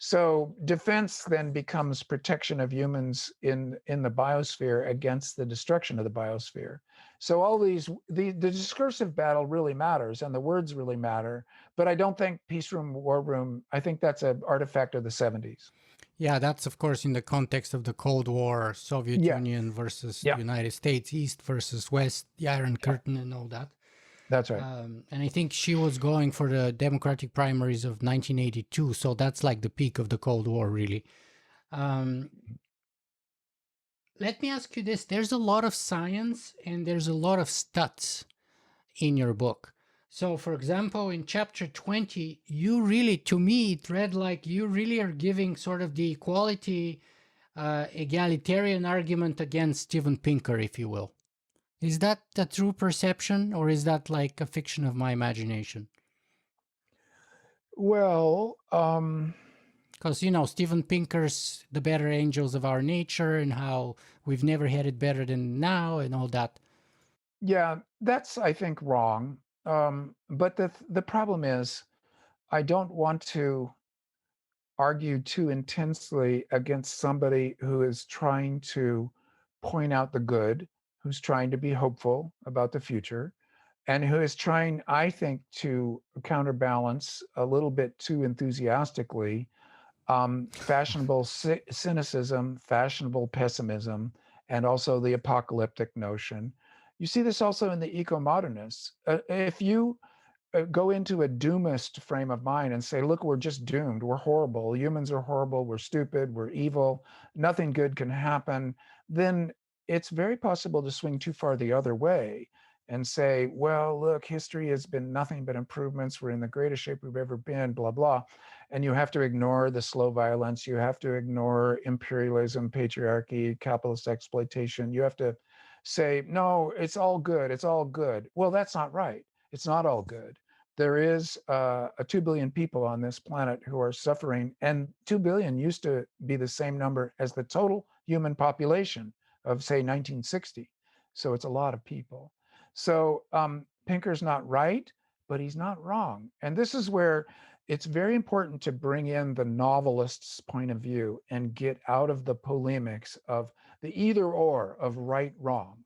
So defense then becomes protection of humans in the biosphere against the destruction of the biosphere. So all the discursive battle really matters, and the words really matter. But I don't think peace room, war room, I think that's an artifact of the 70s. Yeah, that's of course in the context of the Cold War, Soviet Yeah, Union versus yeah, United States, East versus West, the Iron yeah, Curtain, and all that. that's right. And I think she was going for the Democratic primaries of 1982, so that's like the peak of the Cold War, really. Um, Let me ask you this: there's a lot of science and there's a lot of stats in your book. So, for example, in chapter 20, you really, to me, it read like you really are giving sort of the equality, egalitarian argument against Steven Pinker, if you will. Is that the true perception, or is that like a fiction of my imagination? Well, Because, Steven Pinker's The Better Angels of Our Nature, and how we've never had it better than now, and all that. yeah, that's, I think, wrong. But the problem is, I don't want to argue too intensely against somebody who is trying to point out the good, who's trying to be hopeful about the future, and who is trying, I think, to counterbalance a little bit too enthusiastically fashionable cynicism, fashionable pessimism, and also the apocalyptic notion. You see this also in the eco-modernists. If you go into a doomist frame of mind and say, look, we're just doomed. We're horrible. Humans are horrible. We're stupid. We're evil. Nothing good can happen. Then it's very possible to swing too far the other way and say, well, look, history has been nothing but improvements. We're in the greatest shape we've ever been, blah, blah. And you have to ignore the slow violence. You have to ignore imperialism, patriarchy, capitalist exploitation. You have to say, no, it's all good. It's all good. Well, that's not right. It's not all good. There is 2 billion people on this planet who are suffering, and 2 billion used to be the same number as the total human population of, say, 1960. So it's a lot of people. So Pinker's not right, but he's not wrong. And this is where it's very important to bring in the novelist's point of view and get out of the polemics of the either or of right, wrong,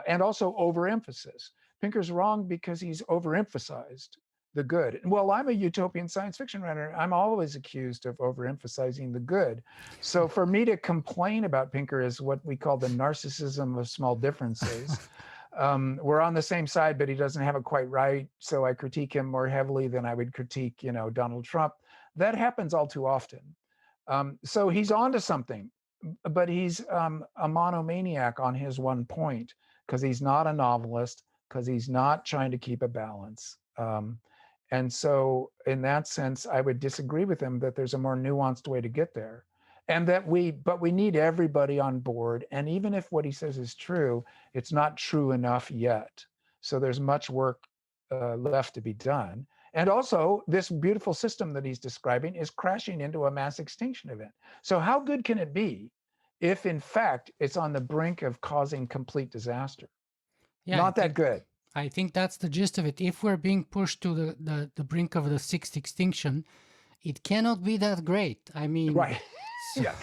and also overemphasis. Pinker's wrong because he's overemphasized the good. Well, I'm a utopian science fiction writer. I'm always accused of overemphasizing the good. So for me to complain about Pinker is what we call the narcissism of small differences. We're on the same side, but he doesn't have it quite right. So I critique him more heavily than I would critique, Donald Trump. That happens all too often. So he's onto something, but he's a monomaniac on his one point because he's not a novelist, because he's not trying to keep a balance. And so in that sense, I would disagree with him that there's a more nuanced way to get there. And but we need everybody on board. And even if what he says is true, it's not true enough yet. So there's much work left to be done. And also, this beautiful system that he's describing is crashing into a mass extinction event. So how good can it be if, in fact, it's on the brink of causing complete disaster? Yeah, Not that good. I think that's the gist of it. If we're being pushed to the brink of the sixth extinction, it cannot be that great. I mean, Right. Yeah.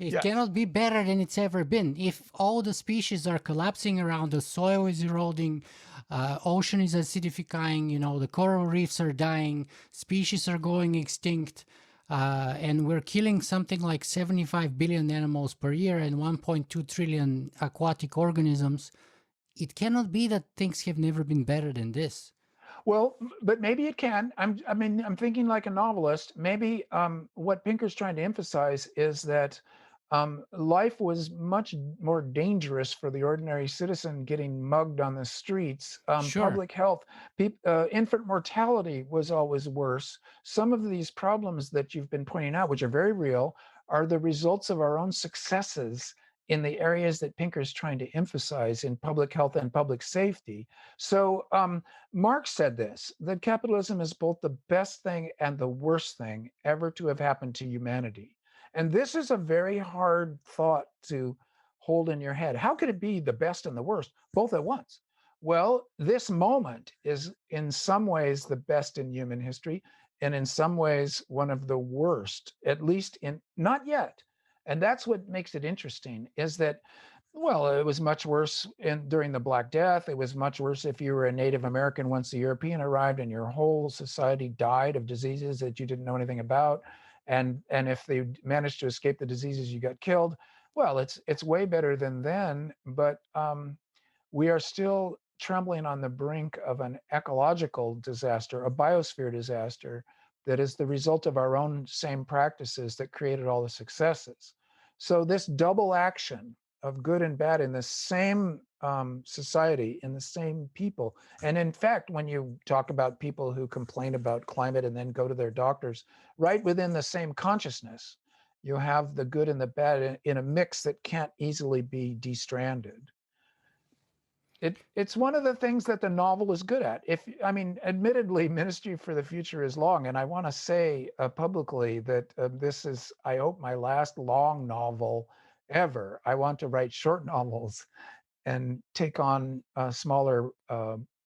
it cannot be better than it's ever been. If all the species are collapsing around, the soil is eroding, ocean is acidifying, the coral reefs are dying, species are going extinct, and we're killing something like 75 billion animals per year and 1.2 trillion aquatic organisms. It cannot be that things have never been better than this. Well, but maybe it can. I'm thinking like a novelist. Maybe what Pinker's trying to emphasize is that life was much more dangerous for the ordinary citizen getting mugged on the streets. Sure. Public health, infant mortality was always worse. Some of these problems that you've been pointing out, which are very real, are the results of our own successes in the areas that Pinker's trying to emphasize in public health and public safety. So Marx said this, that capitalism is both the best thing and the worst thing ever to have happened to humanity. And this is a very hard thought to hold in your head. How could it be the best and the worst, both at once? Well, this moment is in some ways the best in human history, and in some ways one of the worst, at least not yet. And that's what makes it interesting, is that, well, it was much worse during the Black Death. It was much worse if you were a Native American once the European arrived and your whole society died of diseases that you didn't know anything about. And if they managed to escape the diseases, you got killed. Well, it's way better than then, but we are still trembling on the brink of an ecological disaster, a biosphere disaster, that is the result of our own same practices that created all the successes. So this double action of good and bad in the same society, in the same people. And in fact, when you talk about people who complain about climate and then go to their doctors, right within the same consciousness, you have the good and the bad in a mix that can't easily be destranded. It's one of the things that the novel is good at. Admittedly, Ministry for the Future is long, and I want to say publicly that this is, I hope, my last long novel ever. I want to write short novels and take on smaller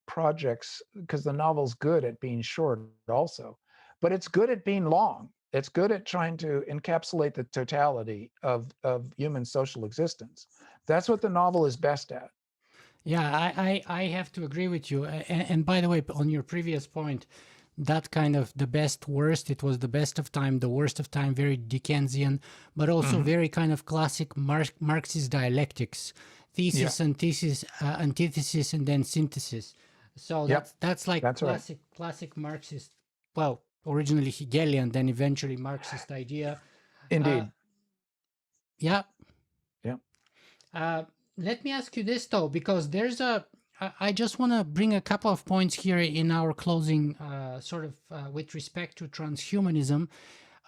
projects, because the novel's good at being short also, but it's good at being long. It's good at trying to encapsulate the totality of human social existence. That's what the novel is best at. Yeah, I have to agree with you. And by the way, on your previous point, that kind of the best worst, it was the best of time, the worst of time, very Dickensian, but also very kind of classic Marxist dialectics, Yeah. thesis, antithesis, antithesis, and then synthesis. So Yep. that's like That's right. classic Marxist. Well, originally Hegelian, then eventually Marxist idea. Uh, Indeed. yeah. Yep. Uh, Let me ask you this though, because there's a. I just want to bring a couple of points here in our closing, sort of with respect to transhumanism,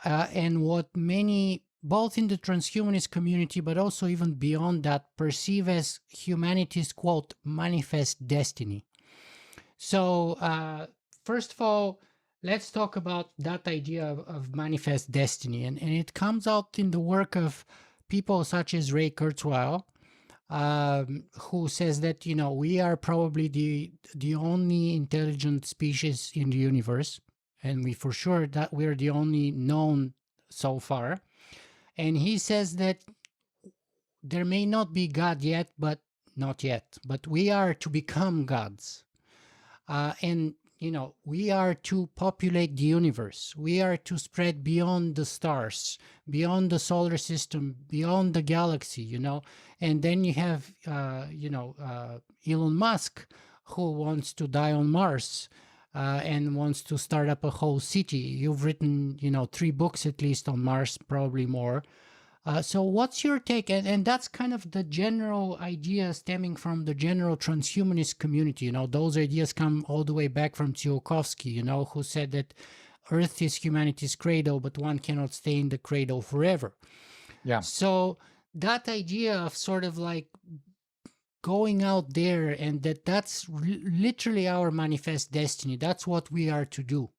and what many, both in the transhumanist community, but also even beyond that, perceive as humanity's quote manifest destiny. So, first of all, let's talk about that idea of manifest destiny, and it comes out in the work of people such as Ray Kurzweil, who says that we are probably the only intelligent species in the universe, and we for sure that we're the only known so far. And he says that there may not be God yet, but not yet, but we are to become gods. And we are to populate the universe. We are to spread beyond the stars, beyond the solar system, beyond the galaxy. And then you have Elon Musk, who wants to die on Mars, and wants to start up a whole city. You've written 3 books at least on Mars, probably more. So what's your take? And that's kind of the general idea stemming from the general transhumanist community. Those ideas come all the way back from Tsiolkovsky, who said that Earth is humanity's cradle, but one cannot stay in the cradle forever. Yeah. So that idea of sort of like going out there, and that's literally our manifest destiny. That's what we are to do.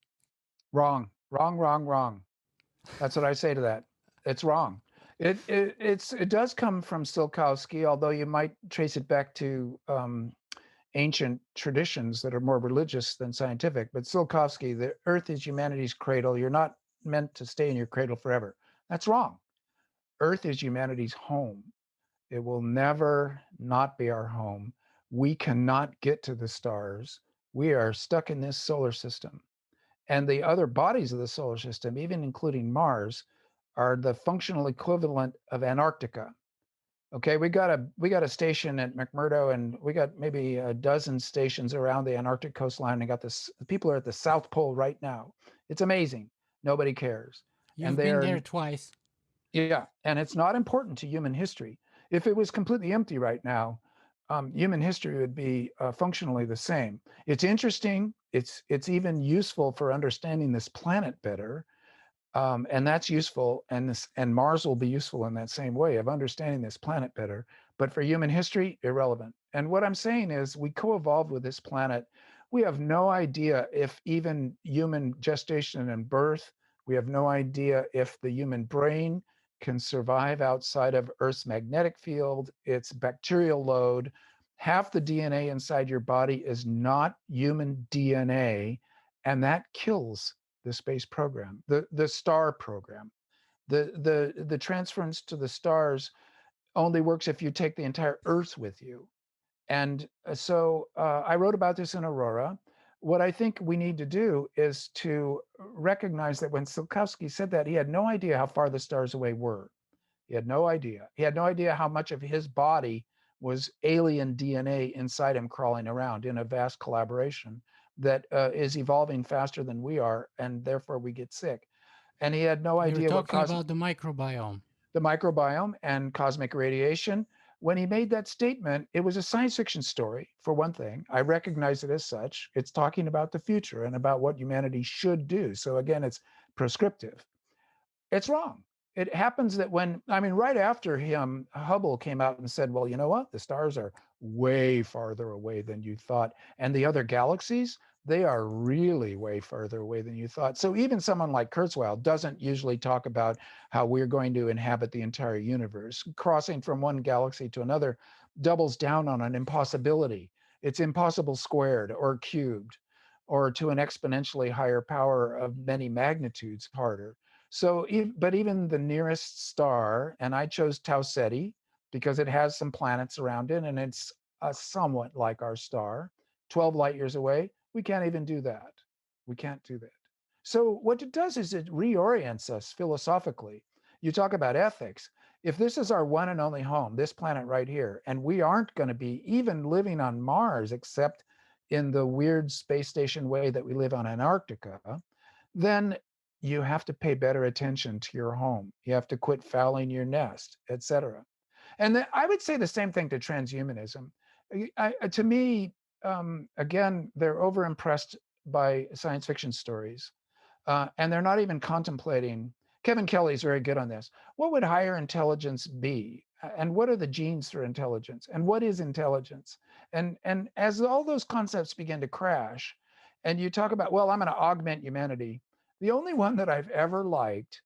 Wrong. Wrong. Wrong. Wrong. That's what I say to that. It's wrong. It does come from Tsiolkovsky, although you might trace it back to ancient traditions that are more religious than scientific. But Tsiolkovsky, the Earth is humanity's cradle. You're not meant to stay in your cradle forever. That's wrong. Earth is humanity's home. It will never not be our home. We cannot get to the stars. We are stuck in this solar system. And the other bodies of the solar system, even including Mars, are the functional equivalent of Antarctica. Okay, we got a station at McMurdo, and we got maybe a dozen stations around the Antarctic coastline. And got this. People are at the South Pole right now. It's amazing. Nobody cares, and You've they been are there twice. yeah, and it's not important to human history. If it was completely empty right now, human history would be functionally the same. It's interesting. It's even useful for understanding this planet better, and that's useful. And Mars will be useful in that same way of understanding this planet better. But for human history, irrelevant. And what I'm saying is, we co-evolved with this planet. We have no idea if even human gestation and birth. We have no idea if the human brain can survive outside of Earth's magnetic field, its bacterial load. Half the DNA inside your body is not human DNA, and that kills the space program, the star program. The transference to the stars only works if you take the entire Earth with you. And so I wrote about this in Aurora. What I think we need to do is to recognize that when Tsiolkovsky said that, he had no idea how far the stars away were. He had no idea. He had no idea how much of his body was alien DNA inside him crawling around in a vast collaboration that is evolving faster than we are, and therefore we get sick. And he had no You're idea what talking caused about the microbiome. the microbiome and cosmic radiation. When he made that statement, it was a science fiction story, for one thing. I recognize it as such. It's talking about the future and about what humanity should do. So again, it's prescriptive. It's wrong. It happens that right after him, Hubble came out and said, well, you know what? The stars are way farther away than you thought. And the other galaxies, they are really way farther away than you thought. So even someone like Kurzweil doesn't usually talk about how we're going to inhabit the entire universe. Crossing from one galaxy to another doubles down on an impossibility. It's impossible squared or cubed, or to an exponentially higher power of many magnitudes harder. So, but even the nearest star, and I chose Tau Ceti because it has some planets around it and it's somewhat like our star, 12 light years away, we can't even do that. We can't do that. So what it does is it reorients us philosophically. You talk about ethics. If this is our one and only home, this planet right here, and we aren't going to be even living on Mars except in the weird space station way that we live on Antarctica, then you have to pay better attention to your home. You have to quit fouling your nest, etc. And then I would say the same thing to transhumanism. To me, again, they're overimpressed by science fiction stories, and they're not even contemplating. Kevin Kelly's very good on this. What would higher intelligence be? And what are the genes for intelligence? And what is intelligence? And as all those concepts begin to crash, and you talk about, well, I'm going to augment humanity. The only one that I've ever liked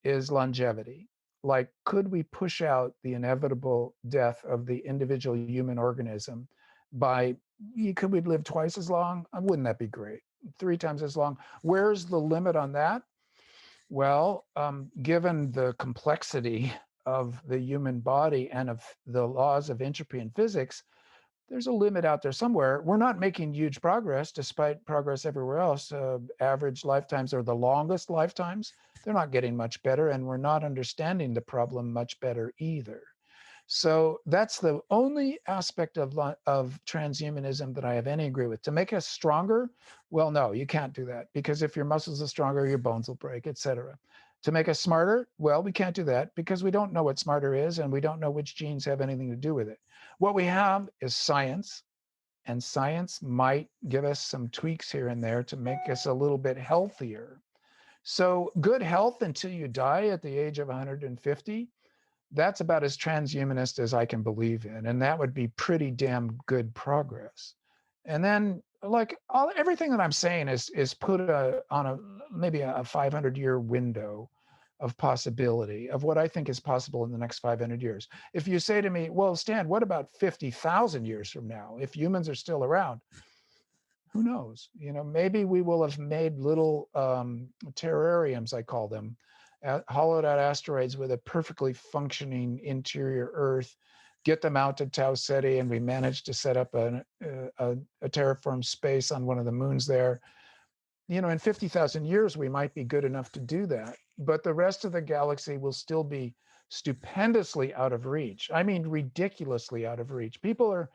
is longevity. Like, could we push out the inevitable death of the individual human organism by, could we live twice as long? Wouldn't that be great? 3 times as long. Where's the limit on that? Well, given the complexity of the human body and of the laws of entropy and physics, there's a limit out there somewhere. We're not making huge progress despite progress everywhere else. Average lifetimes are the longest lifetimes. They're not getting much better, and we're not understanding the problem much better either. So that's the only aspect of transhumanism that I have any agree with. To make us stronger, well, no, you can't do that, because if your muscles are stronger, your bones will break, etc. To make us smarter, well, we can't do that because we don't know what smarter is, and we don't know which genes have anything to do with it. What we have is science, and science might give us some tweaks here and there to make us a little bit healthier. So good health until you die at the age of 150, that's about as transhumanist as I can believe in. And that would be pretty damn good progress. And then, like, everything that I'm saying is put on a maybe a 500-year window of possibility of what I think is possible in the next 500 years. If you say to me, well, Stan, what about 50,000 years from now? If humans are still around, who knows? Maybe we will have made little terrariums, I call them, hollowed out asteroids with a perfectly functioning interior Earth, get them out to Tau Ceti, and we managed to set up a terraformed space on one of the moons there. In 50,000 years, we might be good enough to do that, but the rest of the galaxy will still be stupendously out of reach. I mean, ridiculously out of reach. People are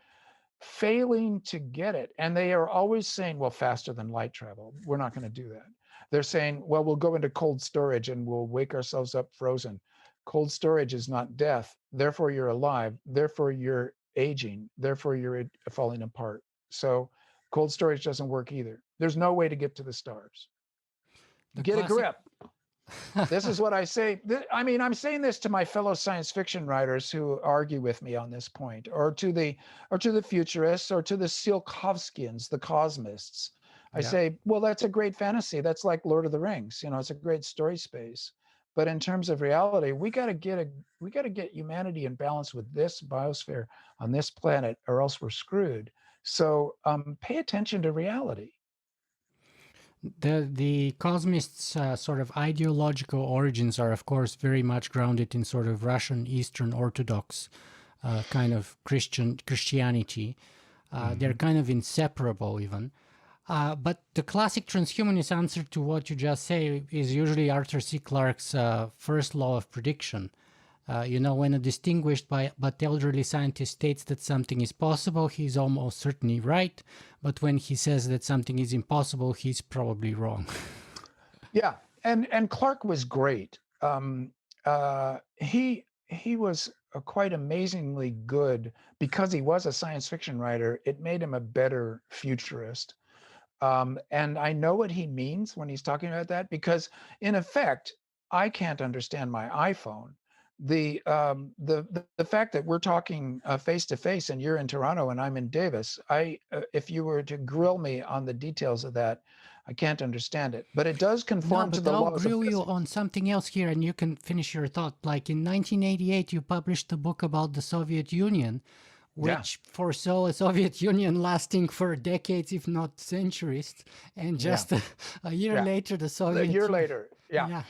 failing to get it. And they are always saying, well, faster than light travel. We're not going to do that. They're saying, well, we'll go into cold storage and we'll wake ourselves up frozen. Cold storage is not death. Therefore, you're alive. Therefore, you're aging. Therefore, you're falling apart. So cold storage doesn't work either. There's no way to get to the stars. The Get a classic. grip. This is what I say. I mean, I'm saying this to my fellow science fiction writers who argue with me on this point, or to the futurists, or to the Tsiolkovskians, the cosmists. I Yeah. say, well, that's a great fantasy. That's like Lord of the Rings. It's a great story space. But in terms of reality, we got to get humanity in balance with this biosphere on this planet, or else we're screwed. So pay attention to reality. The cosmists' sort of ideological origins are, of course, very much grounded in sort of Russian Eastern Orthodox kind of Christianity. They're kind of inseparable, even. But the classic transhumanist answer to what you just say is usually Arthur C. Clarke's first law of prediction. When a distinguished but elderly scientist states that something is possible, he's almost certainly right. But when he says that something is impossible, he's probably wrong. Yeah, and Clark was great. He was quite amazingly good because he was a science fiction writer. It made him a better futurist. And I know what he means when he's talking about that, because in effect, I can't understand my iPhone. The fact that we're talking face to face and you're in Toronto and I'm in Davis, if you were to grill me on the details of that, I can't understand it. But it does No, conform to but the I'll laws of grill you physics. on something else here and you can finish your thought. Like in 1988, you published a book about the Soviet Union, Yeah, which foresaw a Soviet Union lasting for decades, if not centuries. And yeah, just a year yeah. later, the A Soviet year Union. later, yeah. Yeah.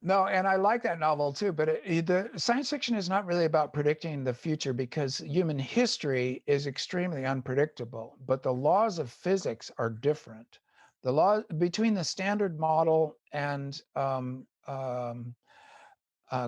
No, and I like that novel too, but the science fiction is not really about predicting the future, because human history is extremely unpredictable, but the laws of physics are different. The law between the standard model and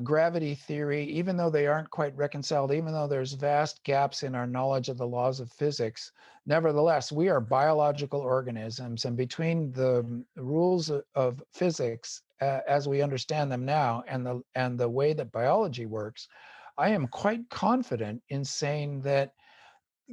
gravity theory, even though they aren't quite reconciled, even though there's vast gaps in our knowledge of the laws of physics, nevertheless, we are biological organisms. And between the rules of physics as we understand them now and the way that biology works, I am quite confident in saying that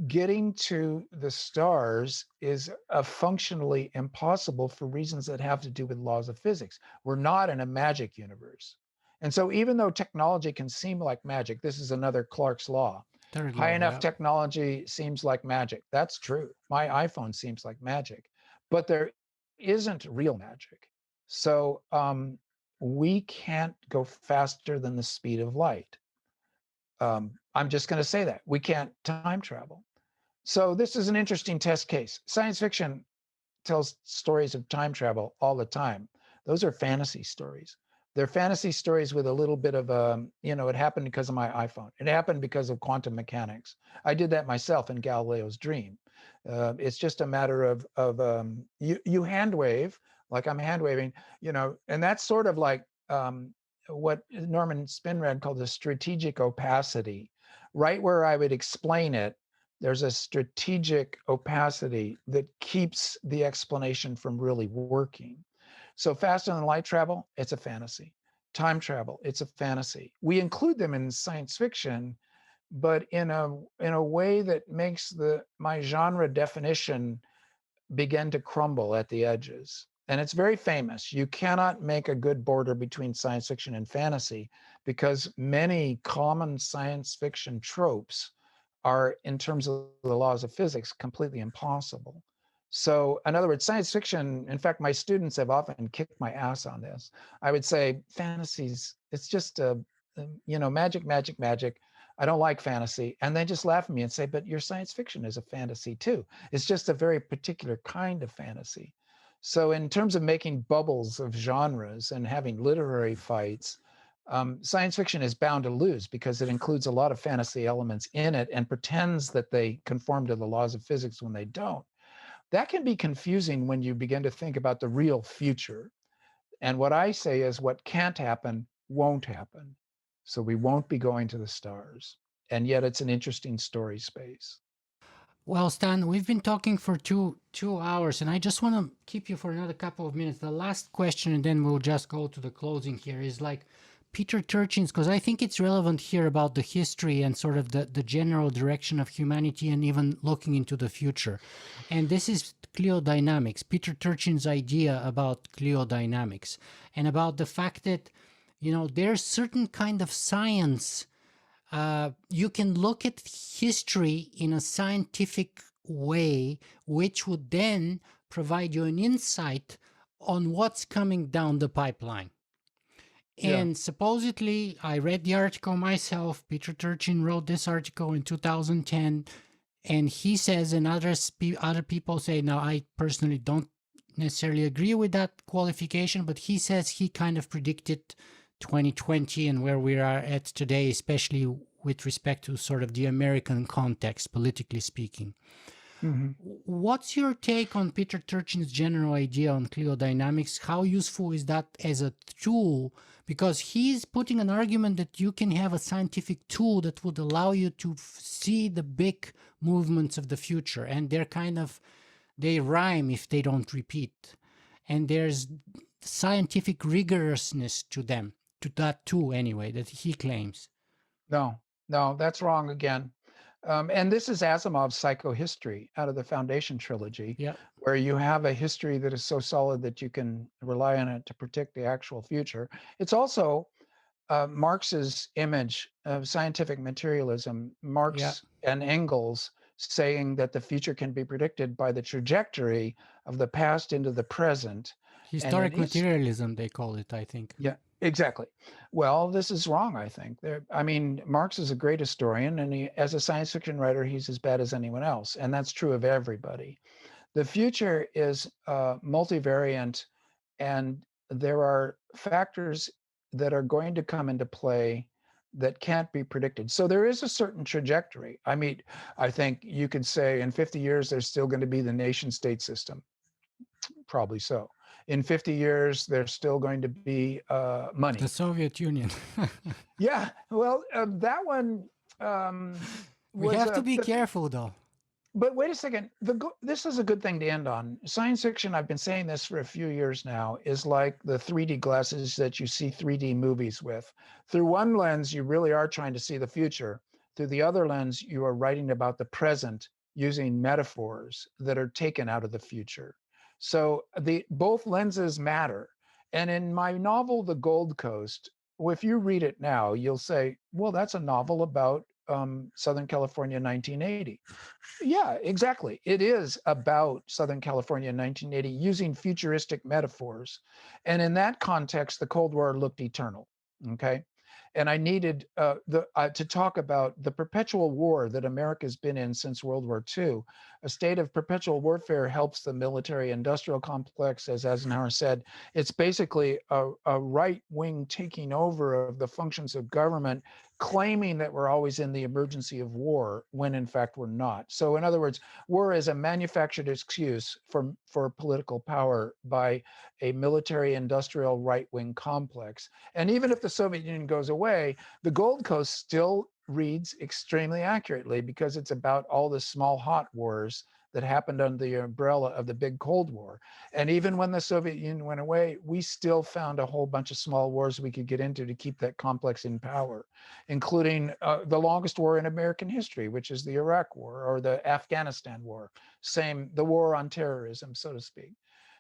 getting to the stars is functionally impossible for reasons that have to do with laws of physics. We're not in a magic universe. And so, even though technology can seem like magic, this is another Clark's law. Third High law, enough yeah. technology seems like magic. That's true. My iPhone seems like magic, but there isn't real magic. So, we can't go faster than the speed of light. I'm just going to say that we can't time travel. So this is an interesting test case. Science fiction tells stories of time travel all the time. Those are fantasy stories. They're fantasy stories with a little bit of it happened because of my iPhone. It happened because of quantum mechanics. I did that myself in Galileo's dream. It's just a matter of you hand wave like I'm hand waving, and that's sort of like what Norman Spinrad called a strategic opacity. Right where I would explain it, there's a strategic opacity that keeps the explanation from really working. So faster than light travel, it's a fantasy. Time travel, it's a fantasy. We include them in science fiction, but in a way that makes the my genre definition begin to crumble at the edges. And it's very famous. You cannot make a good border between science fiction and fantasy because many common science fiction tropes are, in terms of the laws of physics, completely impossible. So, in other words, science fiction, in fact, my students have often kicked my ass on this. I would say fantasies, it's just magic, magic, magic. I don't like fantasy. And they just laugh at me and say, but your science fiction is a fantasy too. It's just a very particular kind of fantasy. So, in terms of making bubbles of genres and having literary fights, science fiction is bound to lose because it includes a lot of fantasy elements in it and pretends that they conform to the laws of physics when they don't. That can be confusing when you begin to think about the real future. And what I say is what can't happen won't happen. So we won't be going to the stars. And yet it's an interesting story space. Well, Stan, we've been talking for two hours, and I just want to keep you for another couple of minutes. The last question, and then we'll just go to the closing here, is like Peter Turchin's, because I think it's relevant here about the history and sort of the general direction of humanity and even looking into the future. And this is cliodynamics, Peter Turchin's idea about cliodynamics and about the fact that, there's certain kind of science. You can look at history in a scientific way, which would then provide you an insight on what's coming down the pipeline. Yeah. And supposedly, I read the article myself. Peter Turchin wrote this article in 2010, and he says, and other people say, now I personally don't necessarily agree with that qualification, but he says he kind of predicted 2020 and where we are at today, especially with respect to sort of the American context, politically speaking. Mhm. What's your take on Peter Turchin's general idea on cliodynamics? How useful is that as a tool? Because he's putting an argument that you can have a scientific tool that would allow you to see the big movements of the future, and they rhyme if they don't repeat. And there's scientific rigorousness to them, to that too, anyway, that he claims. No, no, that's wrong again. And this is Asimov's psychohistory out of the Foundation trilogy, Yeah. where you have a history that is so solid that you can rely on it to predict the actual future. It's also Marx's image of scientific materialism, Yeah. Marx and Engels saying that the future can be predicted by the trajectory of the past into the present. And in Historic his materialism, they call it, I think. Yeah, exactly. Well, this is wrong, I think. I mean, Marx is a great historian, and as a science fiction writer, he's as bad as anyone else. And that's true of everybody. The future is multivariant, and there are factors that are going to come into play that can't be predicted. So there is a certain trajectory. I mean, I think you could say in 50 years, there's still going to be the nation state system. Probably so. in 50 years, there's still going to be The money. Soviet Union. Yeah, well, that one We was have to a. be careful, though. But wait a second. This is a good thing to end on. Science fiction, I've been saying this for a few years now, is like the 3D glasses that you see 3D movies with. Through one lens, you really are trying to see the future. Through the other lens, you are writing about the present using metaphors that are taken out of the future. So the both lenses matter. And in my novel, The Gold Coast, if you read it now, you'll say, well, that's a novel about Southern California 1980. Yeah, exactly. It is about Southern California in 1980 using futuristic metaphors. And in that context, the Cold War looked eternal. Okay. And I needed to talk about the perpetual war that America's been in since World War II. A state of perpetual warfare helps the military industrial complex, as Eisenhower said. It's basically a right wing taking over of the functions of government, claiming that we're always in the emergency of war when in fact we're not. So, in other words, war is a manufactured excuse for political power by a military industrial right wing complex. And even if the Soviet Union goes away, the Gold Coast still reads extremely accurately because it's about all the small hot wars that happened under the umbrella of the big Cold War. And even when the Soviet Union went away, we still found a whole bunch of small wars we could get into to keep that complex in power, including the longest war in American history, which is the Iraq War or the Afghanistan War, same, the war on terrorism, so to speak.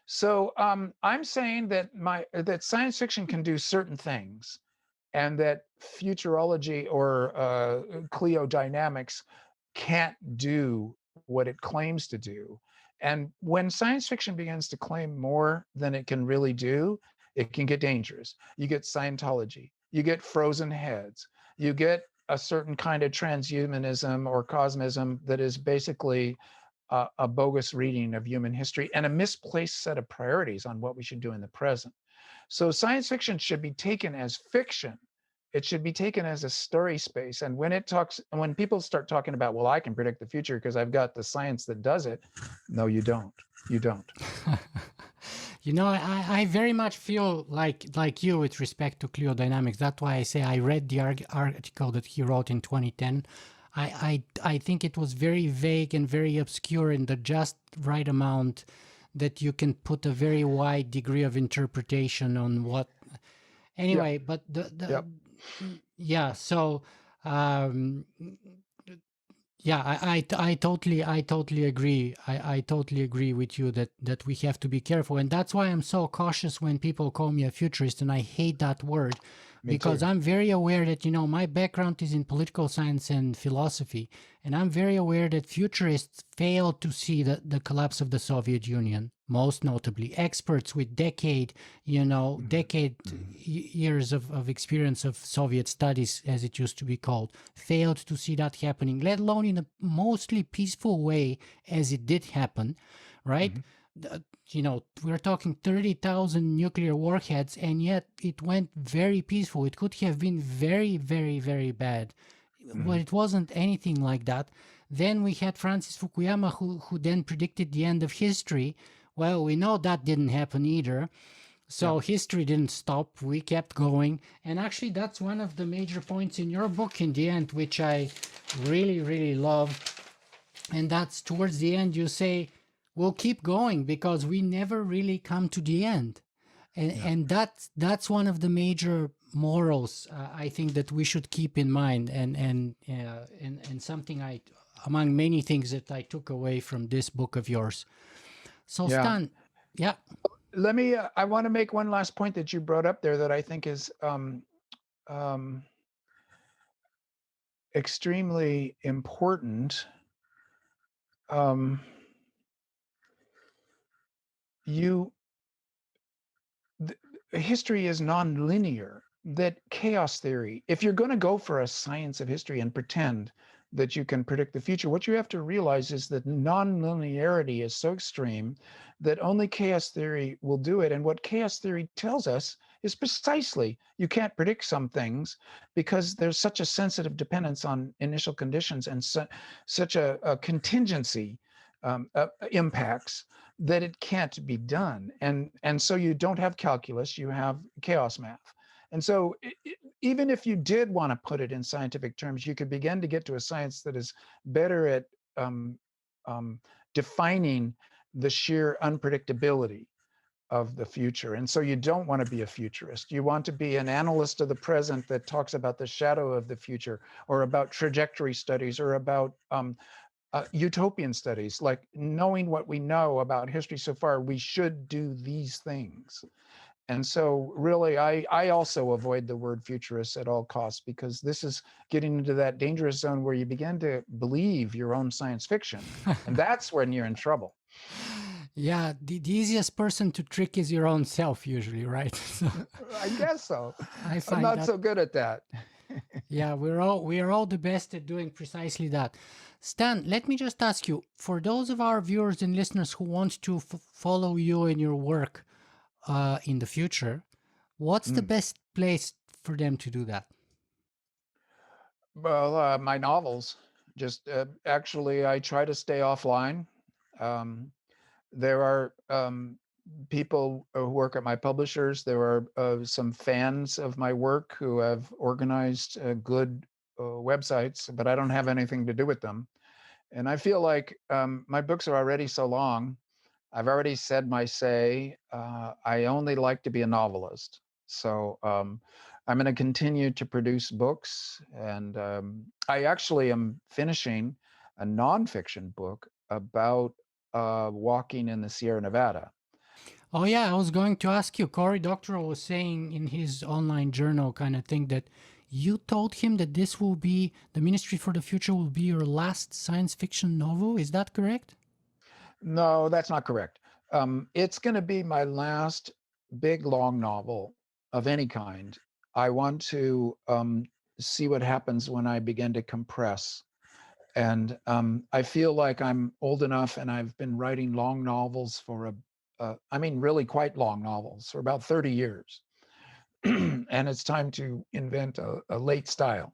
So I'm saying that that science fiction can do certain things, and that futurology or cliodynamics can't do what it claims to do. And when science fiction begins to claim more than it can really do, it can get dangerous. You get Scientology, you get frozen heads, you get a certain kind of transhumanism or cosmism that is basically a bogus reading of human history and a misplaced set of priorities on what we should do in the present. So science fiction should be taken as fiction. It should be taken as a story space. And when people start talking about, well, I can predict the future because I've got the science that does it. No, you don't. You don't. You know, I very much feel like you with respect to cliodynamics. That's why I say I read the article that he wrote in 2010. I think it was very vague and very obscure in the just right amount that you can put a very wide degree of interpretation on what. Yep. Anyway, but Yep. yeah, so um, yeah, I totally agree. I totally agree with you that we have to be careful, and that's why I'm so cautious when people call me a futurist, and I hate that word Me because too. I'm very aware that my background is in political science and philosophy, and I'm very aware that futurists failed to see the collapse of the Soviet Union. Most notably, experts with Mhm. years of experience of Soviet studies, as it used to be called, failed to see that happening, let alone in a mostly peaceful way as it did happen, right? Mhm. The- we're talking 30,000 nuclear warheads, and yet it went very peaceful. It could have been very, very, very bad, but Mhm. it wasn't anything like that. Then we had Francis Fukuyama, who then predicted the end of history. Well, we know that didn't happen either. So Yep. history didn't stop. We kept going. And actually, that's one of the major points in your book in the end, which I really, really love. And that's towards the end, you say, we'll keep going because we never really come to the end. And, Yeah. and that's one of the major morals I think that we should keep in mind, and something among many things that I took away from this book of yours. So Yeah. Stan, yeah, Let me. I want to make one last point that you brought up there that I think is um, extremely important. Um, you th- History is nonlinear. That chaos theory, if you're going to go for a science of history and pretend that you can predict the future, what you have to realize is that nonlinearity is so extreme that only chaos theory will do it. And what chaos theory tells us is precisely you can't predict some things because there's such a sensitive dependence on initial conditions and such a contingency impacts that it can't be done. And so you don't have calculus, you have chaos math. And so even if you did want to put it in scientific terms, you could begin to get to a science that is better at um, um, defining the sheer unpredictability of the future. And so you don't want to be a futurist. You want to be an analyst of the present that talks about the shadow of the future, or about trajectory studies, or about utopian studies, like knowing what we know about history so far, we should do these things. And so really, I also avoid the word futurist at all costs, because this is getting into that dangerous zone where you begin to believe your own science fiction. And that's when you're in trouble. Yeah, the easiest person to trick is your own self, usually, right? So I guess so. I I'm find not that, so good at that. yeah, we are all the best at doing precisely that. Stan, let me just ask you, for those of our viewers and listeners who want to follow you and your work in the future, what's the Mm. best place for them to do that? Well, my novels. Just actually, I try to stay offline. Um, there are people who work at my publishers. There are some fans of my work who have organized good websites, but I don't have anything to do with them. And I feel like my books are already so long. I've already said my say. I only like to be a novelist. So I'm going to continue to produce books. And I actually am finishing a nonfiction book about walking in the Sierra Nevada. Oh yeah, I was going to ask you. Cory Doctorow was saying in his online journal kind of thing that you told him that this will be the Ministry for the Future will be your last science fiction novel. Is that correct? No, that's not correct. It's going to be my last big, long novel of any kind. I want to see what happens when I begin to compress. And I feel like I'm old enough, and I've been writing long novels for I mean, really quite long novels for about 30 years. And it's time to invent a late style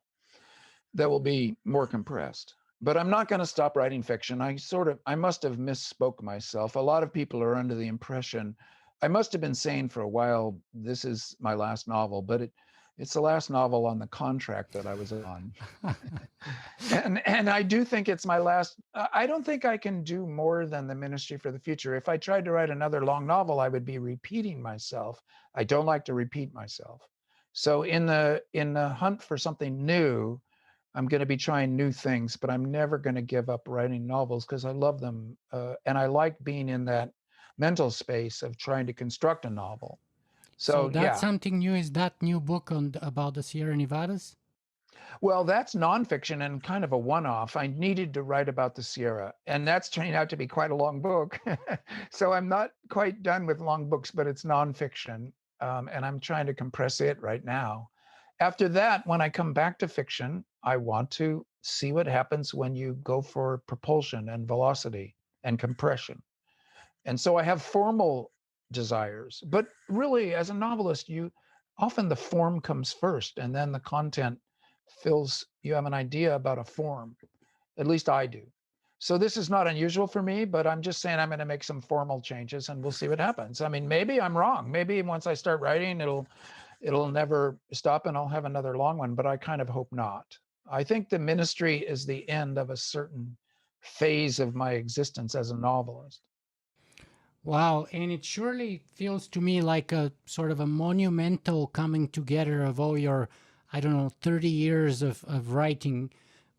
that will be more compressed. But I'm not going to stop writing fiction. I must have misspoke myself. A lot of people are under the impression, I must have been saying for a while, this is my last novel, but it's the last novel on the contract that I was on. And I do think it's my last. I don't think I can do more than the Ministry for the Future. If I tried to write another long novel, I would be repeating myself. I don't like to repeat myself. So in the hunt for something new, I'm going to be trying new things, but I'm never going to give up writing novels because I love them, and I like being in that mental space of trying to construct a novel. So So that's yeah. something new. Is that new book on about the Sierra Nevadas? Well, that's nonfiction and kind of a one-off. I needed to write about the Sierra, and that's turning out to be quite a long book. So I'm not quite done with long books, but it's nonfiction, and I'm trying to compress it right now. After that, when I come back to fiction, I want to see what happens when you go for propulsion and velocity and compression. And so I have formal desires, but really, as a novelist, you often the form comes first, and then the content fills. You have an idea about a form. At least I do. So this is not unusual for me, but I'm just saying I'm going to make some formal changes, and we'll see what happens. I mean, maybe I'm wrong. Maybe once I start writing, it'll never stop, and I'll have another long one. But I kind of hope not. I think the ministry is the end of a certain phase of my existence as a novelist. Wow, and it surely feels to me like a sort of a monumental coming together of all your, I don't know, 30 years of writing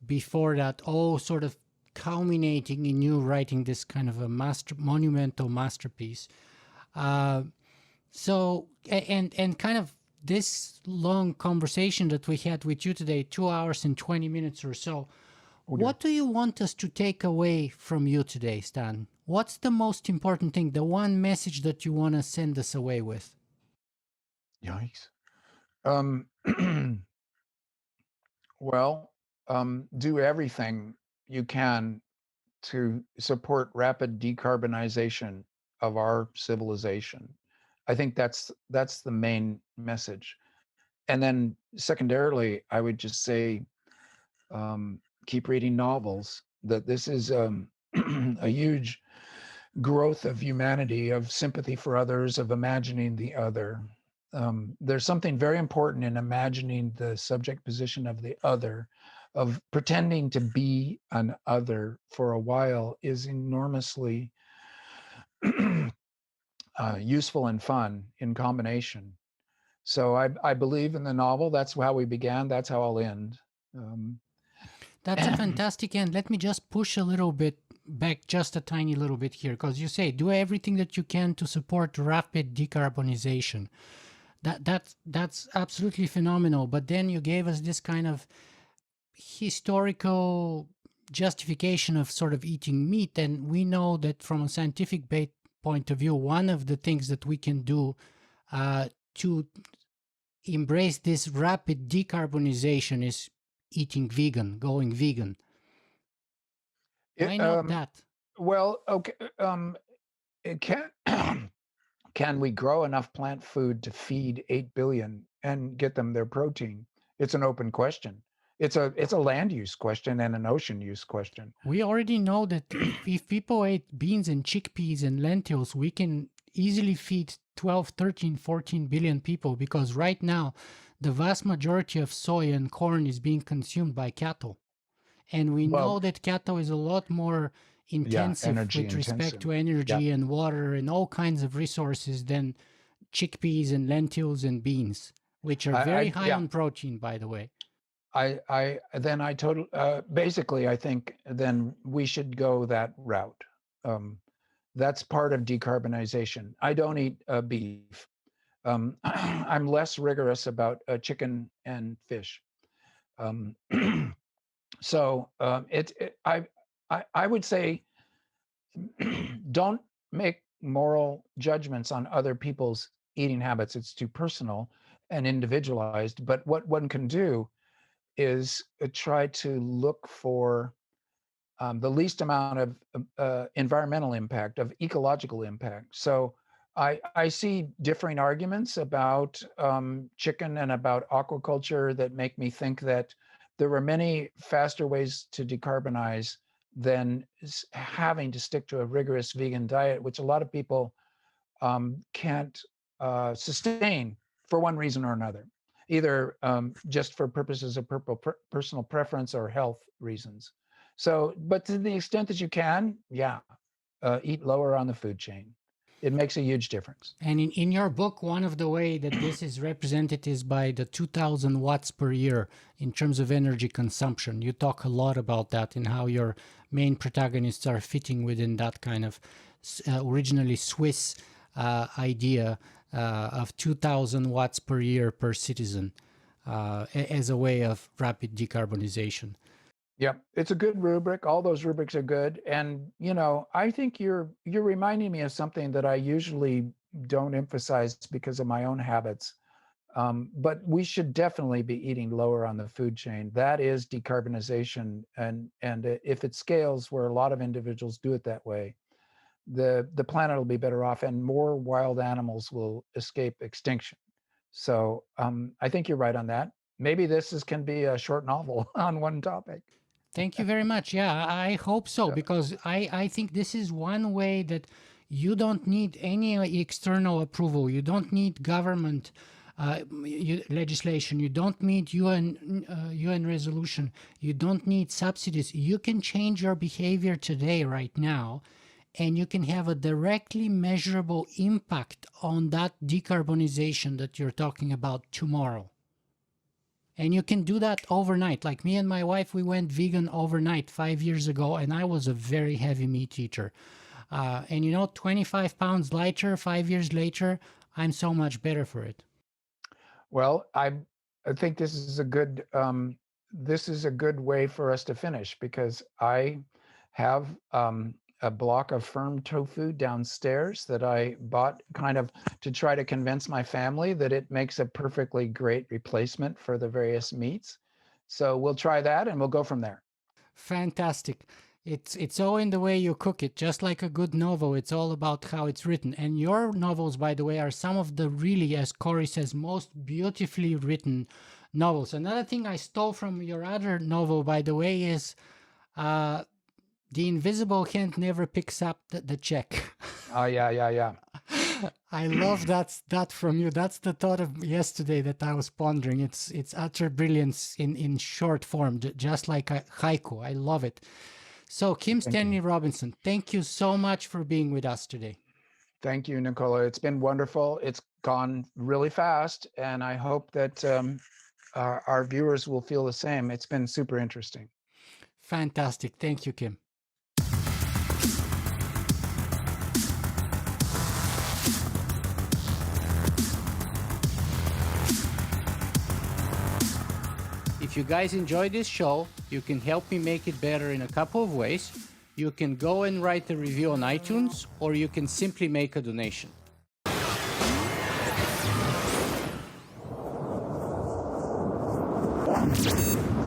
before that, all sort of culminating in you writing this kind of a monumental masterpiece. Uh, and kind of this long conversation that we had with you today, 2 hours and 20 minutes or so, Oh dear. what do you want us to take away from you today, Stan? What's the most important thing, the one message that you want to send us away with? Yikes. Um, well, do everything you can to support rapid decarbonization of our civilization. I think that's the main message. And then secondarily, I would just say keep reading novels. That this is a huge growth of humanity, of sympathy for others, of imagining the other. There's something very important in imagining the subject position of the other, of pretending to be an other for a while is enormously useful and fun in combination. So I believe in the novel. That's how we began. That's how I'll end. Um, That's a fantastic end. Let me just push a little bit back, just a tiny little bit here, because you say do everything that you can to support rapid decarbonization. That's absolutely phenomenal. But then you gave us this kind of historical justification of sort of eating meat, and we know that from a scientific point of view, one of the things that we can do to embrace this rapid decarbonization is eating vegan, going vegan. Why it, not that? well, okay. It can can we grow enough plant food to feed 8 billion and get them their protein? It's an open question. It's a land use question and an ocean use question. We already know that if people ate beans and chickpeas and lentils, we can easily feed 12, 13, 14 billion people, because right now the vast majority of soy and corn is being consumed by cattle. And we know Well, that cattle is a lot more yeah, intensive energy with respect intensive. to Yeah. energy and water and all kinds of resources than chickpeas and lentils and beans, which are very high Yeah, on protein, by the way. I total basically I think then we should go that route. Um, that's part of decarbonization. I don't eat beef. I'm less rigorous about chicken and fish. Um, I would say don't make moral judgments on other people's eating habits. It's too personal and individualized. But what one can do is try to look for the least amount of environmental impact, of ecological impact. So I see differing arguments about chicken and about aquaculture that make me think that there are many faster ways to decarbonize than having to stick to a rigorous vegan diet, which a lot of people can't sustain for one reason or another, either just for purposes of personal preference or health reasons. So, but to the extent that you can, yeah, eat lower on the food chain. It makes a huge difference. And in your book, one of the way that this is represented is by the 2000 watts per year in terms of energy consumption. You talk a lot about that and how your main protagonists are fitting within that kind of originally Swiss idea of 2000 watts per year per citizen as a way of rapid decarbonization. Yeah, it's a good rubric. All those rubrics are good. And I think you're reminding me of something that I usually don't emphasize because of my own habits. But we should definitely be eating lower on the food chain. That is decarbonization, and if it scales where a lot of individuals do it that way, the planet will be better off, and more wild animals will escape extinction. So I think you're right on that. Maybe can be a short novel on one topic. Thank you very much. Yeah, I hope so, because I think this is one way that you don't need any external approval. You don't need government legislation. You don't need UN resolution. You don't need subsidies. You can change your behavior today, right now, and you can have a directly measurable impact on that decarbonization that you're talking about tomorrow. And you can do that overnight. Like me and my wife, we went vegan overnight 5 years ago, and I was a very heavy meat eater. And 25 pounds lighter 5 years later, I'm so much better for it. Well, I think this is a good way for us to finish, because I have a block of firm tofu downstairs that I bought kind of to try to convince my family that it makes a perfectly great replacement for the various meats. So we'll try that and we'll go from there. Fantastic. It's all in the way you cook it, just like a good novel. It's all about how it's written. And your novels, by the way, are some of the really, as Corey says, most beautifully written novels. Another thing I stole from your other novel, by the way, is The invisible hand never picks up the check. Oh, yeah. I love that from you. That's the thought of yesterday that I was pondering. It's utter brilliance in short form, just like a haiku. I love it. So, Kim Stanley Robinson, thank you so much for being with us today. Thank you, Nicola. It's been wonderful. It's gone really fast, and I hope that our viewers will feel the same. It's been super interesting. Fantastic. Thank you, Kim. If you guys enjoy this show, you can help me make it better in a couple of ways. You can go and write a review on iTunes, or you can simply make a donation.